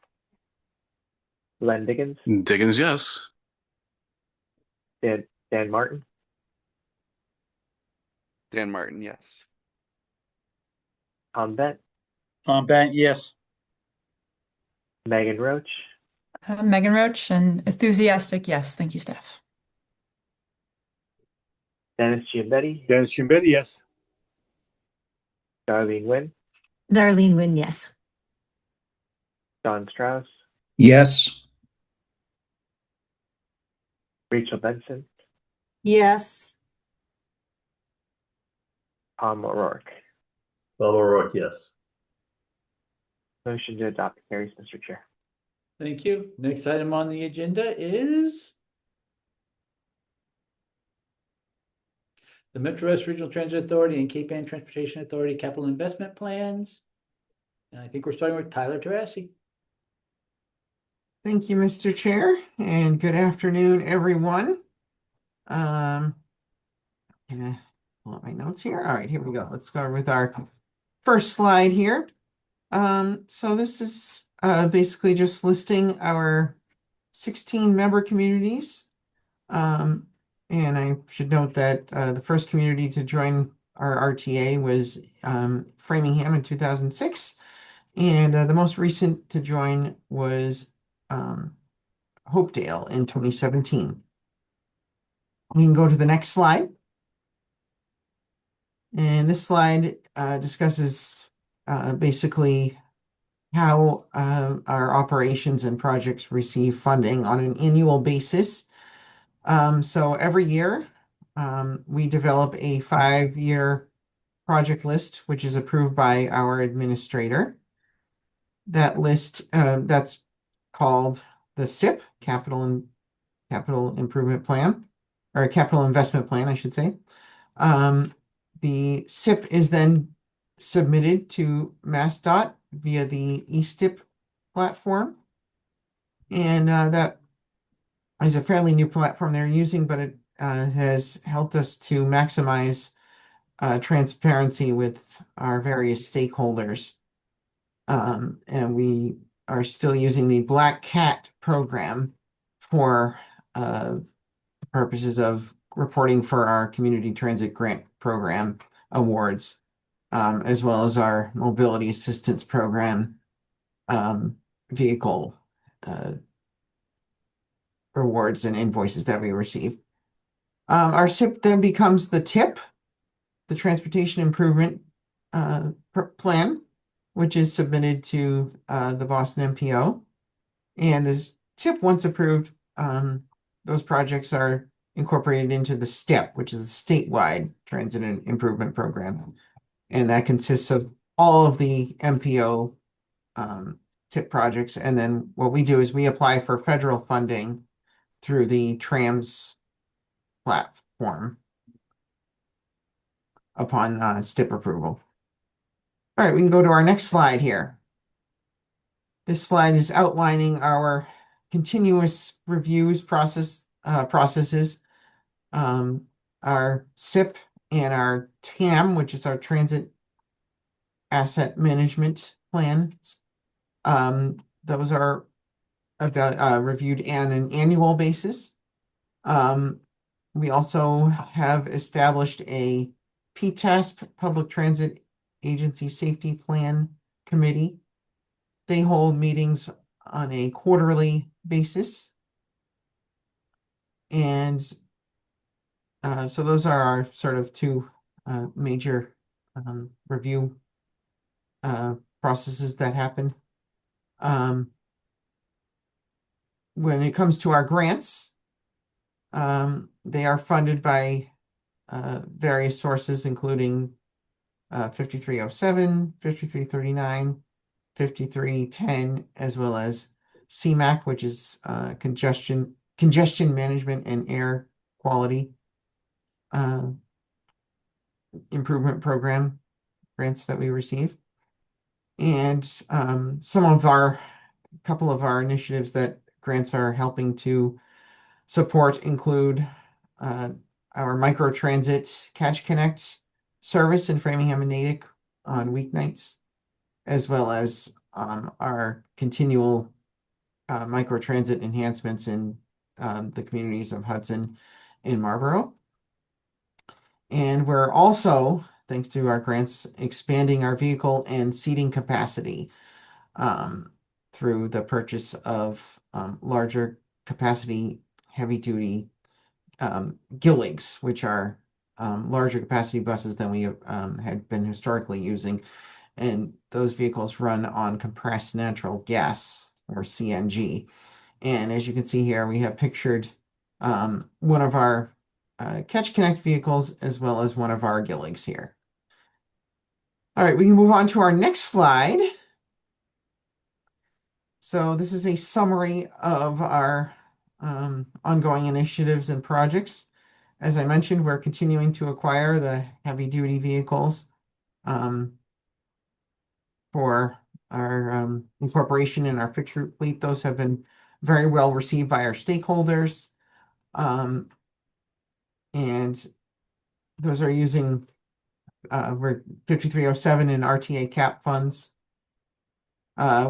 Len Diggins, Diggins, yes. Dan Martin, Dan Martin, yes. Tom Bent, Tom Bent, yes. Megan Roach, Megan Roach, and enthusiastic, yes. Thank you, staff. Dennis Giambetti, Dennis Giambetti, yes. Darlene Nguyen, Darlene Nguyen, yes. John Strauss, Yes. Rachel Benson, Yes. Tom O'Rourke. Tom O'Rourke, yes. Motion to adopt carries, Mr. Chair. Thank you. Next item on the agenda is the Metro West Regional Transit Authority and Cape Ann Transportation Authority capital investment plans. And I think we're starting with Tyler Tarasi. Thank you, Mr. Chair, and good afternoon, everyone. Can I pull up my notes here? All right, here we go. Let's start with our first slide here. So this is basically just listing our 16 member communities. And I should note that the first community to join our RTA was Framingham in 2006. And the most recent to join was Hopedale in 2017. We can go to the next slide. And this slide discusses basically how our operations and projects receive funding on an annual basis. So every year, we develop a 5-year project list, which is approved by our administrator. That list, that's called the CIP, Capital Improvement Plan, or Capital Investment Plan, I should say. The CIP is then submitted to MassDOT via the eSTIP platform. And that is a fairly new platform they're using, but it has helped us to maximize transparency with our various stakeholders. And we are still using the Black Cat program for purposes of reporting for our community transit grant program, awards, as well as our mobility assistance program vehicle rewards and invoices that we receive. Our SIP then becomes the TIP, the Transportation Improvement Plan, which is submitted to the Boston MPO. And this TIP, once approved, those projects are incorporated into the STEP, which is the statewide transit improvement program. And that consists of all of the MPO TIP projects. And then what we do is we apply for federal funding through the TRAMS platform upon STIP approval. All right, we can go to our next slide here. This slide is outlining our continuous reviews processes, our SIP and our TAM, which is our Transit Asset Management Plans. Those are reviewed on an annual basis. We also have established a PTASP, Public Transit Agency Safety Plan Committee. They hold meetings on a quarterly basis. And so those are our sort of two major review processes that happen. When it comes to our grants, they are funded by various sources, including 5307, 5339, 5310, as well as CMAQ, which is congestion management and air quality improvement program grants that we receive. And couple of our initiatives that grants are helping to support include our microtransit Catch Connect service in Framingham and Natick on weeknights, as well as our continual microtransit enhancements in the communities of Hudson and Marlborough. And we're also, thanks to our grants, expanding our vehicle and seating capacity through the purchase of larger capacity heavy-duty Gilligs, which are larger capacity buses than we had been historically using. And those vehicles run on compressed natural gas, or CNG. And as you can see here, we have pictured one of our Catch Connect vehicles as well as one of our Gilligs here. All right, we can move on to our next slide. So this is a summary of our ongoing initiatives and projects. As I mentioned, we're continuing to acquire the heavy-duty vehicles for our incorporation in our fixed route fleet. Those have been very well received by our stakeholders. And those are using 5307 and RTA cap funds.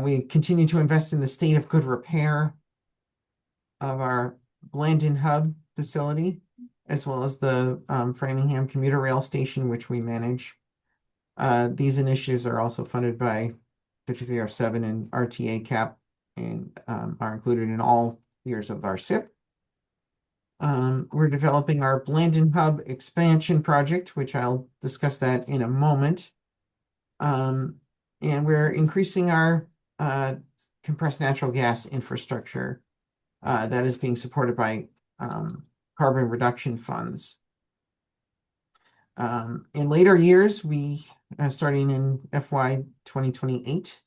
We continue to invest in the state of good repair of our Blandon Hub facility, as well as the Framingham Commuter Rail Station, which we manage. These initiatives are also funded by 5307 and RTA cap and are included in all years of our SIP. We're developing our Blandon Hub expansion project, which I'll discuss that in a moment. And we're increasing our compressed natural gas infrastructure that is being supported by carbon reduction funds. In later years, starting in FY 2028,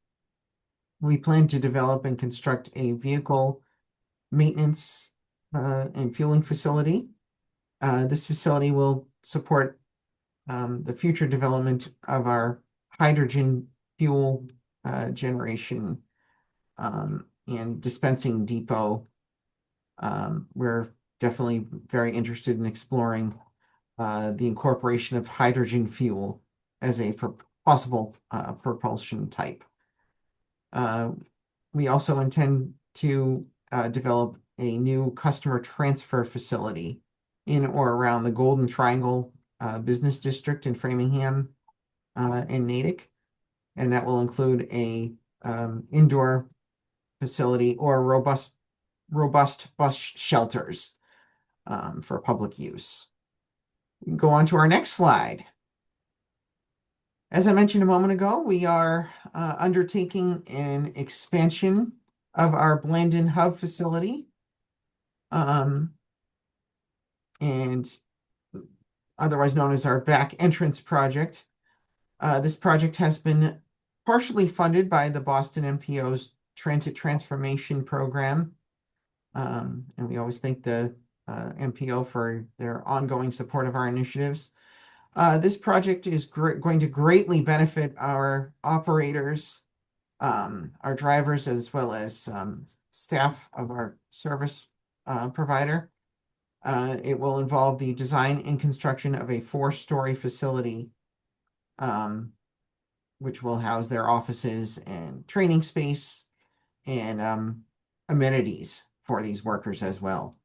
we plan to develop and construct a vehicle maintenance and fueling facility. This facility will support the future development of our hydrogen fuel generation and dispensing depot. We're definitely very interested in exploring the incorporation of hydrogen fuel as a possible propulsion type. We also intend to develop a new customer transfer facility in or around the Golden Triangle business district in Framingham and Natick. And that will include a indoor facility or robust bus shelters for public use. We can go on to our next slide. As I mentioned a moment ago, we are undertaking an expansion of our Blandon Hub facility. And otherwise known as our back entrance project. This project has been partially funded by the Boston MPO's Transit Transformation Program. And we always thank the MPO for their ongoing support of our initiatives. This project is going to greatly benefit our operators, our drivers, as well as staff of our service provider. It will involve the design and construction of a 4-story facility, which will house their offices and training space and amenities for these workers as well.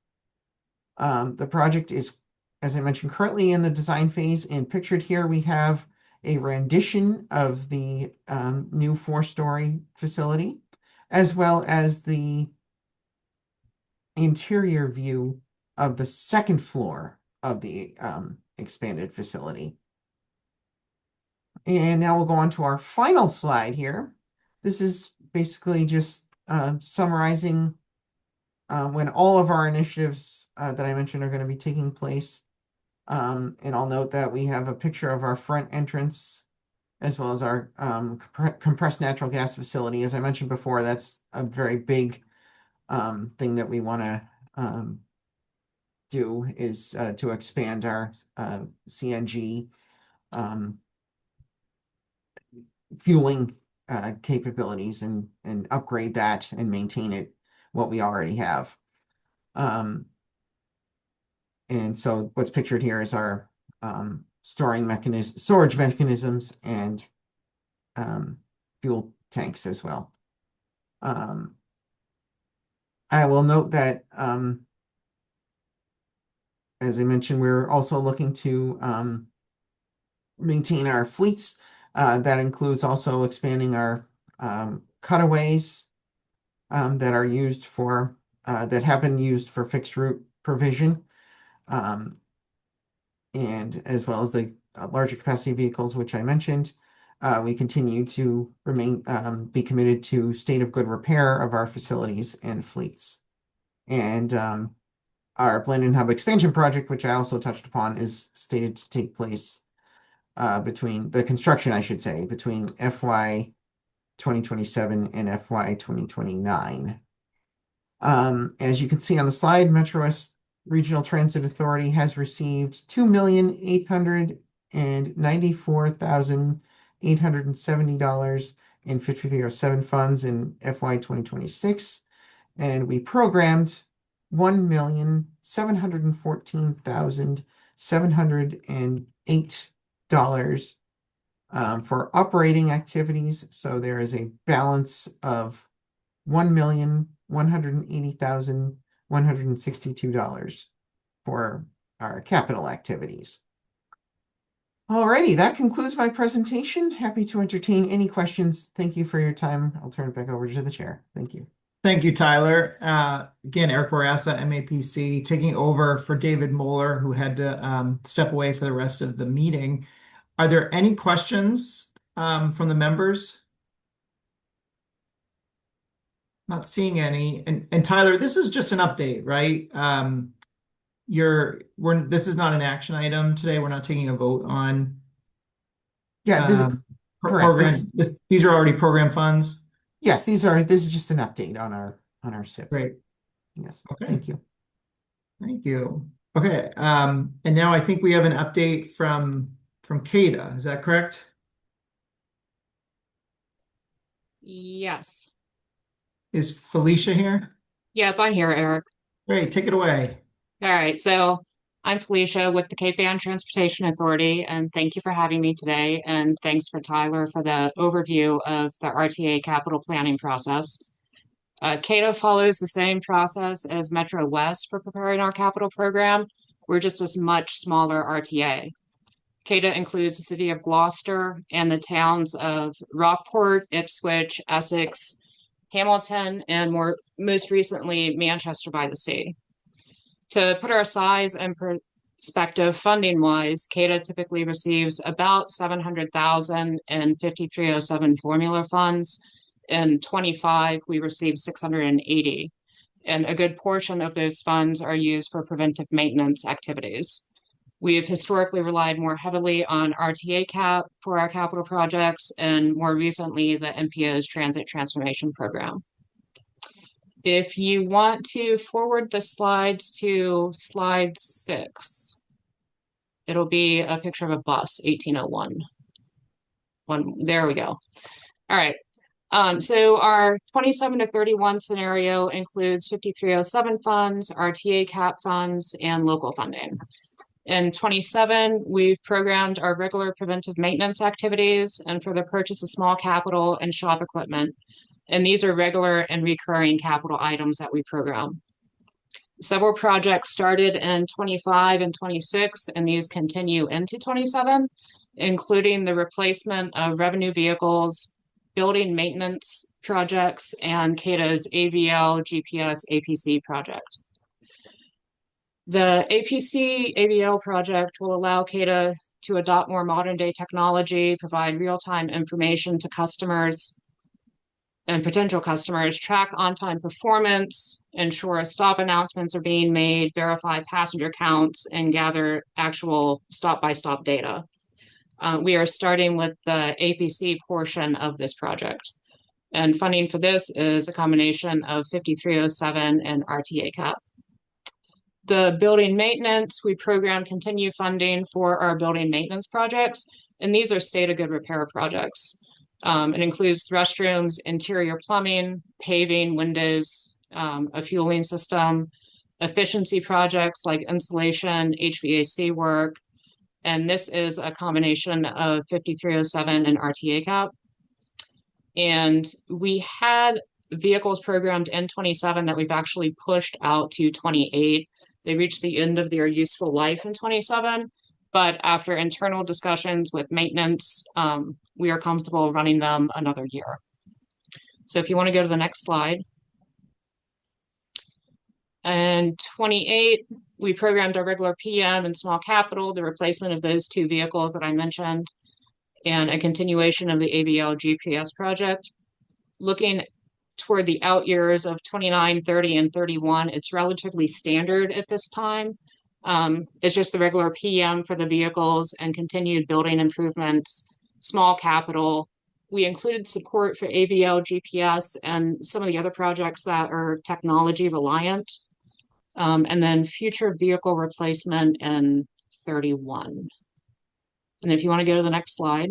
The project is, as I mentioned, currently in the design phase, and pictured here we have a rendition of the new 4-story facility, as well as the interior view of the second floor of the expanded facility. And now we'll go on to our final slide here. This is basically just summarizing when all of our initiatives that I mentioned are going to be taking place. And I'll note that we have a picture of our front entrance as well as our compressed natural gas facility. As I mentioned before, that's a very big thing that we want to do, is to expand our CNG fueling capabilities and upgrade that and maintain it, what we already have. And so what's pictured here is our storage mechanisms and fuel tanks as well. I will note that, as I mentioned, we're also looking to maintain our fleets. That includes also expanding our cutaways that are used for that have been used for fixed route provision, and as well as the larger capacity vehicles, which I mentioned. We continue to be committed to state of good repair of our facilities and fleets. And our Blandon Hub expansion project, which I also touched upon, is stated to take place between the construction, I should say, between FY 2027 and FY 2029. As you can see on the slide, Metro West Regional Transit Authority has received $2,894,870.5307 funds in FY 2026, and we programmed $1,714,708 for operating activities. So there is a balance of $1,180,162 for our capital activities. Alrighty, that concludes my presentation. Happy to entertain any questions. Thank you for your time. I'll turn it back over to the chair. Thank you. Thank you, Tyler. Again, Eric Bourassa, MAPC, taking over for David Moeller, who had to step away for the rest of the meeting. Are there any questions from the members? Not seeing any. And Tyler, this is just an update, right? This is not an action item today. We're not taking a vote on. Yeah, this is correct. Program. These are already program funds. Yes, this is just an update on our SIP. Great. Yes. Okay. Thank you. Thank you. Okay. And now I think we have an update from CADA. Is that correct? Yes. Is Felicia here? Yep, I'm here, Eric. Great. Take it away. All right. So I'm Felicia with the Cape Ann Transportation Authority, and thank you for having me today. And thanks for Tyler for the overview of the RTA capital planning process. CADA follows the same process as Metro West for preparing our capital program. We're just a much smaller RTA. CADA includes the city of Gloucester and the towns of Rockport, Ipswich, Essex, Hamilton, and most recently, Manchester by the Sea. To put our size and perspective funding-wise, CADA typically receives about 700,000 in 5307 formula funds. In 25, we received 680, and a good portion of those funds are used for preventive maintenance activities. We have historically relied more heavily on RTA cap for our capital projects, and more recently, the MPO's Transit Transformation Program. If you want to forward the slides to slide 6, it'll be a picture of a bus, 1801. There we go. All right. So our 27 to 31 scenario includes 5307 funds, RTA cap funds, and local funding. In 27, we've programmed our regular preventive maintenance activities and for the purchase of small capital and shop equipment. And these are regular and recurring capital items that we program. Several projects started in 25 and 26, and these continue into 27, including the replacement of revenue vehicles, building maintenance projects, and CADA's AVL GPS APC project. The APC AVL project will allow CADA to adopt more modern day technology, provide real-time information to customers and potential customers, track on-time performance, ensure stop announcements are being made, verify passenger counts, and gather actual stop-by-stop data. We are starting with the APC portion of this project. And funding for this is a combination of 5307 and RTA cap. The building maintenance, we program continued funding for our building maintenance projects, and these are state of good repair projects. It includes restrooms, interior plumbing, paving, windows, a fueling system, efficiency projects like insulation, HVAC work, and this is a combination of 5307 and RTA cap. And we had vehicles programmed in 27 that we've actually pushed out to 28. They reached the end of their useful life in 27, but after internal discussions with maintenance, we are comfortable running them another year. So if you want to go to the next slide. And 28, we programmed our regular PM and small capital, the replacement of those two vehicles that I mentioned, and a continuation of the AVL GPS project. Looking toward the out years of 29, 30, and 31, it's relatively standard at this time. It's just the regular PM for the vehicles and continued building improvements, small capital. We included support for AVL GPS and some of the other projects that are technology reliant. And then future vehicle replacement in 31. And if you want to go to the next slide.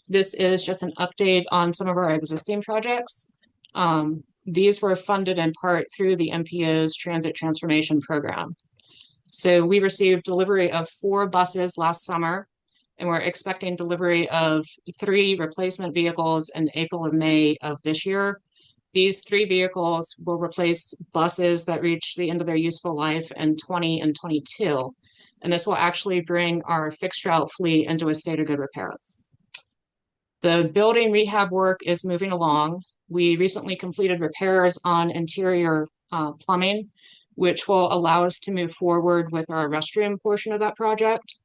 This is just an update on some of our existing projects. These were funded in part through the MPO's Transit Transformation Program. So we received delivery of 4 buses last summer, and we're expecting delivery of 3 replacement vehicles in April and May of this year. These 3 vehicles will replace buses that reach the end of their useful life in 20 and 22. And this will actually bring our fixed route fleet into a state of good repair. The building rehab work is moving along. We recently completed repairs on interior plumbing, which will allow us to move forward with our restroom portion of that project.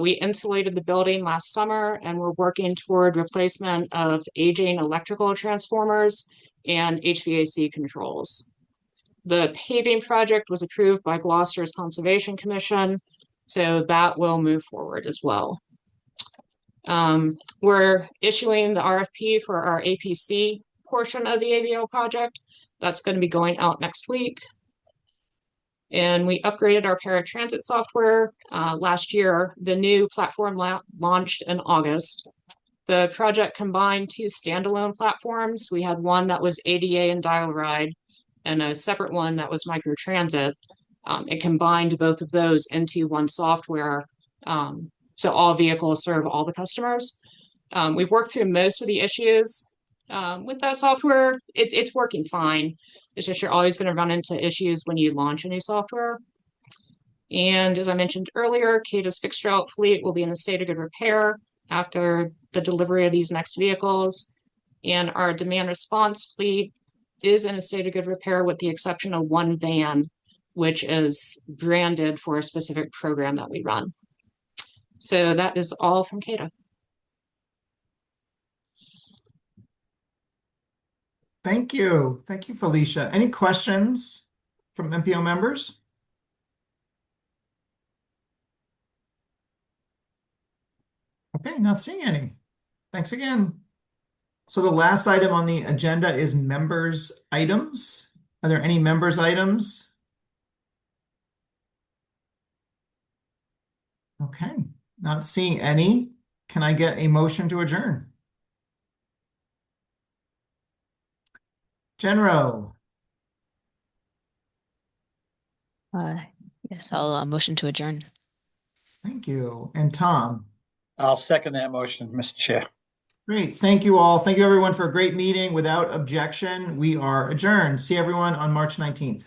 We insulated the building last summer, and we're working toward replacement of aging electrical transformers and HVAC controls. The paving project was approved by Gloucester's Conservation Commission, so that will move forward as well. We're issuing the RFP for our APC portion of the AVL project. That's going to be going out next week. And we upgraded our paratransit software last year. The new platform launched in August. The project combined 2 standalone platforms. We had one that was ADA and dial ride, and a separate one that was microtransit. It combined both of those into one software, so all vehicles serve all the customers. We've worked through most of the issues with that software. It's working fine. It's just you're always going to run into issues when you launch a new software. And as I mentioned earlier, CADA's fixed route fleet will be in a state of good repair after the delivery of these next vehicles. And our demand response fleet is in a state of good repair with the exception of one van, which is branded for a specific program that we run. So that is all from CADA. Thank you. Thank you, Felicia. Any questions from MPO members? Okay, not seeing any. Thanks again. So the last item on the agenda is members' items. Are there any members' items? Okay, not seeing any. Can I get a motion to adjourn? Genro, Yes, I'll motion to adjourn. thank you. And Tom? I'll second that motion, Mr. Chair. Great. Thank you all. Thank you everyone for a great meeting. Without objection, we are adjourned. See everyone on March 19th.